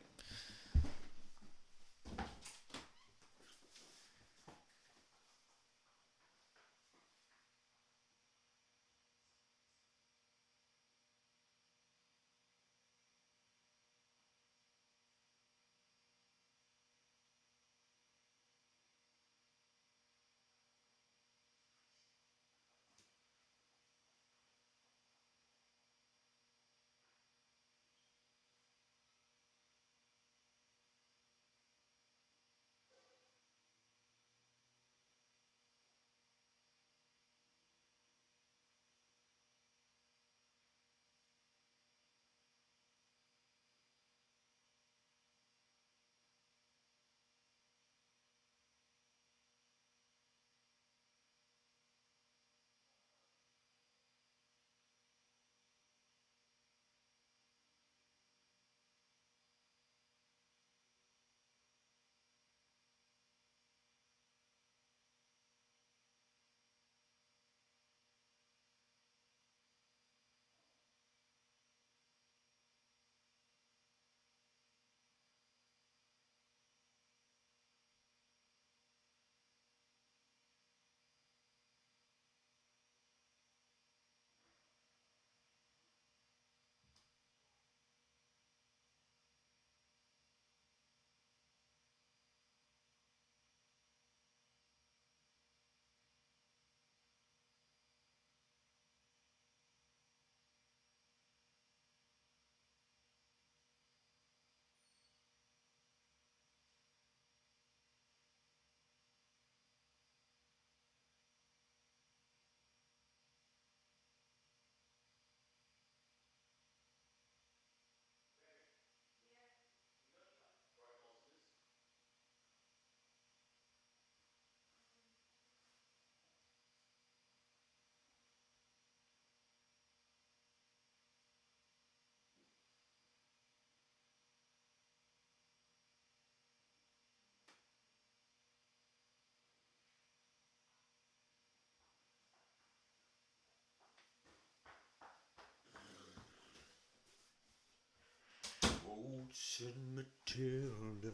Waltzing Matilda,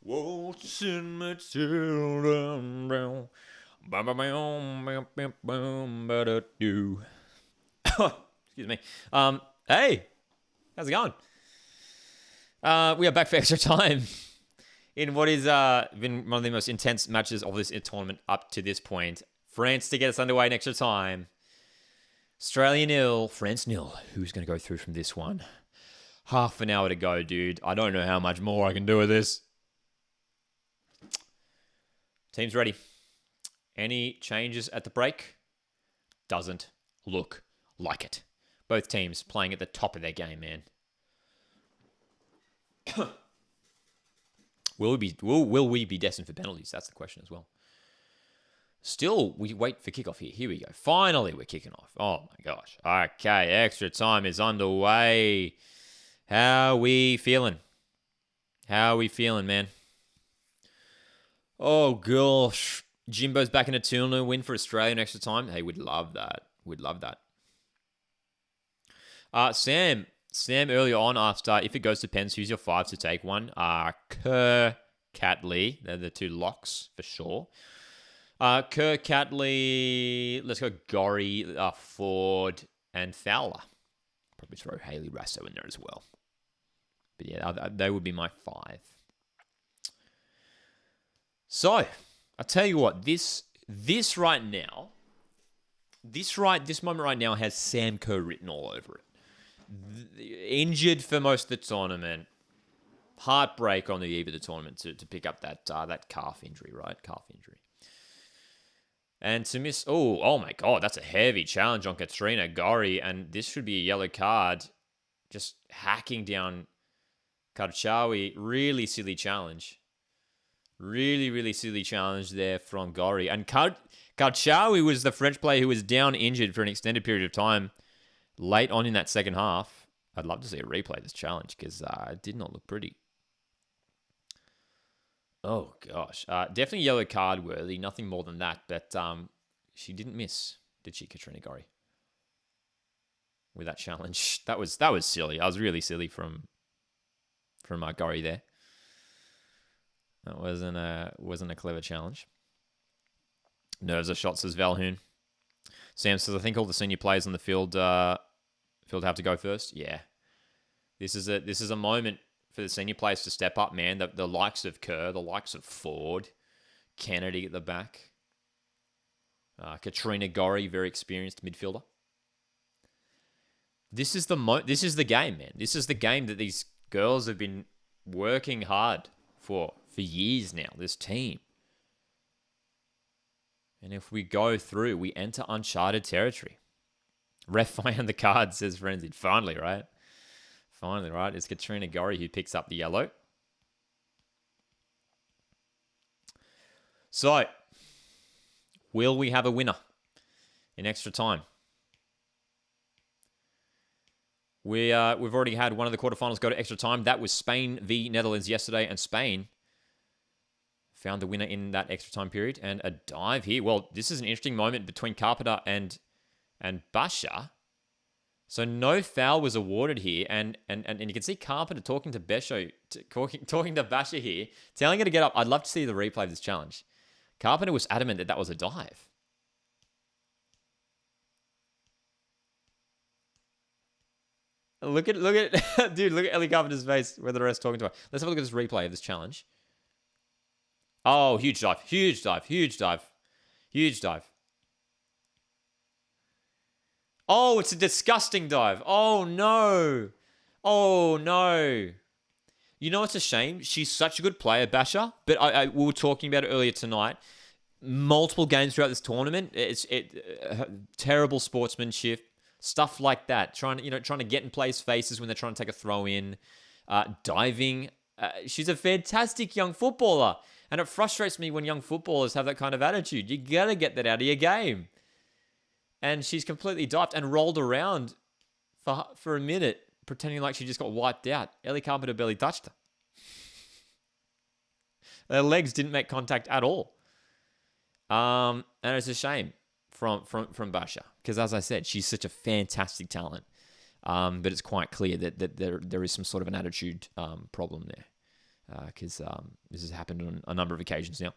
waltzing Matilda, excuse me. Hey, how's it going? We are back for extra time in what is been one of the most intense matches of this tournament up to this point. France to get us underway in extra time. Australia 0, France 0. Who's going to go through from this one? Half an hour to go, dude. I don't know how much more I can do with this. Team's ready. Any changes at the break? Doesn't look like it. Both teams playing at the top of their game, man. Will we be destined for penalties? That's the question as well. Still, we wait for kickoff here. Here we go. Finally, we're kicking off. Oh, my gosh. Okay, extra time is underway. How we feeling? How we feeling, man? Oh, gosh. Jimbo's back in a 2-0 win for Australia in extra time. Hey, we'd love that. We'd love that. Sam early on asked, if it goes to pens, who's your 5 to take one? Kerr, Catley. They're the 2 locks for sure. Kerr, Catley. Let's go Gorry, Ford, and Fowler. Probably throw Haley Rasso in there as well. But yeah, they would be my 5. So, I'll tell you what, this right now, this moment right now has Sam Kerr written all over it. Injured for most of the tournament. Heartbreak on the eve of the tournament to pick up that calf injury, right? Calf injury. And to miss... Oh my God, that's a heavy challenge on Katrina Gorry, and this should be a yellow card. Just hacking down Karchawi. Really silly challenge. Really, really silly challenge there from Gorry. And Karchawi was the French player who was down injured for an extended period of time late on in that second half. I'd love to see a replay of this challenge because it did not look pretty. Oh, gosh. Definitely yellow card worthy. Nothing more than that. But she didn't miss, did she, Katrina Gorry? With that challenge. That was silly. I was really silly from Gorry there. That wasn't a clever challenge. Nerves are shot, says Valhoon. Sam says, I think all the senior players on the field have to go first. Yeah. This is a moment for the senior players to step up, man. The likes of Kerr, the likes of Ford, Kennedy at the back. Katrina Gorry, very experienced midfielder. This is the game, man. This is the game that these girls have been working hard for years now, this team. And if we go through, we enter uncharted territory. Ref found the card, says Frenzy. Finally, right? Finally, right? It's Katrina Gorry who picks up the yellow. So, will we have a winner in extra time? We've already had one of the quarterfinals go to extra time. That was Spain v Netherlands yesterday, and Spain found the winner in that extra time period. And a dive here. Well, this is an interesting moment between Carpenter and Basha. So no foul was awarded here, and you can see Carpenter talking to Basha here, telling her to get up. I'd love to see the replay of this challenge. Carpenter was adamant that was a dive. Look at dude, look at Ellie Carpenter's face where the rest talking to her. Let's have a look at this replay of this challenge. Oh, huge dive. Oh, it's a disgusting dive. Oh, no. You know, it's a shame. She's such a good player, Basha. But we were talking about it earlier tonight. Multiple games throughout this tournament. It's terrible sportsmanship. Stuff like that. Trying to get in players' faces when they're trying to take a throw in. Diving. She's a fantastic young footballer. And it frustrates me when young footballers have that kind of attitude. You got to get that out of your game. And she's completely dived and rolled around for a minute, pretending like she just got wiped out. Ellie Carpenter barely touched her. Her legs didn't make contact at all. And it's a shame from Basha. Because as I said, she's such a fantastic talent. But it's quite clear that there is some sort of an attitude problem there. Because this has happened on a number of occasions now.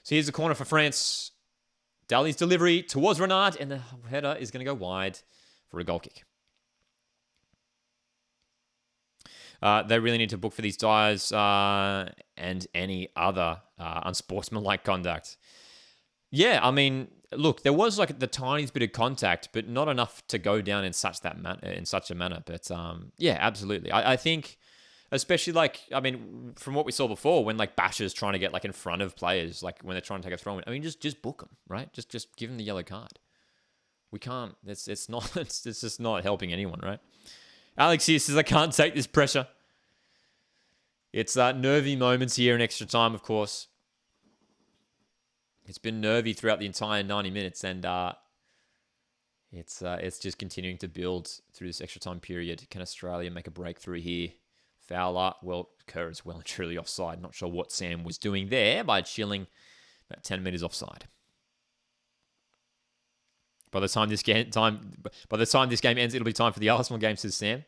So here's the corner for France. Dali's delivery towards Renard, and the header is going to go wide for a goal kick. They really need to book for these dives and any other unsportsmanlike conduct. Yeah, I mean, look, there was like the tiniest bit of contact, but not enough to go down in such a manner. But yeah, absolutely. I think, especially from what we saw before, when like Basher's trying to get like in front of players, like when they're trying to take a throw in. I mean, just book them, right? Just give them the yellow card. We can't. It's just not helping anyone, right? Alex here says, I can't take this pressure. It's nervy moments here in extra time, of course. It's been nervy throughout the entire 90 minutes, and it's just continuing to build through this extra time period. Can Australia make a breakthrough here? Fowler, well, Kerr is well and truly offside. Not sure what Sam was doing there by chilling about 10 metres offside. By the time this game ends, it'll be time for the Arsenal game, says Sam.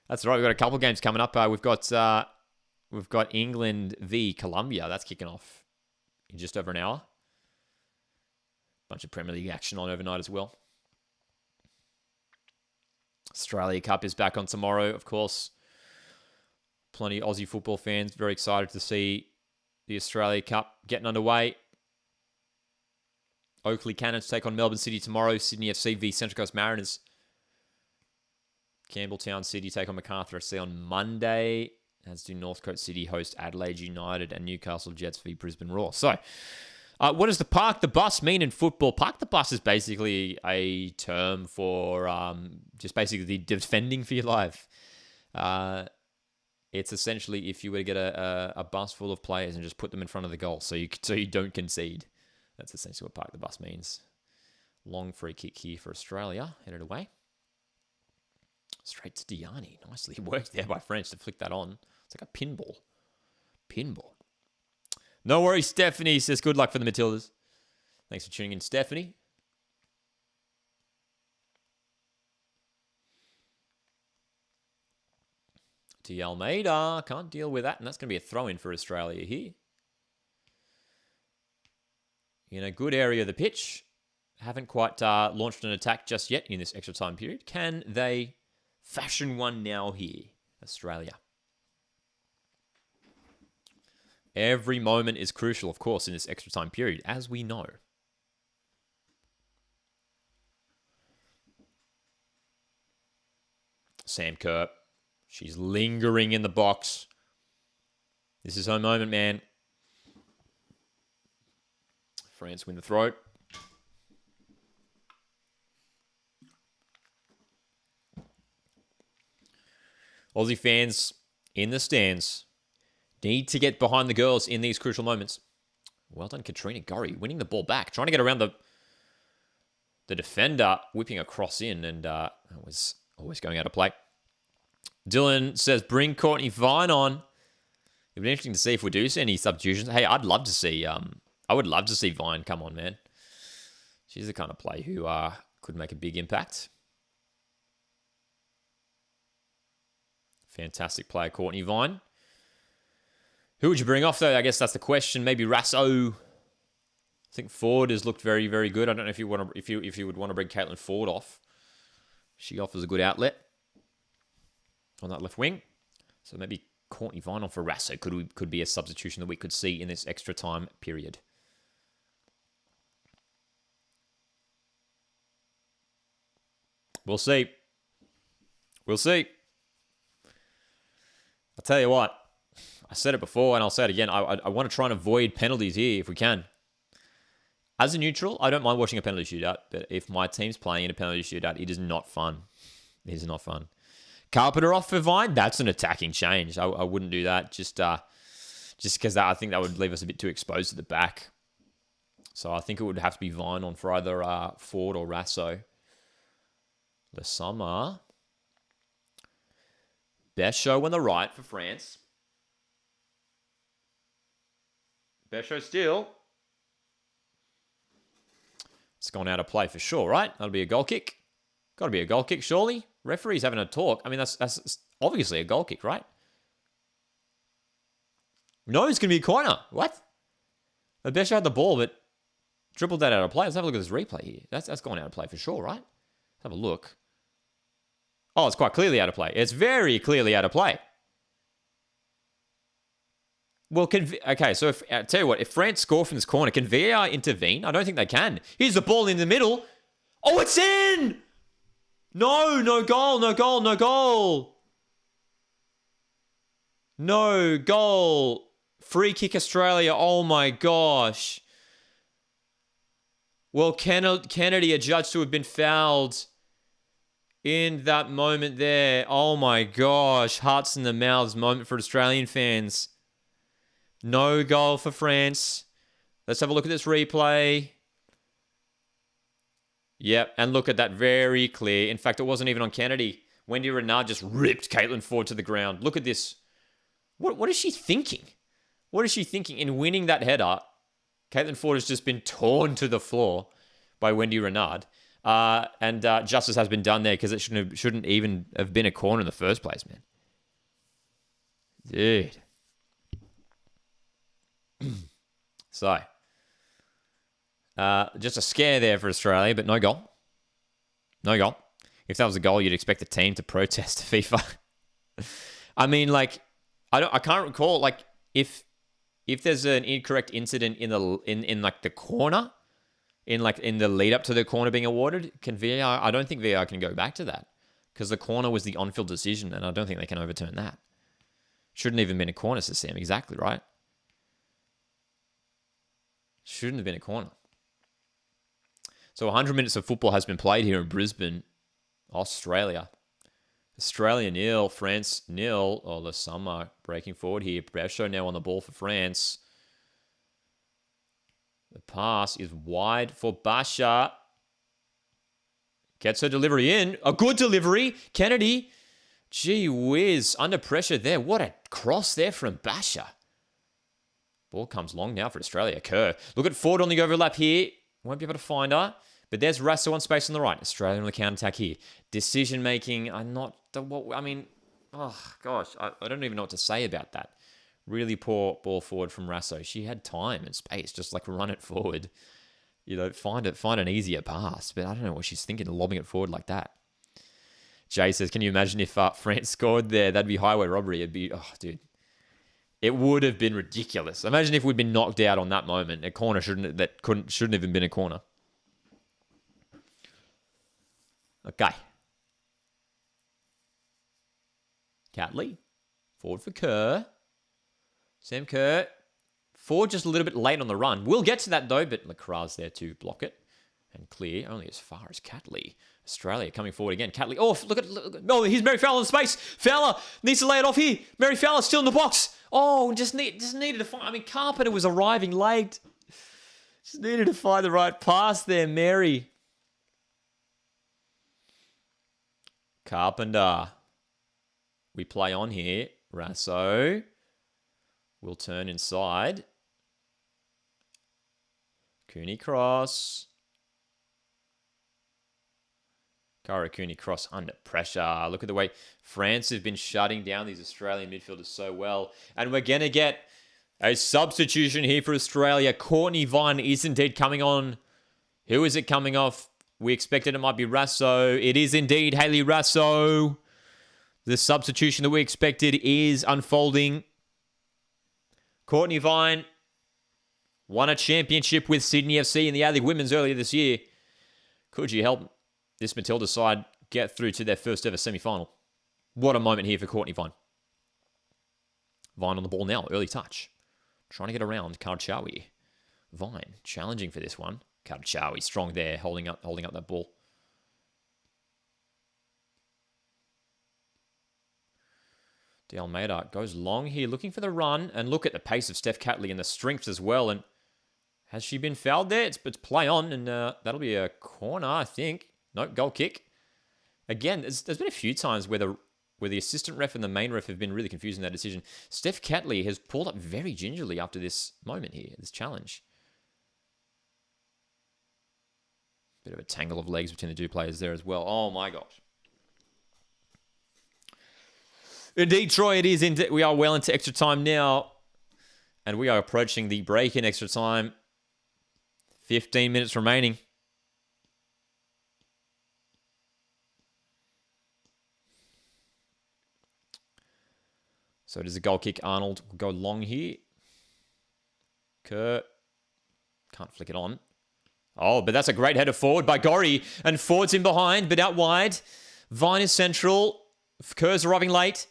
That's right. We've got a couple games coming up. We've got England v Colombia. That's kicking off in just over an hour. Bunch of Premier League action on overnight as well. Australia Cup is back on tomorrow, of course. Plenty of Aussie football fans very excited to see the Australia Cup getting underway. Oakley Cannons take on Melbourne City tomorrow. Sydney FC v Central Coast Mariners. Campbelltown City take on Macarthur FC on Monday. As do Northcote City host Adelaide United, and Newcastle Jets v Brisbane Roar. So, what does the park the bus mean in football? Park the bus is basically a term for just basically defending for your life. It's essentially if you were to get a bus full of players and just put them in front of the goal so you don't concede. That's essentially what park the bus means. Long free kick here for Australia. Headed away. Straight to Diani. Nicely worked there by French to flick that on. It's like a pinball. No worries, Stephanie says good luck for the Matildas. Thanks for tuning in, Stephanie. To Almeida. Can't deal with that, and that's going to be a throw-in for Australia here. In a good area of the pitch. Haven't quite launched an attack just yet in this extra time period. Can they fashion one now here, Australia? Every moment is crucial, of course, in this extra time period, as we know. Sam Kerr. She's lingering in the box. This is her moment, man. France win the throw. Aussie fans in the stands need to get behind the girls in these crucial moments. Well done, Katrina Gorry, winning the ball back, trying to get around the defender, whipping a cross in, and that was always going out of play. Dylan says, bring Courtney Vine on. It'd be interesting to see if we do see any substitutions. Hey, I'd love to see, I would love to see Vine come on, man. She's the kind of player who could make a big impact. Fantastic player, Courtney Vine. Who would you bring off, though? I guess that's the question. Maybe Rasso. I think Ford has looked very, very good. I don't know if you would want to bring Caitlin Ford off. She offers a good outlet on that left wing. So maybe Courtney Vine on for Rasso could be a substitution that we could see in this extra time period. We'll see. We'll see. I'll tell you what. I said it before and I'll say it again. I want to try and avoid penalties here if we can. As a neutral, I don't mind watching a penalty shootout, but if my team's playing in a penalty shootout, it is not fun. It is not fun. Carpenter off for Vine, that's an attacking change. I wouldn't do that just because I think that would leave us a bit too exposed to the back. So I think it would have to be Vine on for either Ford or Rasso. Le Summer. Best show on the right for France. Best show still. It's gone out of play for sure, right? That'll be a goal kick. Got to be a goal kick, surely. Referee's having a talk. I mean, that's obviously a goal kick, right? No, it's going to be a corner. What? The best shot had the ball, but dribbled that out of play. Let's have a look at this replay here. That's gone out of play for sure, right? Let's have a look. Oh, it's quite clearly out of play. It's very clearly out of play. Well, okay, so I tell you what, if France score from this corner, can VAR intervene? I don't think they can. Here's the ball in the middle. Oh, it's in! No goal, no goal, no goal. No goal. Free kick Australia. Oh my gosh. Well, Kennedy adjudged to have been fouled in that moment there. Oh my gosh. Hearts in the mouths moment for Australian fans. No goal for France. Let's have a look at this replay. Yep, and look at that, very clear. In fact, it wasn't even on Kennedy. Wendy Renard just ripped Caitlin Ford to the ground. Look at this. What is she thinking? What is she thinking in winning that header? Caitlin Ford has just been torn to the floor by Wendy Renard. And justice has been done there because it shouldn't even have been a corner in the first place, man. Dude. So, just a scare there for Australia, but no goal. No goal. If that was a goal, you'd expect the team to protest FIFA. I mean, like, I can't recall, like, if there's an incorrect incident in like the corner, in the lead up to the corner being awarded, can VAR? I don't think VAR can go back to that because the corner was the on-field decision, and I don't think they can overturn that. Shouldn't even been a corner, says Sam. Exactly right. Shouldn't have been a corner. So 100 minutes of football has been played here in Brisbane, Australia. Australia 0, France 0. Oh, the summer breaking forward here. Brecho now on the ball for France. The pass is wide for Basha. Gets her delivery in. A good delivery. Kennedy. Gee whiz. Under pressure there. What a cross there from Basha. Ball comes long now for Australia. Kerr. Look at Ford on the overlap here. Won't be able to find her. But there's Rasso on space on the right. Australia on the counter-attack here. Decision making. I mean, oh gosh. I don't even know what to say about that. Really poor ball forward from Rasso. She had time and space. Just like run it forward. You know, find an easier pass. But I don't know what she's thinking of lobbing it forward like that. Jay says, can you imagine if France scored there? That'd be highway robbery. It'd be, oh, dude. It would have been ridiculous. Imagine if we'd been knocked out on that moment. A corner shouldn't even been a corner. Okay. Catley. Forward for Kerr. Sam Kerr. Forward just a little bit late on the run. We'll get to that though, but Lacra's there to block it. And clear only as far as Catley. Australia coming forward again. Catley. Oh, look at. Oh, here's Mary Fowler in space. Fowler needs to lay it off here. Mary Fowler still in the box. Oh, just needed to find. I mean, Carpenter was arriving late. Just needed to find the right pass there, Mary. Carpenter. We play on here. Rasso will turn inside. Cooney cross. Karakuni cross under pressure. Look at the way France have been shutting down these Australian midfielders so well. And we're going to get a substitution here for Australia. Courtney Vine is indeed coming on. Who is it coming off? We expected it might be Rasso. It is indeed Hayley Rasso. The substitution that we expected is unfolding. Courtney Vine won a championship with Sydney FC in the A-League Women's earlier this year. Could you help this Matildas side get through to their first ever semi-final? What a moment here for Courtney Vine. Vine on the ball now. Early touch. Trying to get around Karchawi. Vine challenging for this one. Karchawi strong there, holding up that ball. De Almeida goes long here, looking for the run. And look at the pace of Steph Catley and the strength as well. And has she been fouled there? It's play on, and that'll be a corner, I think. Nope, goal kick. Again, there's been a few times where the assistant ref and the main ref have been really confusing that decision. Steph Catley has pulled up very gingerly after this moment here, this challenge. Bit of a tangle of legs between the two players there as well. Oh my gosh. Indeed, Troy, it is. Indeed, we are well into extra time now. And we are approaching the break in extra time. 15 minutes remaining. So it is a goal kick. Arnold will go long here. Kerr. Can't flick it on. Oh, but that's a great header forward by Gorry. And Ford's in behind, but out wide. Vine is central. Kerr's arriving late.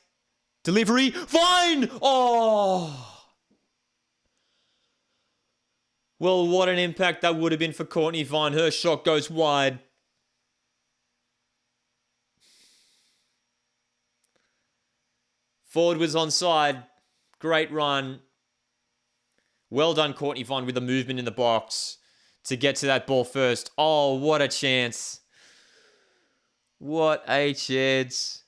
Delivery. Vine! Oh! Well, what an impact that would have been for Courtney Vine. Her shot goes wide. Ford was onside. Great run. Well done, Courtney Vine, with the movement in the box to get to that ball first. Oh, what a chance. What a chance.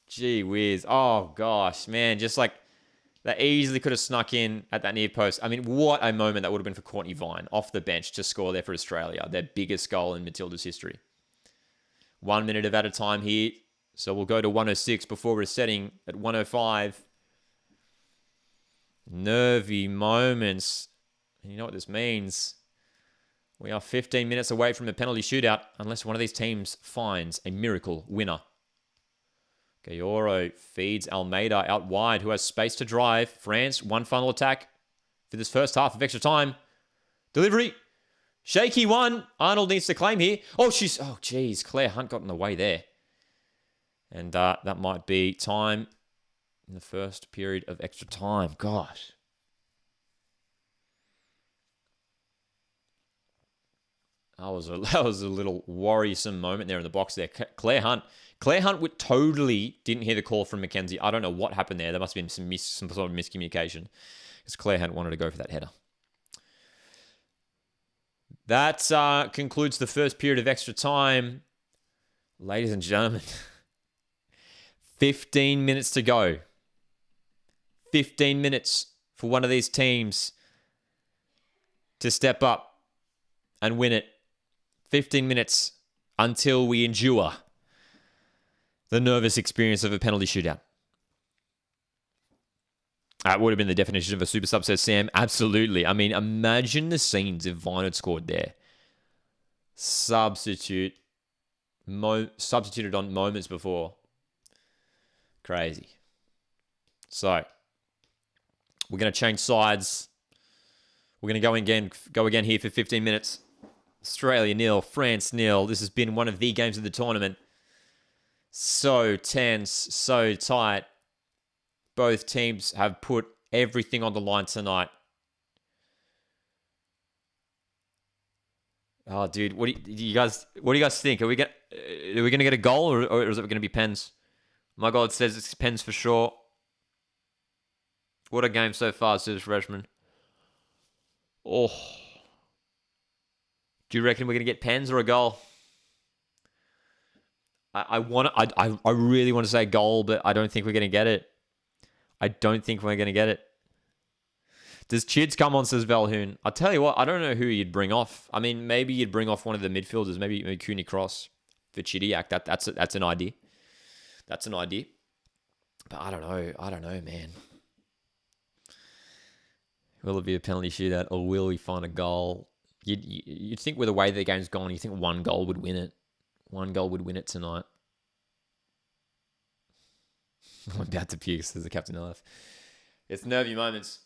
Gee whiz. Oh, gosh, man. Just like That easily could have snuck in at that near post. I mean, what a moment that would have been for Courtney Vine off the bench to score there for Australia. Their biggest goal in Matildas history. 1 minute of added time here. So we'll go to 106 before resetting at 105. Nervy moments. And you know what this means. We are 15 minutes away from a penalty shootout unless one of these teams finds a miracle winner. Gayoro feeds Almeida out wide, who has space to drive. France, one final attack for this first half of extra time. Delivery. Shaky one. Arnold needs to claim here. Oh, geez. Claire Hunt got in the way there. And that might be time in the first period of extra time. Gosh. That was a little worrisome moment there in the box there. Claire Hunt totally didn't hear the call from Mackenzie. I don't know what happened there. There must have been some sort of miscommunication because Claire Hunt wanted to go for that header. That concludes the first period of extra time. Ladies and gentlemen, 15 minutes to go. 15 minutes for one of these teams to step up and win it. 15 minutes until we endure the nervous experience of a penalty shootout. That would have been the definition of a super sub, says Sam. Absolutely. I mean, imagine the scenes if Vine had scored there. Substituted on moments before. Crazy. So, we're going to change sides. We're going to go again here for 15 minutes. Australia 0, France 0. This has been one of the games of the tournament. So tense, so tight. Both teams have put everything on the line tonight. Oh, dude, what do you guys think? Are we gonna get a goal, or is it gonna be pens? My God says it's pens for sure. What a game so far, says Freshman. Oh. Do you reckon we're going to get pens or a goal? I really want to say goal, but I don't think we're going to get it. Does Chids come on, says Valhoon? I'll tell you what, I don't know who you'd bring off. I mean, maybe you'd bring off one of the midfielders, maybe Cooney Cross for Chidiac. That's an idea. That's an idea. But I don't know, man. Will it be a penalty shootout or will we find a goal? You'd think with the way the game's gone, you think one goal would win it. One goal would win it tonight. I'm about to puke, says the Captain LF. It's nervy moments.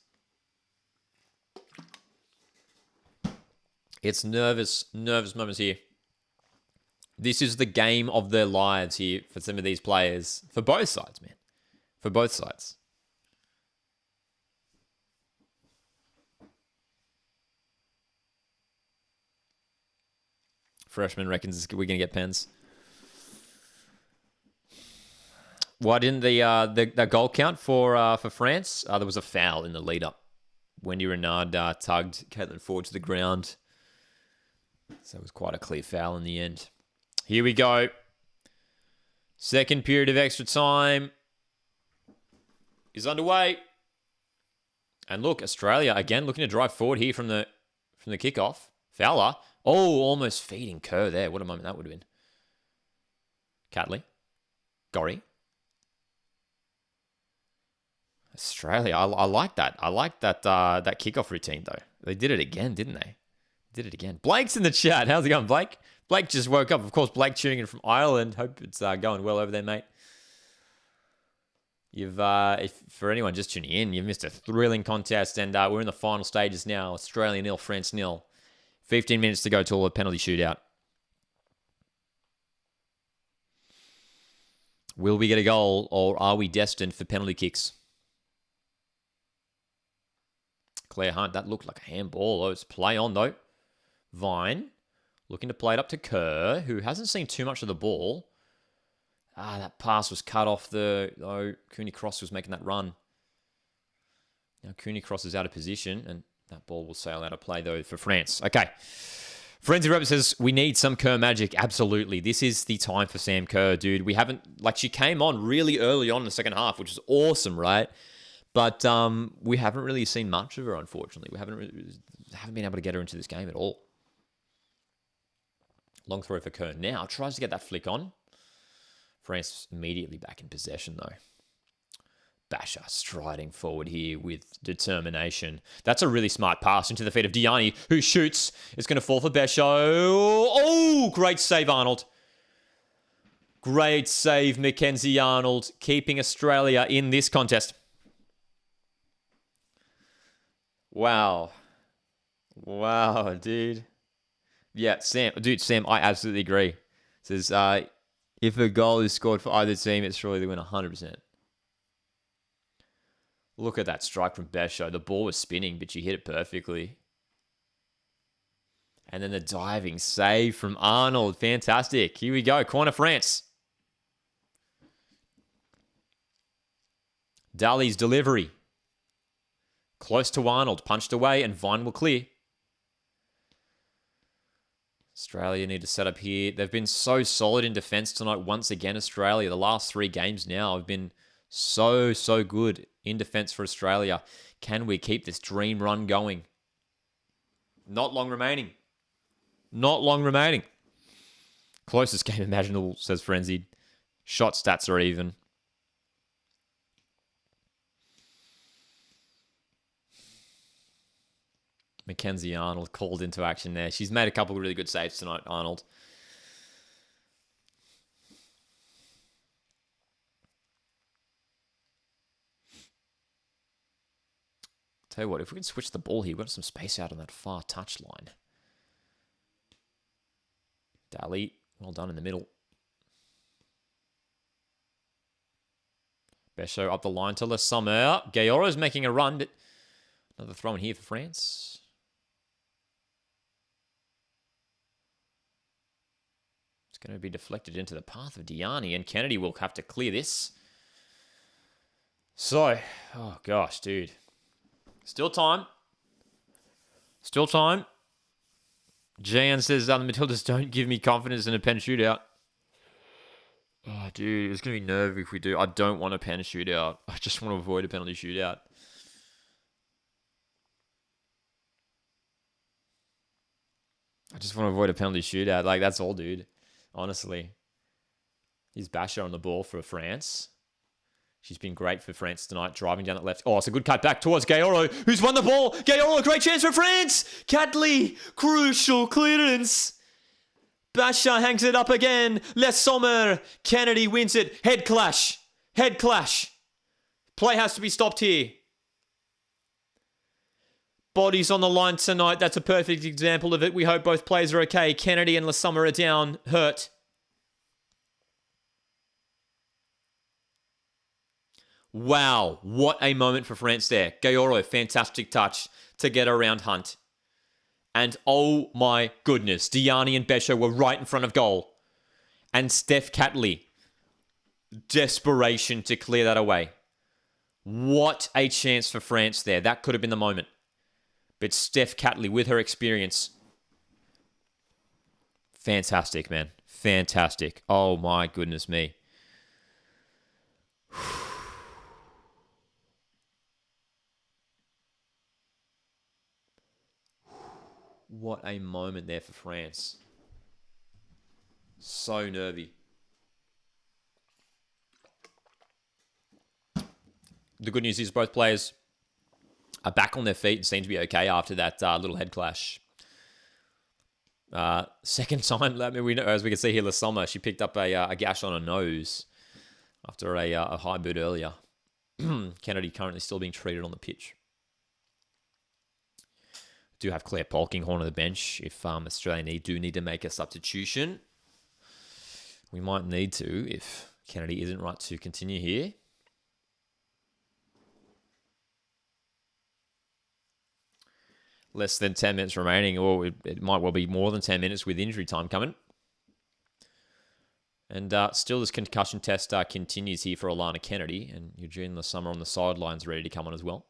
It's nervous moments here. This is the game of their lives here for some of these players. For both sides, man. For both sides. Freshman reckons we're going to get pens. Why didn't the goal count for France? There was a foul in the lead-up. Wendy Renard tugged Caitlin Ford to the ground. So it was quite a clear foul in the end. Here we go. Second period of extra time is underway. And look, Australia, again, looking to drive forward here from the kickoff. Fowler. Oh, almost feeding Kerr there. What a moment that would have been. Catley. Gorry. Australia. I like that. I like that kickoff routine, though. They did it again, didn't they? Did it again. Blake's in the chat. How's it going, Blake? Blake just woke up. Of course, Blake tuning in from Ireland. Hope it's going well over there, mate. For anyone just tuning in, you've missed a thrilling contest, and we're in the final stages now. Australia 0, France 0. 15 minutes to go till a penalty shootout. Will we get a goal, or are we destined for penalty kicks? Claire Hunt, that looked like a handball. Oh, it's play on, though. Vine, looking to play it up to Kerr, who hasn't seen too much of the ball. That pass was cut off Cooney Cross was making that run. Now Cooney Cross is out of position, and that ball will sail out of play, though, for France. Okay. Frenzy Rabbit says, we need some Kerr magic. Absolutely. This is the time for Sam Kerr, dude. We haven't, she came on really early on in the second half, which is awesome, right? But we haven't really seen much of her, unfortunately. We haven't been able to get her into this game at all. Long throw for Kerr. Now tries to get that flick on. France immediately back in possession, though. Basher striding forward here with determination. That's a really smart pass into the feet of Diani, who shoots. It's going to fall for Besho. Oh, great save, Arnold. Great save, Mackenzie Arnold, keeping Australia in this contest. Wow. Wow, dude. Yeah, Sam, I absolutely agree. Says, if a goal is scored for either team, it's surely they win 100%. Look at that strike from Besho. The ball was spinning, but you hit it perfectly. And then the diving save from Arnold. Fantastic. Here we go. Corner France. Dali's delivery. Close to Arnold. Punched away and Vine will clear. Australia need to set up here. They've been so solid in defence tonight. Once again, Australia. The last 3 games now have been so good in defence for Australia. Can we keep this dream run going? Not long remaining. Not long remaining. Closest game imaginable, says Frenzied. Shot stats are even. Mackenzie Arnold called into action there. She's made a couple of really good saves tonight, Arnold. Tell you what, if we can switch the ball here, we've got some space out on that far touch line. Dali, well done in the middle. Besho up the line to Le Sommer. Gayoro's making a run, but another throw in here for France. It's going to be deflected into the path of Diani, and Kennedy will have to clear this. So, oh gosh, dude. Still time. Still time. Jan says, the Matildas don't give me confidence in a pen shootout. Oh, dude, it's going to be nervy if we do. I don't want a pen shootout. I just want to avoid a penalty shootout. I just want to avoid a penalty shootout. Like, that's all, dude. Honestly. Here's Basher on the ball for France. She's been great for France tonight, driving down that left. Oh, it's a good cut back towards Gayoro, who's won the ball. Gayoro, great chance for France. Catley, crucial clearance. Basher hangs it up again. Le Sommer. Kennedy wins it. Head clash. Head clash. Play has to be stopped here. Bodies on the line tonight. That's a perfect example of it. We hope both players are okay. Kennedy and Le Sommer are down, hurt. Wow, what a moment for France there. Gayoro, fantastic touch to get around Hunt. And oh my goodness, Diani and Besho were right in front of goal. And Steph Catley, desperation to clear that away. What a chance for France there. That could have been the moment. But Steph Catley, with her experience, fantastic, man. Fantastic. Oh my goodness me. What a moment there for France. So nervy. The good news is both players are back on their feet and seem to be okay after that little head clash. Second time, I mean, we know, as we can see here, Le Sommer, she picked up a gash on her nose after a high boot earlier. Kennedy currently still being treated on the pitch. Do have Claire Polkinghorn on the bench if Australia do need to make a substitution. We might need to if Kennedy isn't right to continue here. Less than 10 minutes remaining, or it might well be more than 10 minutes with injury time coming. And still this concussion test continues here for Alana Kennedy, and Eugene Le Sommer on the sidelines ready to come on as well.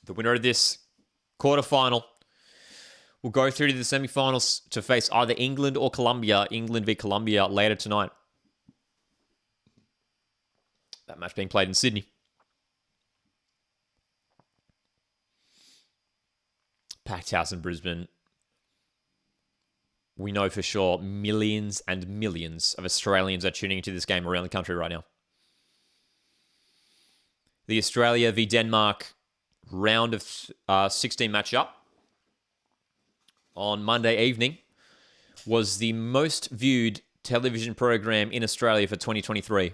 The winner of this quarterfinal will go through to the semi-finals to face either England or Colombia. England v Colombia later tonight. That match being played in Sydney. Packed house in Brisbane. We know for sure millions and millions of Australians are tuning into this game around the country right now. The Australia v Denmark round of 16 matchup on Monday evening was the most viewed television program in Australia for 2023.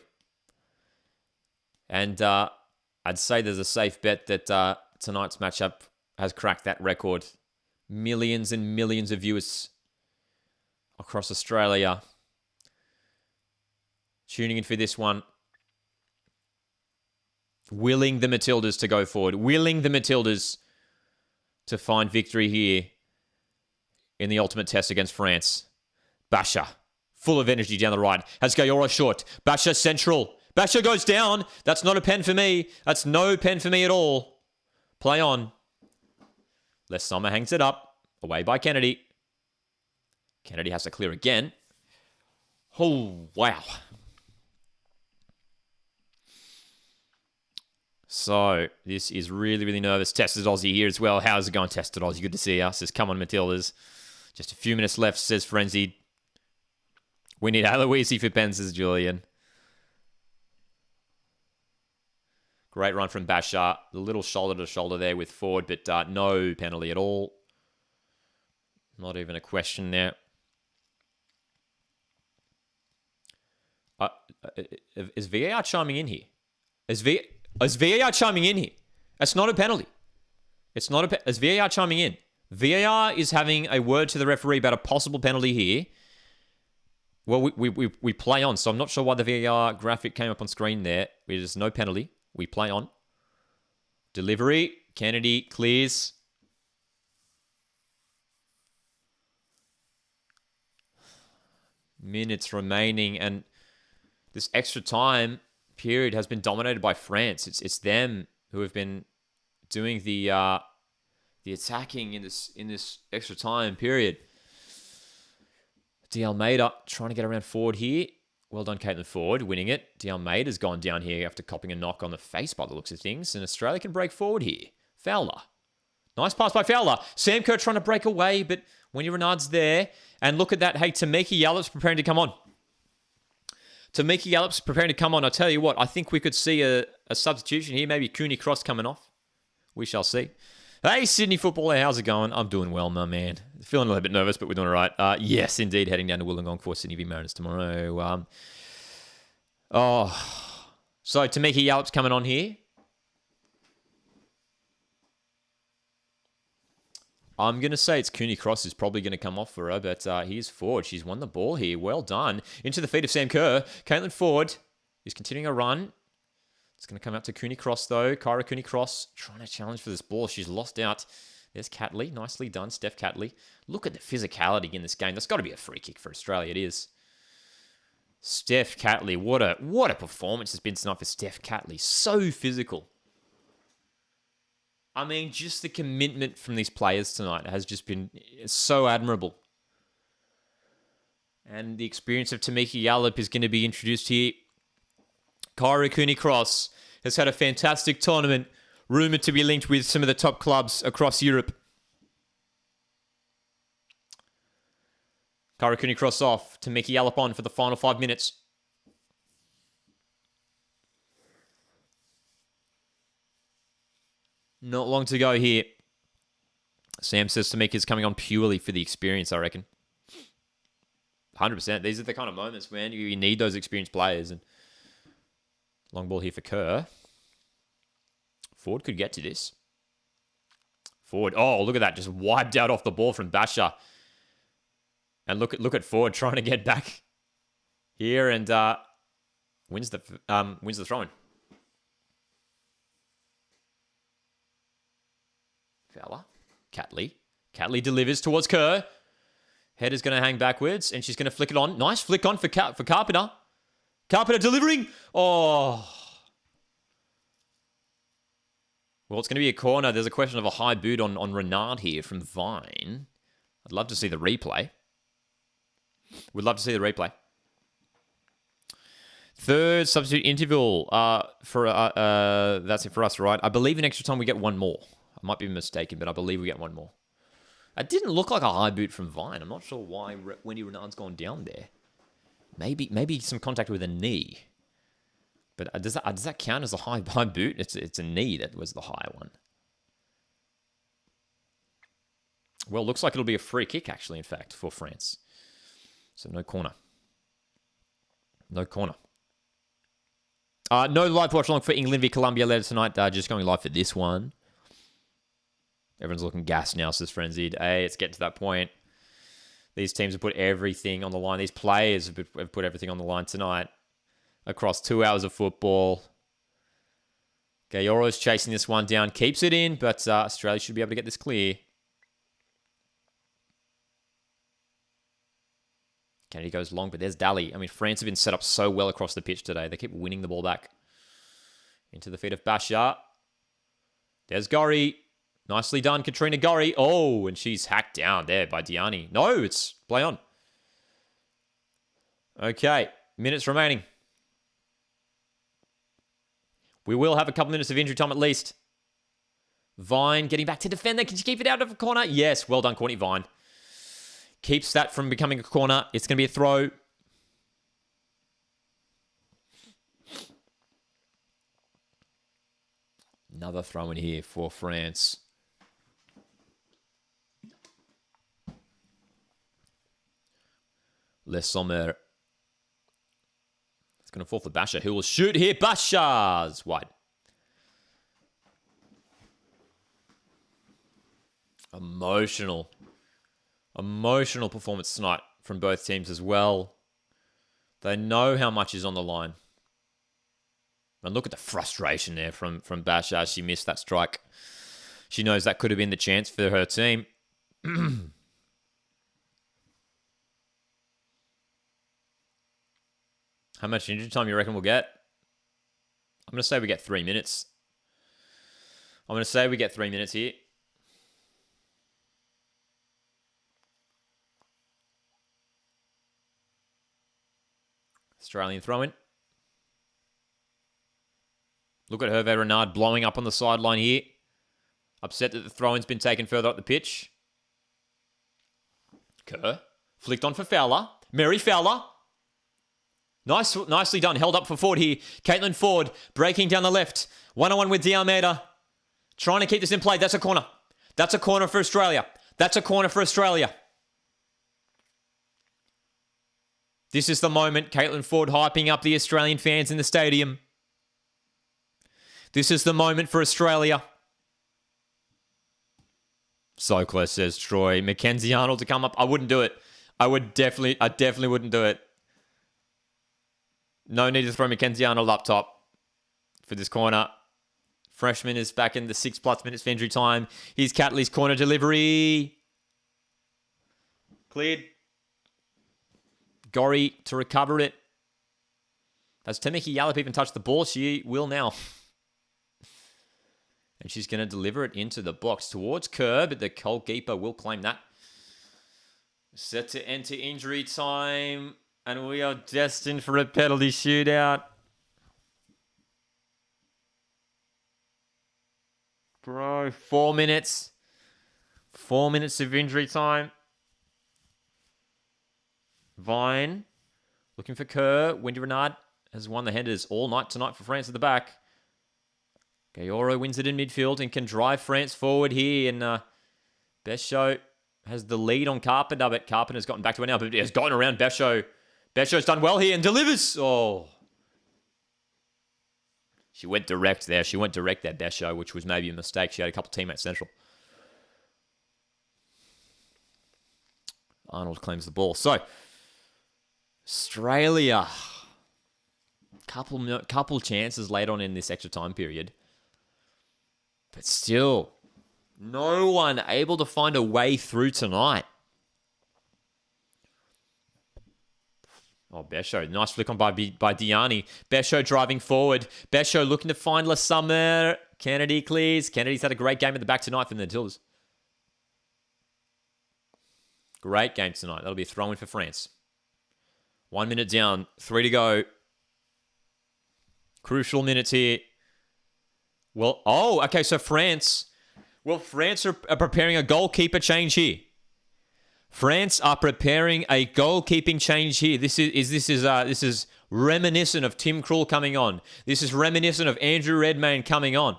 And I'd say there's a safe bet that tonight's matchup has cracked that record. Millions and millions of viewers across Australia tuning in for this one. Willing the Matildas to go forward. Willing the Matildas to find victory here in the ultimate test against France. Basha, full of energy down the right. Has Gayora short. Basha central. Basha goes down. That's not a pen for me. That's no pen for me at all. Play on. Les Sommer hangs it up. Away by Kennedy. Kennedy has to clear again. Oh, wow. So, this is really, really nervous. Tested Aussie here as well. How's it going, Tested Aussie? Good to see us. Says, come on, Matildas. Just a few minutes left, says Frenzied. We need Aloisi for pens, says Julian. Great run from Basha. The little shoulder to shoulder there with Ford, but no penalty at all. Not even a question there. Is VAR chiming in here? Is VAR chiming in here? That's not a penalty. It's not a... Is VAR chiming in? VAR is having a word to the referee about a possible penalty here. Well, we play on, so I'm not sure why the VAR graphic came up on screen there. There's no penalty. We play on. Delivery. Kennedy clears. Minutes remaining, and this extra time period has been dominated by France. It's them who have been doing the attacking in this extra time period. D'Almeida trying to get around Ford here. Well done, Caitlin Ford, winning it. D'Almeida's gone down here after copping a knock on the face by the looks of things, and Australia can break forward here. Fowler. Nice pass by Fowler. Sam Kerr trying to break away, but when your Renard's there, and look at that. Hey, Tamiki Yallop's preparing to come on. Tamiki Yallop's preparing to come on. I'll tell you what, I think we could see a substitution here. Maybe Cooney Cross coming off. We shall see. Hey, Sydney footballer, how's it going? I'm doing well, my man. Feeling a little bit nervous, but we're doing all right. Yes, indeed, heading down to Wollongong for Sydney v Mariners tomorrow. So Tamiki Yallop's coming on here. I'm going to say it's Cooney Cross is probably going to come off for her, but here's Ford. She's won the ball here. Well done. Into the feet of Sam Kerr. Caitlin Ford is continuing a run. It's going to come out to Cooney Cross, though. Kyra Cooney Cross trying to challenge for this ball. She's lost out. There's Catley. Nicely done, Steph Catley. Look at the physicality in this game. That's got to be a free kick for Australia. It is. Steph Catley. What a performance has been tonight for Steph Catley. So physical. I mean, just the commitment from these players tonight has just been so admirable. And the experience of Tamiki Yallop is going to be introduced here. Kyra Cooney Cross has had a fantastic tournament, rumoured to be linked with some of the top clubs across Europe. Kyra Cooney Cross off, Tamiki Yallop on for the final 5 minutes. Not long to go here. Sam says Tamika's coming on purely for the experience, I reckon. 100%. These are the kind of moments, man. You need those experienced players. And long ball here for Kerr. Ford could get to this. Ford. Oh, look at that. Just wiped out off the ball from Basha. And look at Ford trying to get back here and wins the throw-in. Fowler. Catley. Catley delivers towards Kerr. Header's going to hang backwards, and she's going to flick it on. Nice flick on for Carpenter. Carpenter delivering. Oh. Well, it's going to be a corner. There's a question of a high boot on Renard here from Vine. I'd love to see the replay. We'd love to see the replay. Third substitute interval that's it for us, right? I believe in extra time we get one more. I might be mistaken, but I believe we get one more. It didn't look like a high boot from Vine. I'm not sure why Wendy Renard's gone down there. Maybe some contact with a knee. But does that count as a high boot? It's a knee that was the higher one. Well, looks like it'll be a free kick, actually, in fact, for France. So no corner. No corner. No live watch along for England v Colombia later tonight. Just going live for this one. Everyone's looking gassed now, says Frenzied. Hey, it's getting to that point. These teams have put everything on the line. These players have put everything on the line tonight. Across 2 hours of football. Gayoro's chasing this one down. Keeps it in, but Australia should be able to get this clear. Kennedy goes long, but there's Daly. I mean, France have been set up so well across the pitch today. They keep winning the ball back. Into the feet of Bashar. There's Gorry. Nicely done, Katrina Gorry. Oh, and she's hacked down there by Diani. No, it's play on. Okay, minutes remaining. We will have a couple minutes of injury time at least. Vine getting back to defend there. Can she keep it out of a corner? Yes, well done, Courtney Vine. Keeps that from becoming a corner. It's going to be a throw. Another throw in here for France. Le Sommer. It's going to fall for Basha, who will shoot here. Basha's wide. Emotional performance tonight from both teams as well. They know how much is on the line. And look at the frustration there from Basha. She missed that strike. She knows that could have been the chance for her team. How much injury time you reckon we'll get? I'm going to say we get 3 minutes. I'm going to say we get 3 minutes here. Australian throw-in. Look at Hervé Renard blowing up on the sideline here. Upset that the throw-in's been taken further up the pitch. Kerr. Flicked on for Fowler. Mary Fowler. Nicely done. Held up for Ford here. Caitlin Ford breaking down the left. 1-on-1 with D'Almeida. Trying to keep this in play. That's a corner. That's a corner for Australia. That's a corner for Australia. This is the moment. Caitlin Ford hyping up the Australian fans in the stadium. This is the moment for Australia. So close, says Troy. Mackenzie Arnold to come up. I wouldn't do it. I definitely wouldn't do it. No need to throw Mackenzie Arnold up top for this corner. Freshman is back in the 6+ minutes of injury time. Here's Catley's corner delivery. Cleared. Gorry to recover it. Has Temeki Yallop even touched the ball? She will now. And she's going to deliver it into the box towards Kerr, but the goalkeeper will claim that. Set to enter injury time. And we are destined for a penalty shootout. Bro, 4 minutes. 4 minutes of injury time. Vine. Looking for Kerr. Wendy Renard has won the headers all night tonight for France at the back. Gayoro wins it in midfield and can drive France forward here. And Besho has the lead on Carpenter, but Carpenter's gotten back to it now. But has gotten around Besho. Besho's done well here and delivers. Oh. She went direct there. She went direct there, Besho, which was maybe a mistake. She had a couple teammates central. Arnold claims the ball. So, Australia. Couple chances late on in this extra time period. But still, no one able to find a way through tonight. Oh, Besho. Nice flick on by Diani. Besho driving forward. Besho looking to find Le Sommer. Kennedy clears. Kennedy's had a great game at the back tonight for the Matildas. Great game tonight. That'll be a throw-in for France. 1 minute down. 3 to go. Crucial minutes here. Well, oh, okay, so France. Well, France are preparing a goalkeeper change here. France are preparing a goalkeeping change here. This is reminiscent of Tim Krul coming on. This is reminiscent of Andrew Redmayne coming on.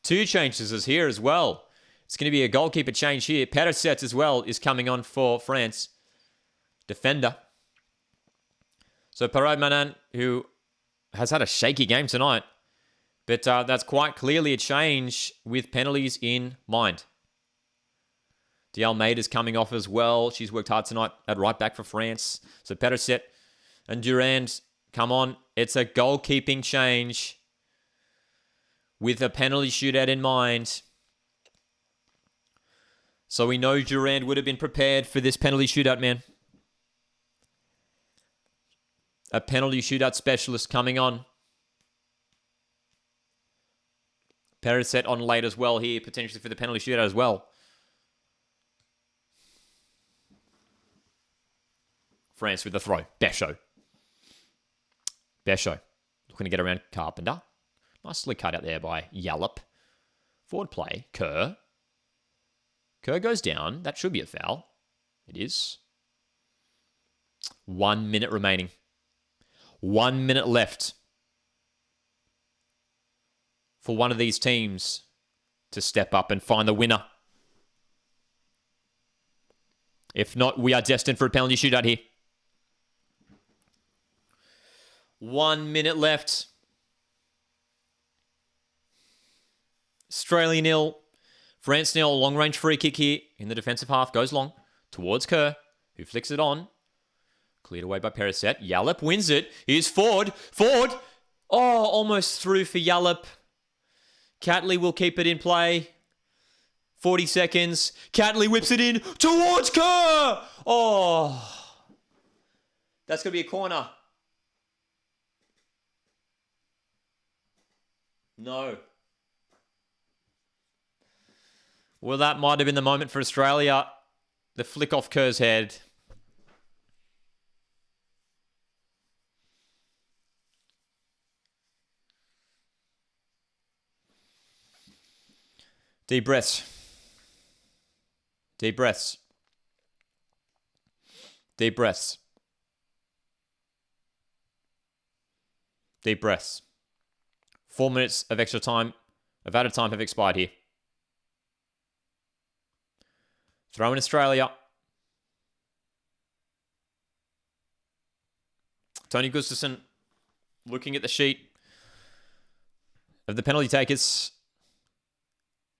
2 changes is here as well. It's going to be a goalkeeper change here. Perisset as well is coming on for France. Defender. So Parade Manan, who has had a shaky game tonight, but that's quite clearly a change with penalties in mind. De Almeida's coming off as well. She's worked hard tonight at right back for France. So Perisset and Durand come on. It's a goalkeeping change with a penalty shootout in mind. So we know Durand would have been prepared for this penalty shootout, man. A penalty shootout specialist coming on. Perisset on late as well here, potentially for the penalty shootout as well. France with the throw. Béchot. Looking to get around Carpenter. Nicely cut out there by Yallop. Forward play. Kerr. Kerr goes down. That should be a foul. It is. 1 minute remaining. 1 minute left for one of these teams to step up and find the winner. If not, we are destined for a penalty shootout here. 1 minute left. Australia 0. France 0. Long-range free kick here in the defensive half. Goes long towards Kerr, who flicks it on. Cleared away by Perisset. Yallop wins it. Here's Ford. Ford! Oh, almost through for Yallop. Catley will keep it in play. 40 seconds. Catley whips it in towards Kerr! Oh! That's going to be a corner. No. Well, that might have been the moment for Australia. The flick off Kerr's head. Deep breaths. Deep breaths. Deep breaths. Deep breaths. 4 minutes of extra time, of added time have expired here. Throw in Australia. Tony Gustafsson looking at the sheet of the penalty takers.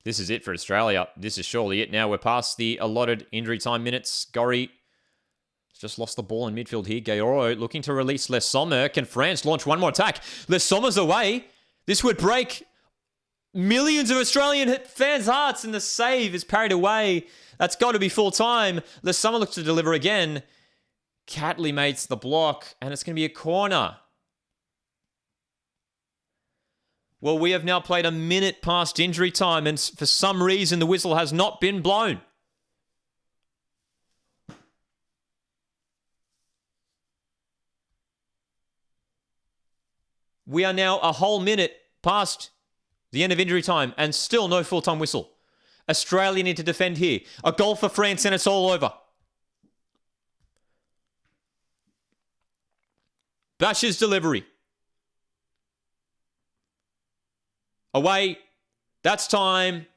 This is it for Australia. This is surely it. Now we're past the allotted injury time minutes. Gorry has just lost the ball in midfield here. Gayoro looking to release Les Sommer. Can France launch one more attack? Les Sommer's away. This would break millions of Australian fans' hearts, and the save is parried away. That's got to be full time. Les Sommer looks to deliver again. Catley mates the block, and it's going to be a corner. Well, we have now played a minute past injury time, and for some reason, the whistle has not been blown. We are now a whole minute past the end of injury time, and still no full-time whistle. Australia need to defend here. A goal for France, and it's all over. Bash's delivery. Away. That's time.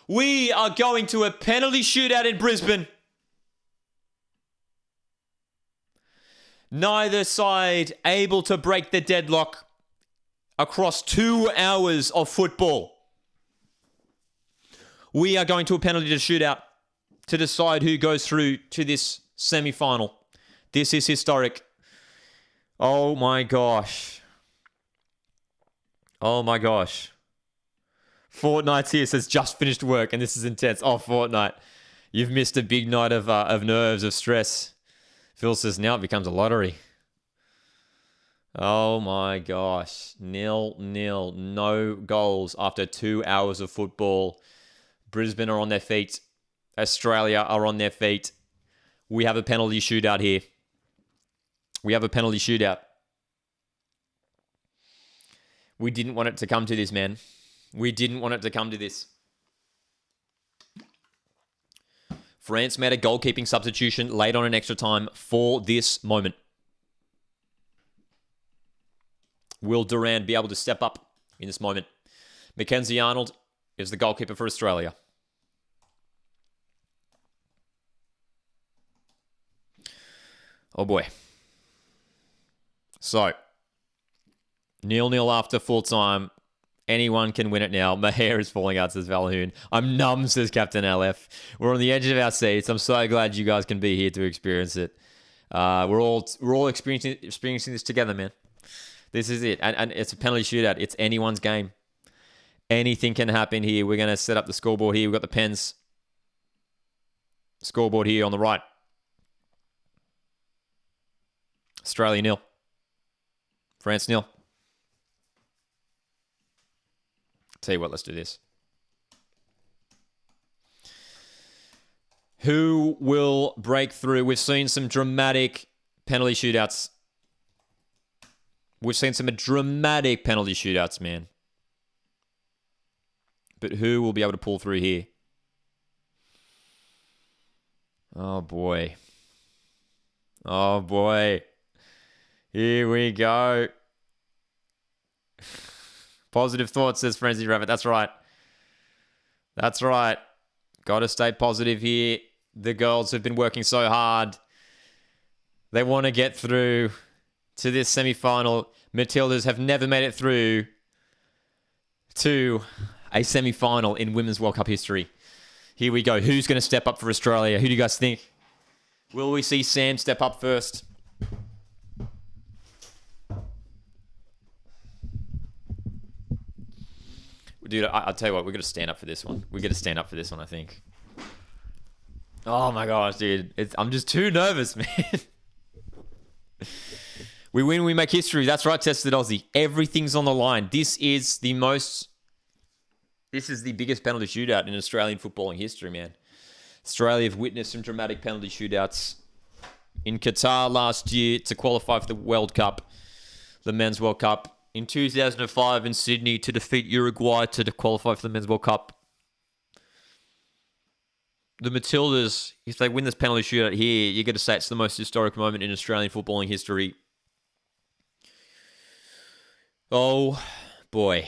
We are going to a penalty shootout in Brisbane. Neither side able to break the deadlock across 2 hours of football. We are going to a penalty shootout to decide who goes through to this semi-final. This is historic. Oh my gosh. Oh my gosh. Fortnight's here, says just finished work, and this is intense. Oh, Fortnite. You've missed a big night of nerves, of stress. Phil says now it becomes a lottery. Oh my gosh. 0-0. No goals after 2 hours of football. Brisbane are on their feet. Australia are on their feet. We have a penalty shootout here. We have a penalty shootout. We didn't want it to come to this, man. We didn't want it to come to this. France made a goalkeeping substitution late on in extra time for this moment. Will Durand be able to step up in this moment? Mackenzie Arnold is the goalkeeper for Australia. Oh boy. So, 0-0 after full time. Anyone can win it now. My hair is falling out, says Valhoon. I'm numb, says Captain LF. We're on the edge of our seats. I'm so glad you guys can be here to experience it. We're all experiencing this together, man. This is it. And it's a penalty shootout. It's anyone's game. Anything can happen here. We're going to set up the scoreboard here. We've got the pens. Scoreboard here on the right. Australia 0. France 0. Tell you what, let's do this. Who will break through? We've seen some dramatic penalty shootouts. We've seen some dramatic penalty shootouts, man. But who will be able to pull through here? Oh, boy. Oh, boy. Here we go. Positive thoughts, says Frenzy Rabbit. That's right. That's right. Got to stay positive here. The girls have been working so hard. They want to get through to this semi-final. Matildas have never made it through to a semi-final in Women's World Cup history. Here we go. Who's going to step up for Australia? Who do you guys think? Will we see Sam step up first? Dude, I'll tell you what, we're going to stand up for this one. We're going to stand up for this one, I think. Oh my gosh, dude. I'm just too nervous, man. We win, we make history. That's right, Tested Aussie. Everything's on the line. This is the biggest penalty shootout in Australian footballing history, man. Australia have witnessed some dramatic penalty shootouts in Qatar last year to qualify for the World Cup, the Men's World Cup. In 2005 in Sydney to defeat Uruguay to qualify for the Men's World Cup. The Matildas, if they win this penalty shootout here, you're going to say it's the most historic moment in Australian footballing history. Oh, boy.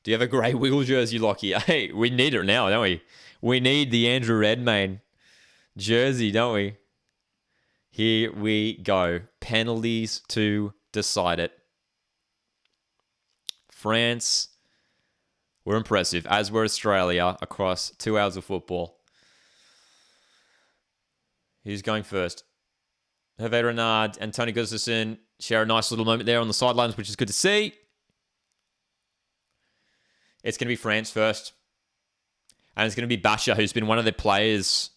Do you have a grey wiggle jersey, Lockie? Hey, we need it now, don't we? We need the Andrew Redmayne jersey, don't we? Here we go. Penalties to decide it. France were impressive, as were Australia, across 2 hours of football. Who's going first? Hervé Renard and Tony Gustafsson share a nice little moment there on the sidelines, which is good to see. It's going to be France first. And it's going to be Basha, who's been one of the players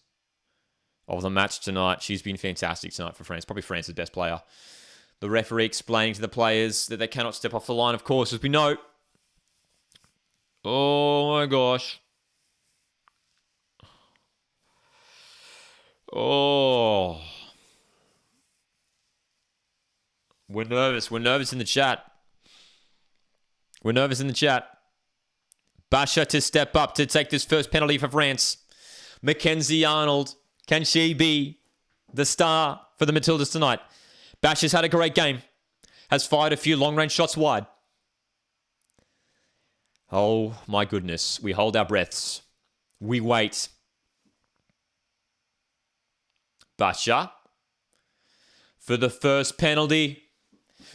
of the match tonight. She's been fantastic tonight for France. Probably France's best player. The referee explaining to the players that they cannot step off the line, of course, as we know. Oh my gosh. Oh. We're nervous. We're nervous in the chat. We're nervous in the chat. Basha to step up to take this first penalty for France. Mackenzie Arnold. Can she be the star for the Matildas tonight? Basha's had a great game. Has fired a few long-range shots wide. Oh, my goodness. We hold our breaths. We wait. Basha for the first penalty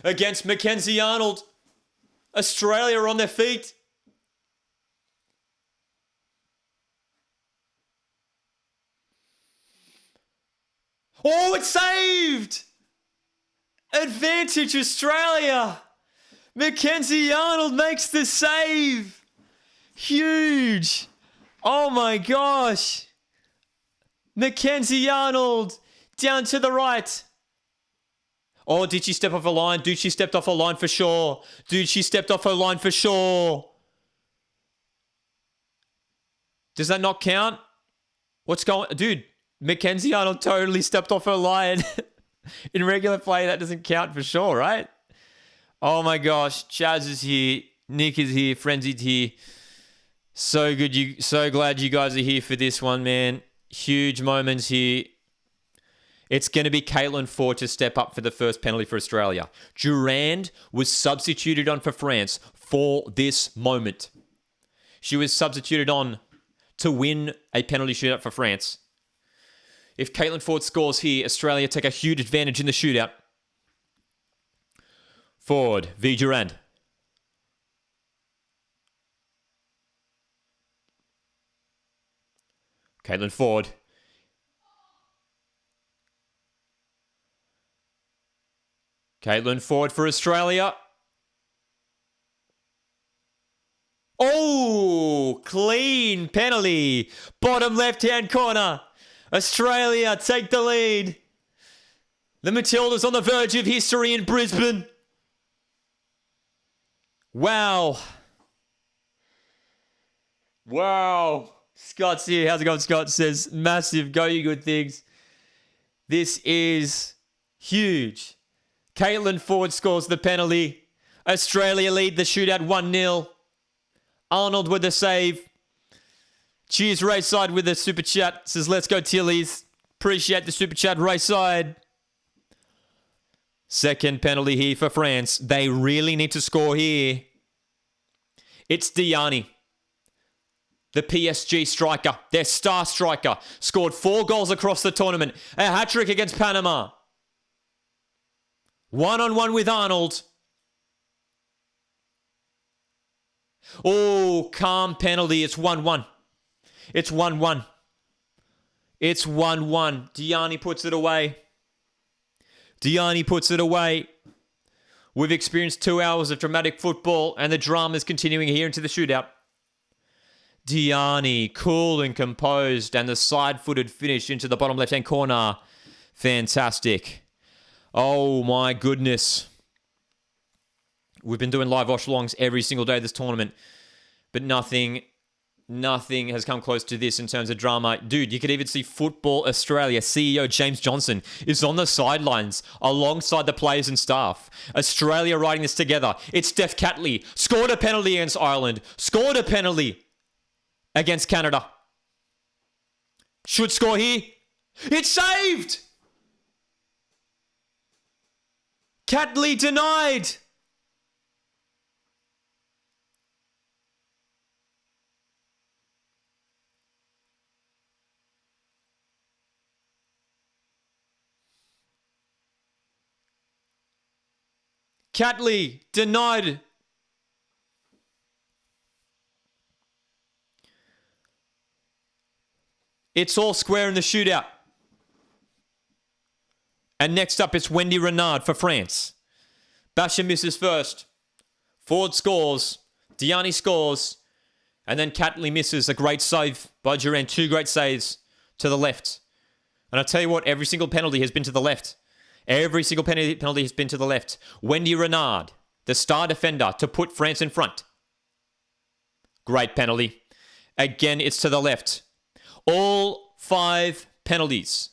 against Mackenzie Arnold. Australia are on their feet. Oh, it's saved! Advantage Australia! Mackenzie Arnold makes the save! Huge! Oh my gosh! Mackenzie Arnold down to the right. Oh, did she step off her line? Dude, she stepped off her line for sure. Dude, she stepped off her line for sure. Does that not count? What's going... Dude, Mackenzie Arnold totally stepped off her line. In regular play, that doesn't count for sure, right? Oh my gosh. Chaz is here. Nick is here. Frenzied here. So good. So glad you guys are here for this one, man. Huge moments here. It's going to be Caitlin Ford to step up for the first penalty for Australia. Durand was substituted on for France for this moment. She was substituted on to win a penalty shootout for France. If Caitlin Ford scores here, Australia take a huge advantage in the shootout. Ford v. Durand. Caitlin Ford. Caitlin Ford for Australia. Oh, clean penalty. Bottom left-hand corner. Australia take the lead. The Matildas on the verge of history in Brisbane. Wow. Wow. Scott's here. How's it going, Scott? Says, massive. Go, you good things. This is huge. Caitlin Ford scores the penalty. Australia lead the shootout 1-0. Arnold with the save. Cheers, Rayside with the super chat. Says, let's go, Tillies. Appreciate the super chat, Rayside. Second penalty here for France. They really need to score here. It's Diani. The PSG striker, their star striker, scored 4 goals across the tournament. A hat-trick against Panama. 1-on-1 with Arnold. Oh, calm penalty. It's 1-1. It's 1-1. It's 1-1. Diani puts it away. Diani puts it away. We've experienced 2 hours of dramatic football, and the drama is continuing here into the shootout. Diani, cool and composed, and the side-footed finish into the bottom left-hand corner. Fantastic. Oh my goodness. We've been doing live Watchalongs every single day of this tournament, but nothing has come close to this in terms of drama. Dude, you could even see Football Australia CEO James Johnson is on the sidelines alongside the players and staff. Australia writing this together. It's Steph Catley. Scored a penalty against Ireland. Scored a penalty against Canada. Should score here. It's saved! Catley denied. Catley denied. It's all square in the shootout. And next up, it's Wendy Renard for France. Basha misses first. Ford scores. Diani scores. And then Catley misses a great save by Durand. 2 great saves to the left. And I'll tell you what, every single penalty has been to the left. Every single penalty has been to the left. Wendy Renard, the star defender, to put France in front. Great penalty. Again, it's to the left. All 5 penalties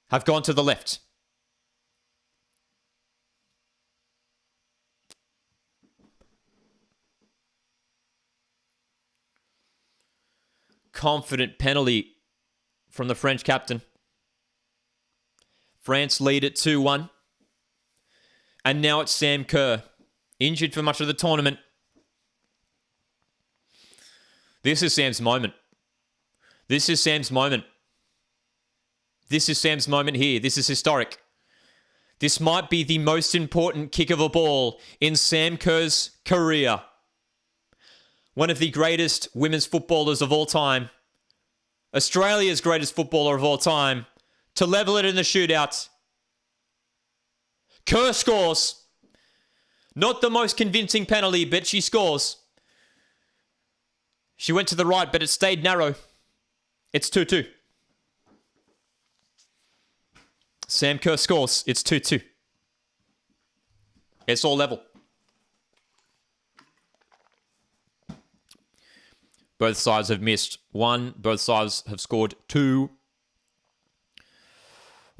have gone to the left. Confident penalty from the French captain. France lead at 2-1. And now it's Sam Kerr, injured for much of the tournament. This is Sam's moment. This is Sam's moment. This is Sam's moment here. This is historic. This might be the most important kick of a ball in Sam Kerr's career. One of the greatest women's footballers of all time. Australia's greatest footballer of all time. To level it in the shootout. Kerr scores. Not the most convincing penalty, but she scores. She went to the right, but it stayed narrow. It's 2-2. Sam Kerr scores. It's 2-2. It's all level. Both sides have missed 1. Both sides have scored 2.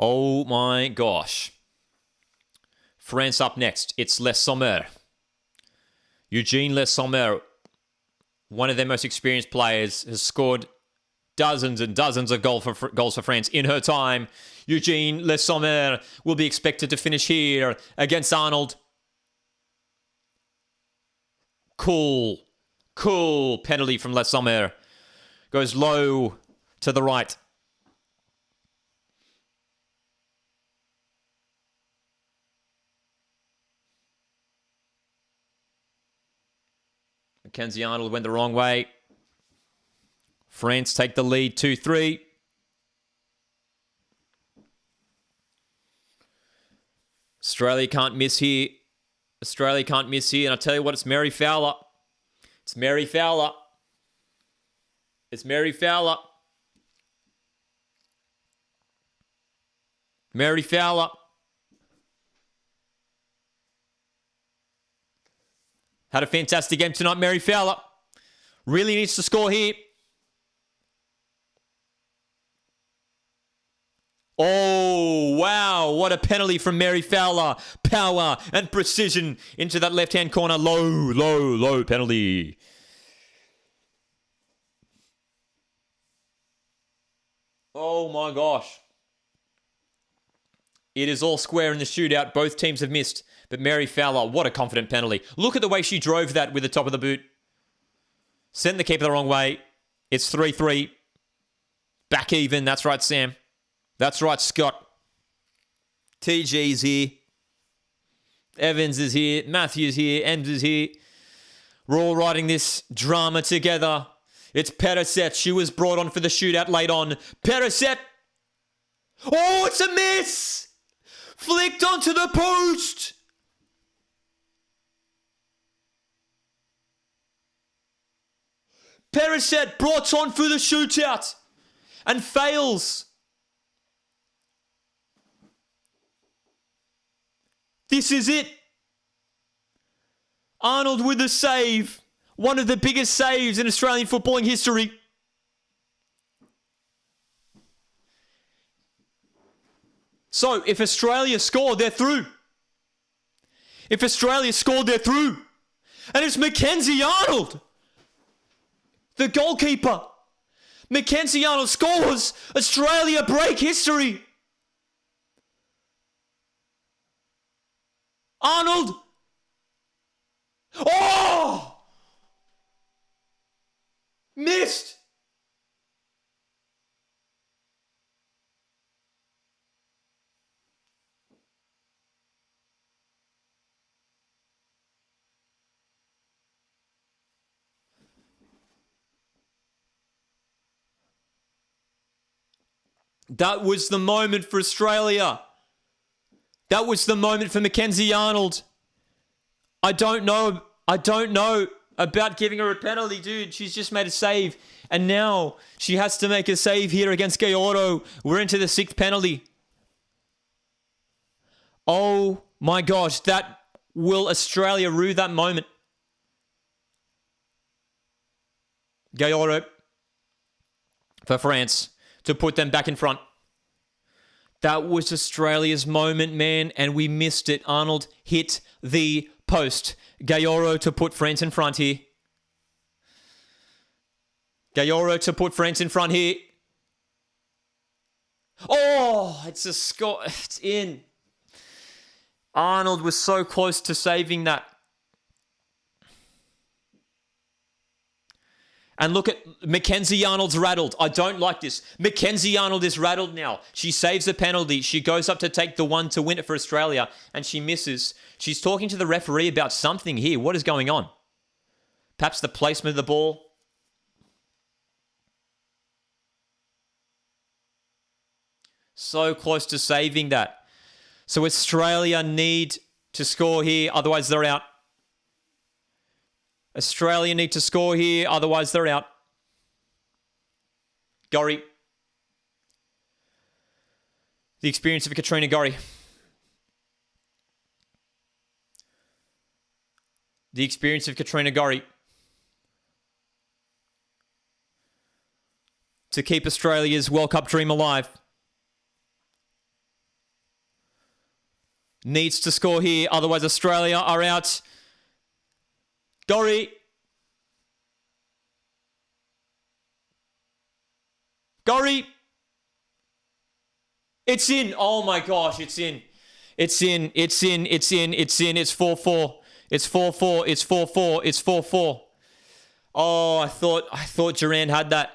Oh my gosh. France up next. It's Les Sommer. Eugene Les Sommer, one of their most experienced players, has scored dozens and dozens of goals for France in her time. Eugene Les Sommer will be expected to finish here against Arnold. Cool penalty from Les Sommer. Goes low to the right. Mackenzie Arnold went the wrong way. France take the lead 2-3. Australia can't miss here. And I'll tell you what, it's Mary Fowler. It's Mary Fowler. Mary Fowler. Had a fantastic game tonight, Mary Fowler. Really needs to score here. Oh, wow. What a penalty from Mary Fowler. Power and precision into that left-hand corner. Low penalty. Oh, my gosh. It is all square in the shootout. Both teams have missed. But Mary Fowler, what a confident penalty. Look at the way she drove that with the top of the boot. Sent the keeper the wrong way. It's 3-3. Back even. That's right, Sam. That's right, Scott. TG's here. Evans is here. Matthews here. Ems is here. We're all riding this drama together. It's Perisset. She was brought on for the shootout late on. Perisset. Oh, it's a miss. Flicked onto the post. Perisset brought on for the shootout and fails. This is it. Arnold with the save. One of the biggest saves in Australian footballing history. So, if Australia scored, they're through. And it's Mackenzie Arnold, the goalkeeper. Mackenzie Arnold scores. Australia break history. Arnold. Oh! Missed. That was the moment for Australia. That was the moment for Mackenzie Arnold. I don't know about giving her a penalty, dude. She's just made a save. And now she has to make a save here against Gayordo. We're into the 6th penalty. Oh my gosh, that will Australia rue that moment. Gayordo for France to put them back in front. That was Australia's moment, man, and we missed it. Arnold hit the post. Gayordo to put France in front here. Oh, it's a score. It's in. Arnold was so close to saving that. And look at Mackenzie Arnold's rattled. I don't like this. Mackenzie Arnold is rattled now. She saves a penalty. She goes up to take the one to win it for Australia, and she misses. She's talking to the referee about something here. What is going on? Perhaps the placement of the ball. So close to saving that. So Australia need to score here, otherwise they're out. Australia need to score here, otherwise they're out. Gorry. The experience of Katrina Gorry. To keep Australia's World Cup dream alive. needs to score here. Otherwise, Australia are out. Gorry. Gorry. It's in. Oh my gosh, it's in. It's in. It's in. It's in. It's in. It's 4-4. It's 4-4. It's 4-4. It's 4-4. Oh, I thought Durand had that.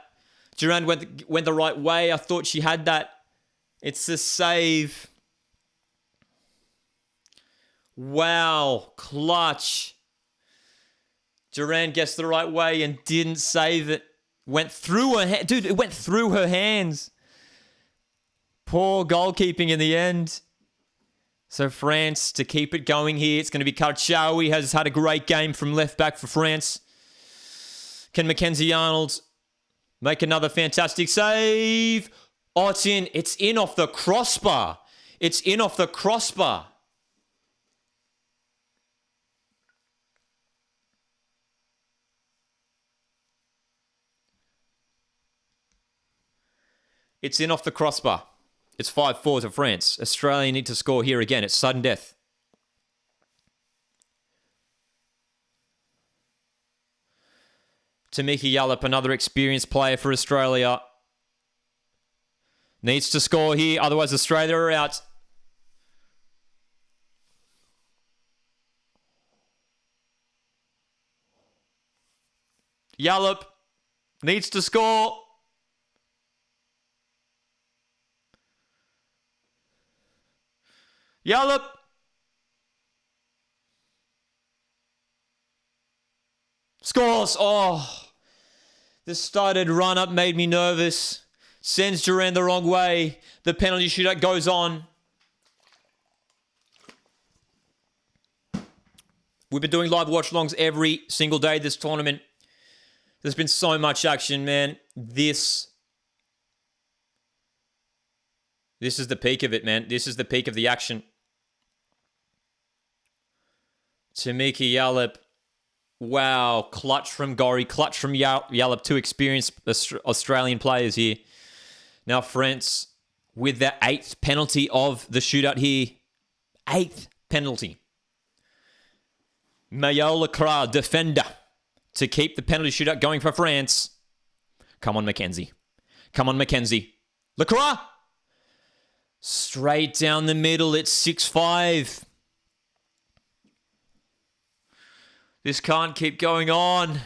Durand went the right way. I thought she had that. It's a save. Wow, clutch. Durand gets the right way and didn't save it. Went through her hand. Dude, it went through her hands. Poor goalkeeping in the end. So France to keep it going here. It's going to be Karchaoui, has had a great game from left back for France. Can Mackenzie Arnold make another fantastic save? Oh, it's in. It's in off the crossbar. It's in off the crossbar. It's in off the crossbar. It's 5-4 to France. Australia need to score here again. It's sudden death. Tamiki Yallop, another experienced player for Australia. Needs to score here. Otherwise, Australia are out. Yallop needs to score. Yallop. Scores. Oh. The started run up made me nervous. Sends Durand the wrong way. The penalty shootout goes on. We've been doing live watch-alongs every single day this tournament. There's been so much action, man. This is the peak of it, man. This is the peak of the action. Tamiki Yallop. Wow. Clutch from Gorry. Clutch from Yallop. Two experienced Australian players here. Now France with their 8th penalty of the shootout here. 8th penalty. Mayo Lecras, defender, to keep the penalty shootout going for France. Come on, Mackenzie. Come on, Mackenzie. Lecras! Straight down the middle. It's 6-5. This can't keep going on.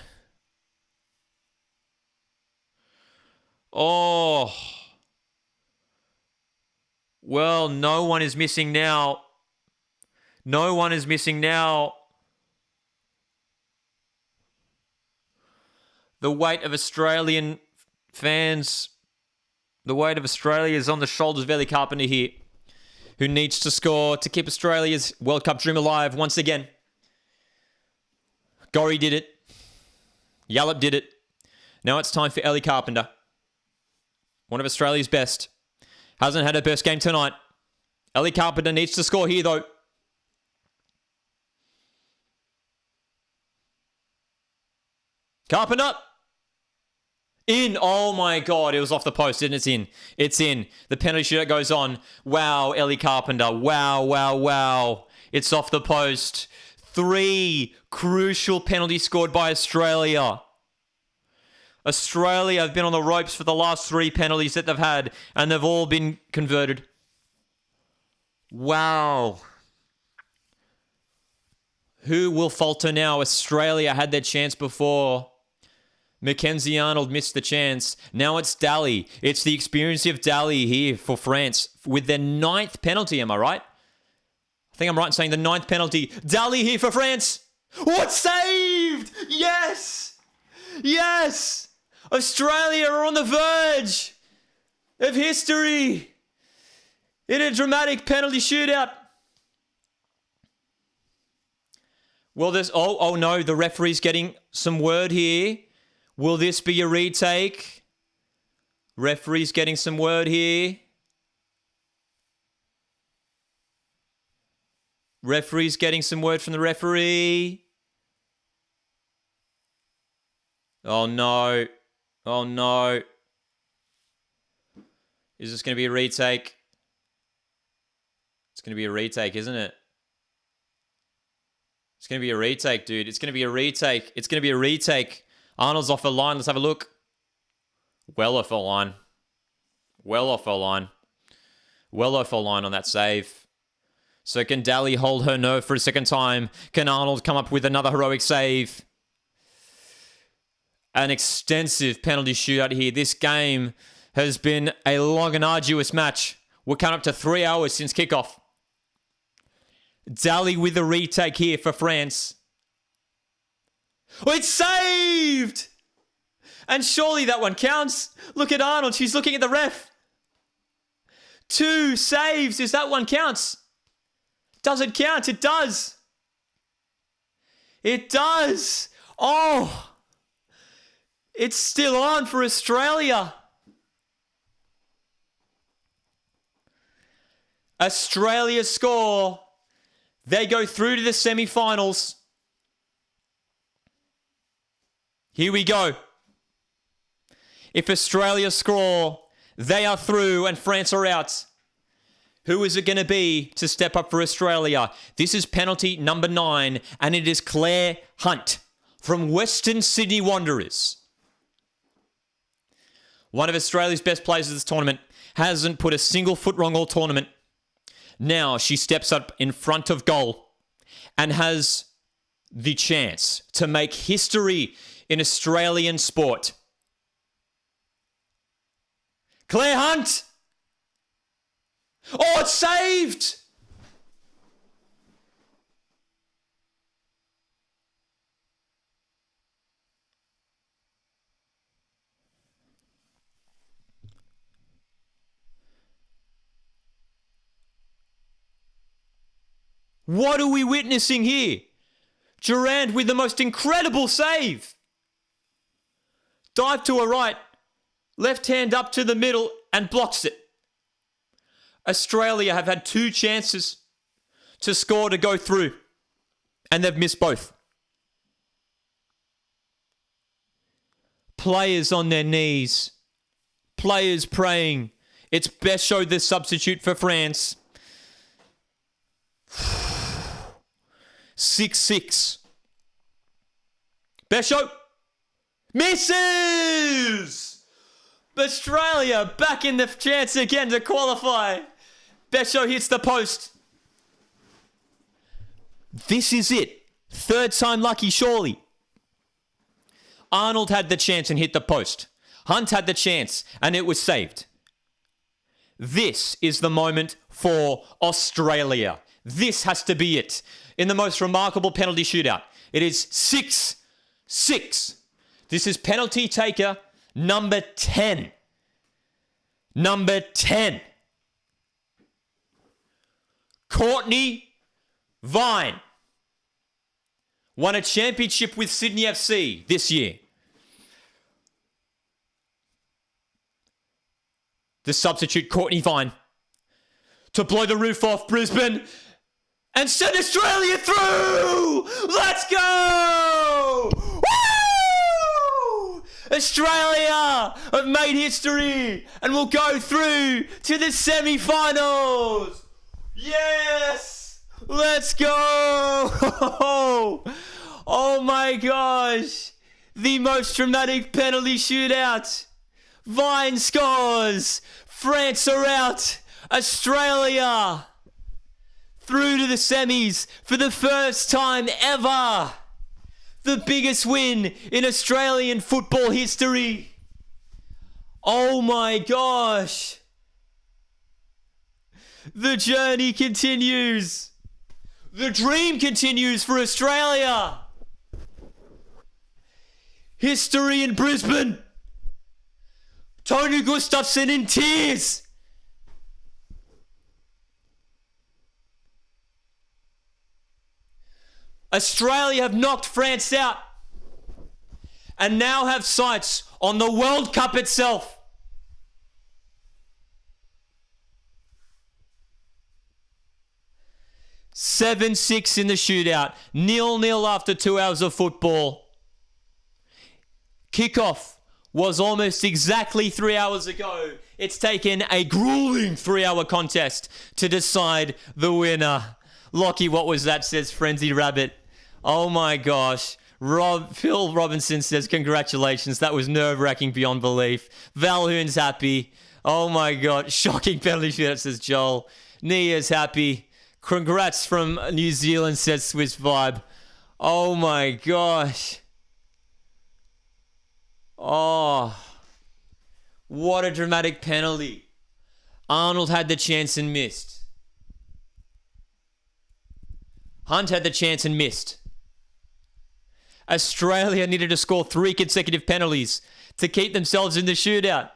Oh. Well, no one is missing now. No one is missing now. The weight of Australian fans, the weight of Australia is on the shoulders of Ellie Carpenter here, who needs to score to keep Australia's World Cup dream alive once again. Gorry did it. Yallop did it. Now it's time for Ellie Carpenter. One of Australia's best. Hasn't had her best game tonight. Ellie Carpenter needs to score here, though. Carpenter. In. Oh, my God. It was off the post, and it's in. It's in. The penalty shootout goes on. Wow, Ellie Carpenter. Wow, wow, wow. It's off the post. 3 crucial penalties scored by Australia. Australia have been on the ropes for the last 3 penalties that they've had, and they've all been converted. Wow. Who will falter now? Australia had their chance before. Mackenzie Arnold missed the chance. Now it's Daly. It's the experience of Daly here for France with their 9th penalty, am I right? I think I'm right in saying the 9th penalty. Daly here for France. Oh, it's saved! Yes! Yes! Australia are on the verge of history in a dramatic penalty shootout. Well, there's... Oh no, the referee's getting some word here. Will this be a retake? Referee's getting some word here. Referee's getting some word from the referee. Oh no. Oh no. Is this going to be a retake? It's going to be a retake, isn't it? It's going to be a retake, dude. It's going to be a retake. It's going to be a retake. Arnold's off the line. Let's have a look. Well off the line. Well off the line. Well off the line on that save. So can Daly hold her nerve for a second time? Can Arnold come up with another heroic save? An extensive penalty shootout here. This game has been a long and arduous match. We're coming up to 3 hours since kickoff. Daly with a retake here for France. Oh, it's saved! And surely that one counts. Look at Arnold. She's looking at the ref. 2 saves. Is that one counts? Does it count? It does. It does. Oh, it's still on for Australia. Australia score. They go through to the semi-finals. Here we go. If Australia score, they are through and France are out. Who is it going to be to step up for Australia? This is penalty number 9, and it is Claire Hunt from Western Sydney Wanderers. One of Australia's best players of this tournament. Hasn't put a single foot wrong all tournament. Now she steps up in front of goal and has the chance to make history in Australian sport. Claire Hunt! Oh, it's saved! What are we witnessing here? Durand with the most incredible save. Dive to her right. Left hand up to the middle and blocks it. Australia have had 2 chances to score to go through, and they've missed both. Players on their knees. Players praying. It's Béchot, the substitute for France. 6-6. Béchot misses! Australia back in the chance again to qualify. Béchot hits the post. This is it. 3rd time lucky, surely. Arnold had the chance and hit the post. Hunt had the chance and it was saved. This is the moment for Australia. This has to be it. In the most remarkable penalty shootout. It is 6-6. This is penalty taker number 10. Number 10. Courtney Vine won a championship with Sydney FC this year. The substitute Courtney Vine to blow the roof off Brisbane and send Australia through! Let's go! Woo! Australia have made history and will go through to the semi-finals! Yes! Let's go! Oh my gosh! The most dramatic penalty shootout! Vine scores! France are out! Australia through to the semis for the first time ever. The biggest win in Australian football history. Oh my gosh. The journey continues. The dream continues for Australia. History in Brisbane. Tony Gustafsson in tears. Australia have knocked France out and now have sights on the World Cup itself. 7-6 in the shootout. 0-0 after 2 hours of football. Kickoff was almost exactly 3 hours ago. It's taken a grueling 3-hour contest to decide the winner. Lockie, what was that, says Frenzy Rabbit. Oh my gosh. Phil Robinson says, congratulations. That was nerve-wracking beyond belief. Valhoon's happy. Oh my god. Shocking penalty shootout, says Joel. Nia's happy. Congrats from New Zealand, says Swiss Vibe. Oh my gosh. Oh, what a dramatic penalty. Arnold had the chance and missed. Hunt had the chance and missed. Australia needed to score 3 consecutive penalties to keep themselves in the shootout.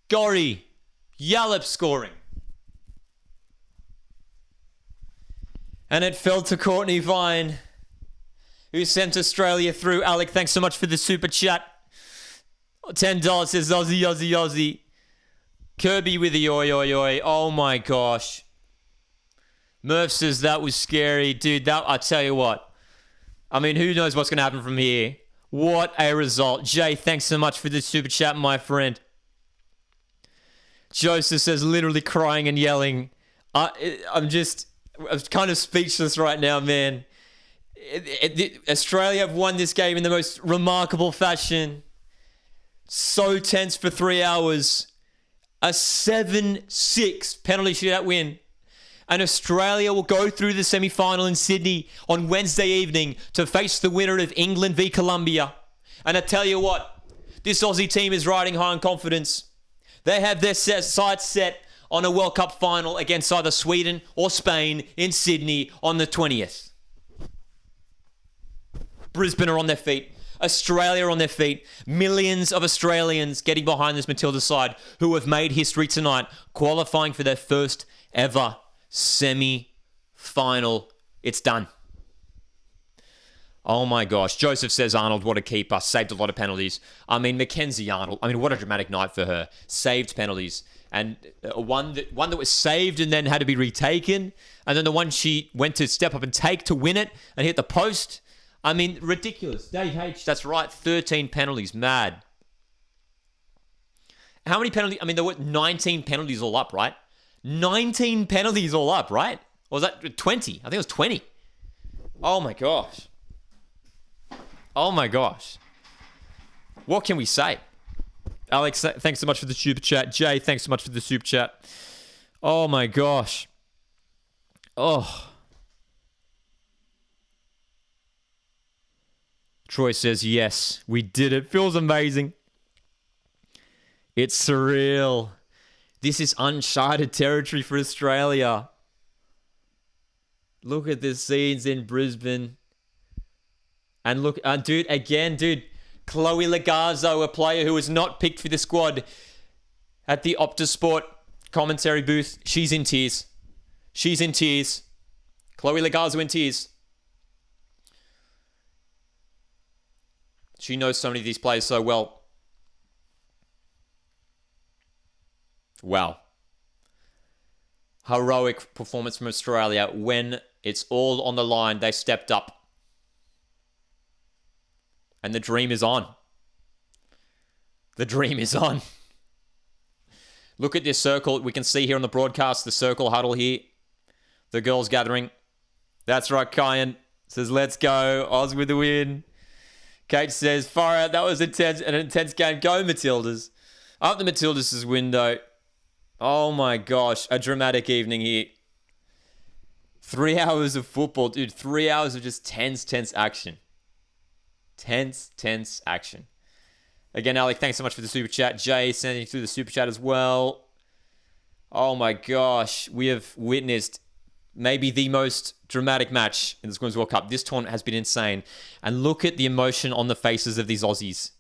Gorry, Yallop scoring. And it fell to Courtney Vine, who sent Australia through. Alec, thanks so much for the super chat. $10 says Aussie, Aussie, Aussie. Kirby with the oi, oi, oi. Oh my gosh. Murph says that was scary. Dude, that, I tell you what. I mean, who knows what's going to happen from here? What a result. Jay, thanks so much for the super chat, my friend. Joseph says literally crying and yelling. I'm kind of speechless right now, man. Australia have won this game in the most remarkable fashion. So tense for 3 hours. A 7-6 penalty shootout win. And Australia will go through the semi-final in Sydney on Wednesday evening to face the winner of England v Colombia. And I tell you what, this Aussie team is riding high on confidence. They have their sights set on a World Cup final against either Sweden or Spain in Sydney on the 20th. Brisbane are on their feet. Australia are on their feet. Millions of Australians getting behind this Matildas side who have made history tonight, qualifying for their first ever semi-final. It's done. Oh my gosh. Joseph says Arnold, what a keeper. Saved a lot of penalties. I mean, Mackenzie Arnold. I mean, what a dramatic night for her. Saved penalties. And one that was saved and then had to be retaken. And then the one she went to step up and take to win it and hit the post. I mean, ridiculous. Dave H, that's right. 13 penalties. Mad. How many penalties? I mean, there were 19 penalties all up, right? 19 penalties all up, right? Or was that 20? I think it was 20. Oh my gosh. Oh my gosh. What can we say? Alex, thanks so much for the super chat. Jay, thanks so much for the super chat. Oh my gosh. Oh. Troy says, yes, we did it. Feels amazing. It's surreal. This is uncharted territory for Australia. Look at the scenes in Brisbane. And look, dude, Chloe Lagazzo, a player who was not picked for the squad at the Optus Sport commentary booth. She's in tears. She's in tears. Chloe Lagazzo in tears. She knows so many of these players so well. Wow. Heroic performance from Australia. When it's all on the line, they stepped up. And the dream is on. The dream is on. Look at this circle. We can see here on the broadcast, the circle huddle here. The girls gathering. That's right, Kyan says, let's go. Oz with the win. Kate says, far out. That was an intense game. Go, Matildas. Up the Matildas' window. Oh my gosh. A dramatic evening here. 3 hours of football, dude. 3 hours of just tense action. Tense action. Again, Alec, thanks so much for the super chat. Jay sending through the super chat as well. Oh my gosh. We have witnessed maybe the most dramatic match in this Women's World Cup. This tournament has been insane. And look at the emotion on the faces of these Aussies.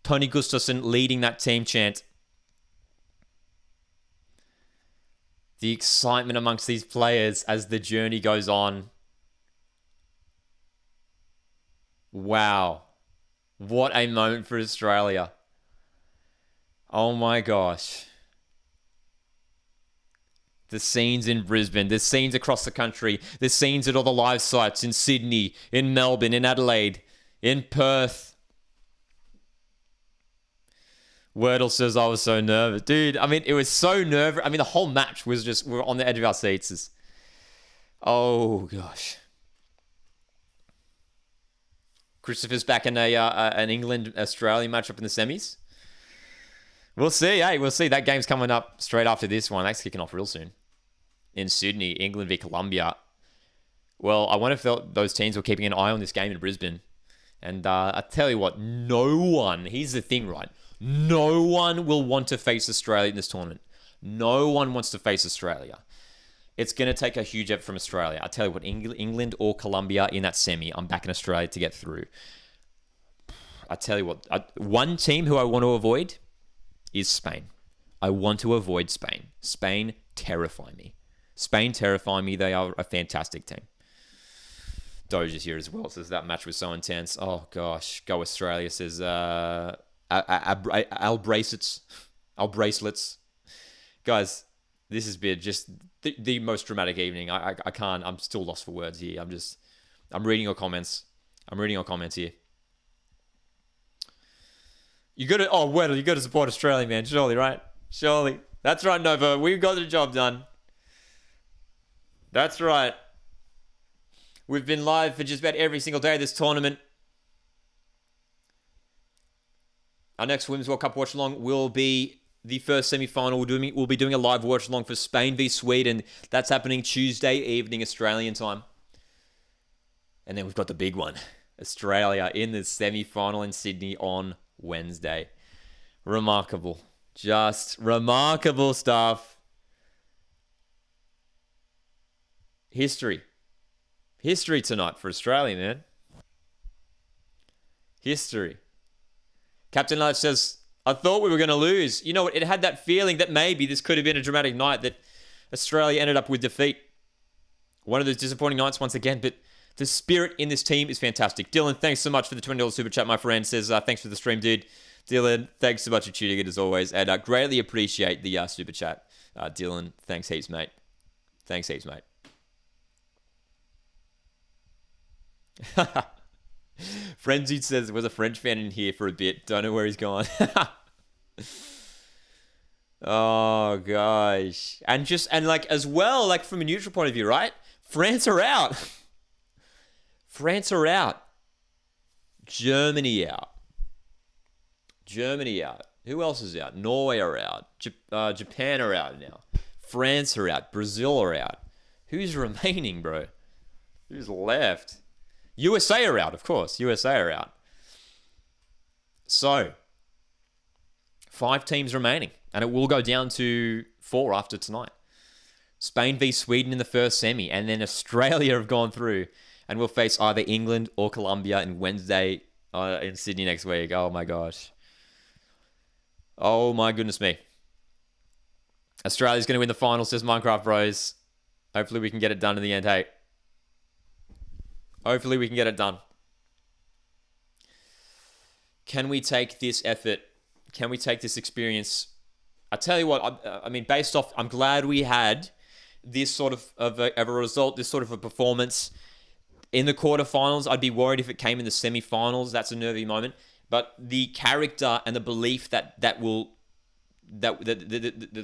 Tony Gustafsson leading that team chant. The excitement amongst these players as the journey goes on. Wow. What a moment for Australia. Oh my gosh. The scenes in Brisbane, the scenes across the country, the scenes at all the live sites in Sydney, in Melbourne, in Adelaide, in Perth. Wordle says I was so nervous. Dude, I mean, it was so nerve. I mean, the whole match was just, we were on the edge of our seats. Oh, gosh. Christopher's back in an England-Australia match up in the semis. We'll see. Hey, we'll see. That game's coming up straight after this one. That's kicking off real soon. In Sydney, England v Colombia. Well, I wonder if those teams were keeping an eye on this game in Brisbane. And I tell you what, no one, here's the thing, right? No one will want to face Australia in this tournament. No one wants to face Australia. It's going to take a huge effort from Australia. I tell you what, England or Colombia in that semi, I'm back in Australia to get through. I tell you what, one team who I want to avoid is Spain. I want to avoid Spain. Spain terrify me. Spain terrify me. They are a fantastic team. Doge is here as well. Says that match was so intense. Oh, gosh. Go Australia. Says Al bracelets. Guys, this has been just the most dramatic evening. I can't. I'm still lost for words here. I'm reading your comments. Here. You got to, Weddle, you got to support Australia, man. Surely, right? Surely. That's right, Nova. We've got the job done. That's right. We've been live for just about every single day of this tournament. Our next Women's World Cup watch-along will be the first semi-final. We'll be doing a live watch-along for Spain v Sweden. That's happening Tuesday evening, Australian time. And then we've got the big one. Australia in the semi-final in Sydney on Wednesday. Remarkable. Just remarkable stuff. History tonight for Australia, man. History. Captain Light says, I thought we were going to lose. You know what? It had that feeling that maybe this could have been a dramatic night, that Australia ended up with defeat. One of those disappointing nights once again, but the spirit in this team is fantastic. Dylan, thanks so much for the $20 super chat, my friend. Says, thanks for the stream, dude. Dylan, thanks so much for tuning in as always. And I greatly appreciate the super chat. Dylan, thanks heaps, mate. Frenzied says there was a French fan in here for a bit. Don't know where he's gone. Oh gosh. And like as well, like from a neutral point of view, right? France are out. Germany out. Who else is out? Norway are out. Japan are out now. France are out. Brazil are out. Who's remaining, bro? Who's left? USA are out, of course. USA are out. So, 5 teams remaining. And it will go down to 4 after tonight. Spain v Sweden in the first semi. And then Australia have gone through. And we'll face either England or Colombia in Wednesday in Sydney next week. Oh my gosh. Oh my goodness me. Australia's going to win the final, says Minecraft Bros. Hopefully we can get it done in the end, hey. Hopefully we can get it done. Can we take this effort? Can we take this experience? I tell you what, I mean, based off, I'm glad we had this sort of a result, this sort of a performance in the quarterfinals. I'd be worried if it came in the semi-finals. That's a nervy moment. But the character and the belief that the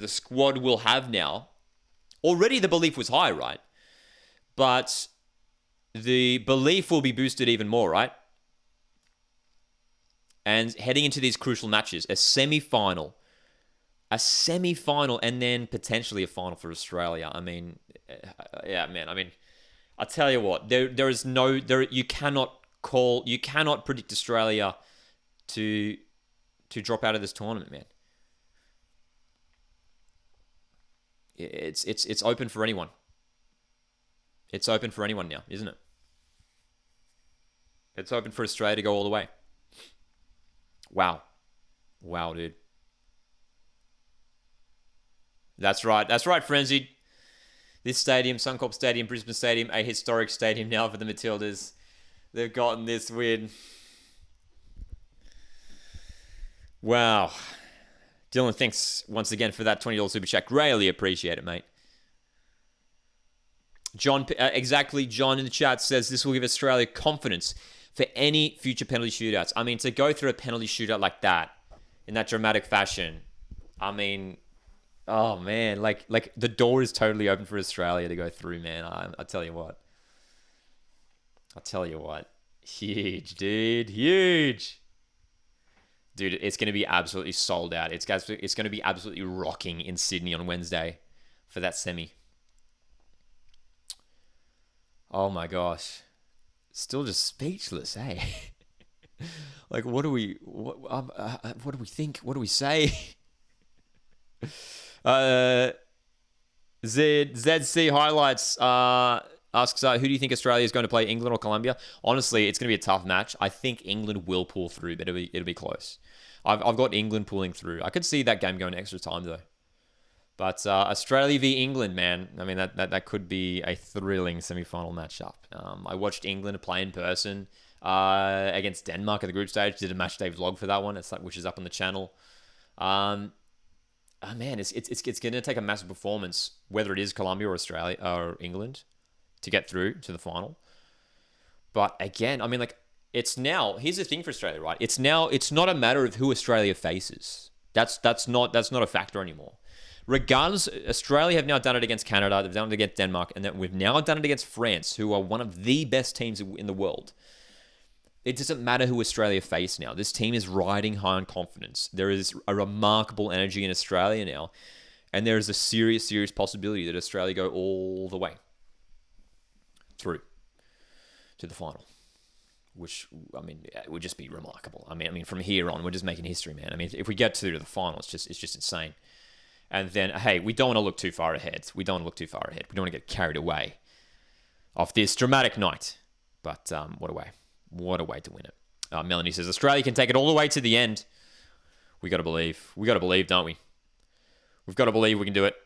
squad will have now, already the belief was high, right? But the belief will be boosted even more, right? And heading into these crucial matches, a semi-final, and then potentially a final for Australia. I mean, yeah, man. I mean, I tell you what, you cannot predict Australia to drop out of this tournament, man. It's open for anyone. It's open for anyone now, isn't it? It's open for Australia to go all the way. Wow, dude. That's right, Frenzied. This stadium, Suncorp Stadium, Brisbane Stadium, a historic stadium now for the Matildas. They've gotten this win. Wow. Dylan, thanks once again for that $20 super chat. Greatly appreciate it, mate. John, exactly, John in the chat says this will give Australia confidence for any future penalty shootouts. I mean, to go through a penalty shootout like that in that dramatic fashion. I mean, oh man, like the door is totally open for Australia to go through, man. I tell you what. Huge, dude. Huge. Dude, it's going to be absolutely sold out. It's going to be absolutely rocking in Sydney on Wednesday for that semi. Oh my gosh. Still just speechless, eh? Like, what do we think? What do we say? ZC Highlights asks, who do you think Australia is going to play, England or Colombia? Honestly, it's going to be a tough match. I think England will pull through, but it'll be close. I've got England pulling through. I could see that game going extra time, though. But Australia v England, man. I mean, that could be a thrilling semi-final matchup. I watched England play in person against Denmark at the group stage. Did a match day vlog for that one, which is up on the channel. Man, it's going to take a massive performance, whether it is Colombia or Australia or England, to get through to the final. But again, I mean, like, it's now. Here's the thing for Australia, right? It's not a matter of who Australia faces. That's not a factor anymore. Regardless, Australia have now done it against Canada, they've done it against Denmark, and then we've now done it against France, who are one of the best teams in the world. It doesn't matter who Australia face now. This team is riding high on confidence. There is a remarkable energy in Australia now, and there is a serious possibility that Australia go all the way through to the final. Which, I mean, it would just be remarkable. I mean, from here on, we're just making history, man. I mean, if we get to the final, it's just insane. And then, hey, we don't want to look too far ahead. We don't want to get carried away off this dramatic night. But what a way to win it. Melanie says, Australia can take it all the way to the end. We got to believe. We got to believe, don't we? We've got to believe we can do it.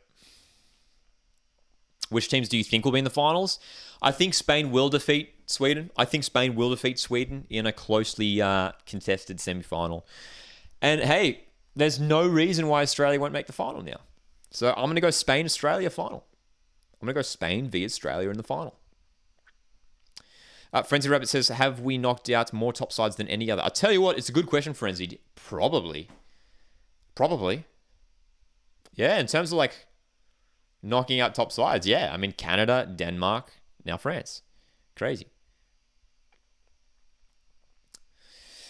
Which teams do you think will be in the finals? I think Spain will defeat Sweden. In a closely contested semi-final. And hey, there's no reason why Australia won't make the final now. So I'm going to go Spain-Australia final. I'm going to go Spain v Australia in the final. Frenzy Rabbit says, have we knocked out more top sides than any other? I'll tell you what, it's a good question, Frenzy. Probably. Yeah, in terms of like knocking out top sides, yeah. I mean, Canada, Denmark, now France. Crazy.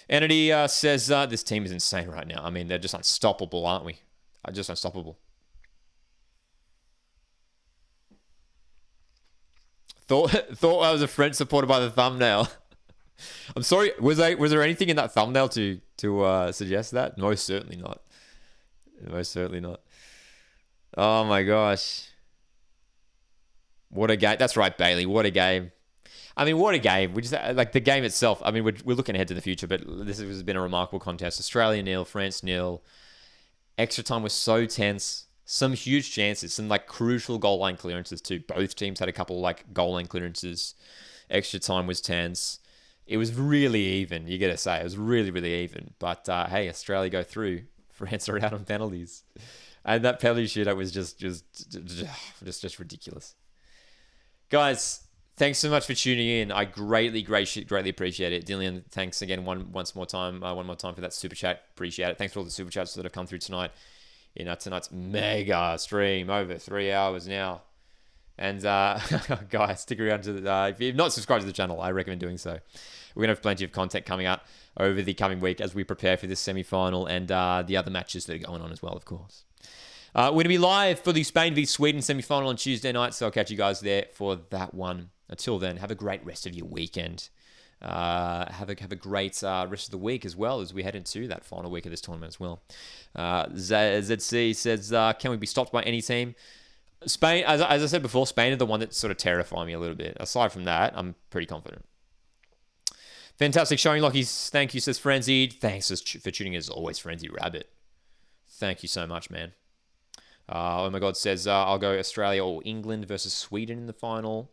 Entity says, this team is insane right now. I mean, they're just unstoppable, aren't we? Just unstoppable. Thought I was a French supporter by the thumbnail. I'm sorry. Was there anything in that thumbnail to suggest that? Most certainly not. Oh my gosh. What a game. That's right, Bailey. What a game. I mean, what a game. We just like the game itself. I mean, we're looking ahead to the future, but this has been a remarkable contest. Australia 0, France 0. Extra time was so tense. Some huge chances, some like crucial goal line clearances too. Both teams had a couple like goal line clearances. Extra time was tense. It was really even. You gotta say, it was really even. But hey, Australia go through. France are out on penalties, and that penalty shootout was just ridiculous. Guys, thanks so much for tuning in. I greatly appreciate it. Dillian, thanks again one more time for that super chat. Appreciate it. Thanks for all the super chats that have come through tonight. Tonight's mega stream, over 3 hours now. And guys, stick around to if you've not subscribed to the channel, I recommend doing so. We're gonna have plenty of content coming out over the coming week as we prepare for this semi-final and the other matches that are going on as well, of course. We're going to be live for the Spain v Sweden semi-final on Tuesday night, so I'll catch you guys there for that one. Until then, have a great rest of your weekend. Have a great rest of the week as well as we head into that final week of this tournament as well. ZC says, can we be stopped by any team? Spain, as I said before, Spain are the one that sort of terrify me a little bit. Aside from that, I'm pretty confident. Fantastic showing, Lockies. Thank you, says Frenzied. Thanks for tuning in as always, Frenzy Rabbit. Thank you so much, man. Oh my God says, I'll go Australia or England versus Sweden in the final.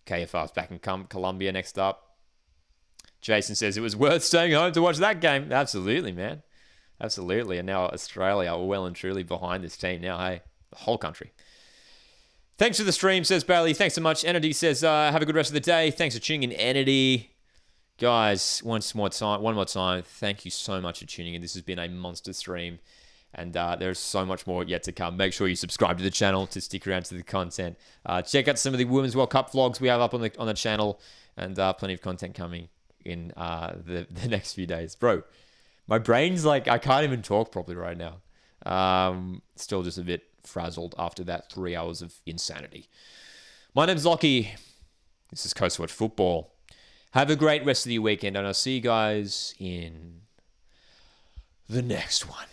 KFR's back in Colombia next up. Jason says it was worth staying home to watch that game. Absolutely, man. Absolutely. And now Australia are well and truly behind this team now, hey? The whole country. Thanks for the stream, says Bailey. Thanks so much. Entity says, have a good rest of the day. Thanks for tuning in, Entity. Guys, one more time, thank you so much for tuning in. This has been a monster stream, and there's so much more yet to come. Make sure you subscribe to the channel to stick around to the content. Check out some of the Women's World Cup vlogs we have up on the channel, and plenty of content coming in the next few days. Bro, my brain's like, I can't even talk properly right now. Still just a bit frazzled after that 3 hours of insanity. My name's Lockie. This is Coast Watch Football. Have a great rest of your weekend, and I'll see you guys in the next one.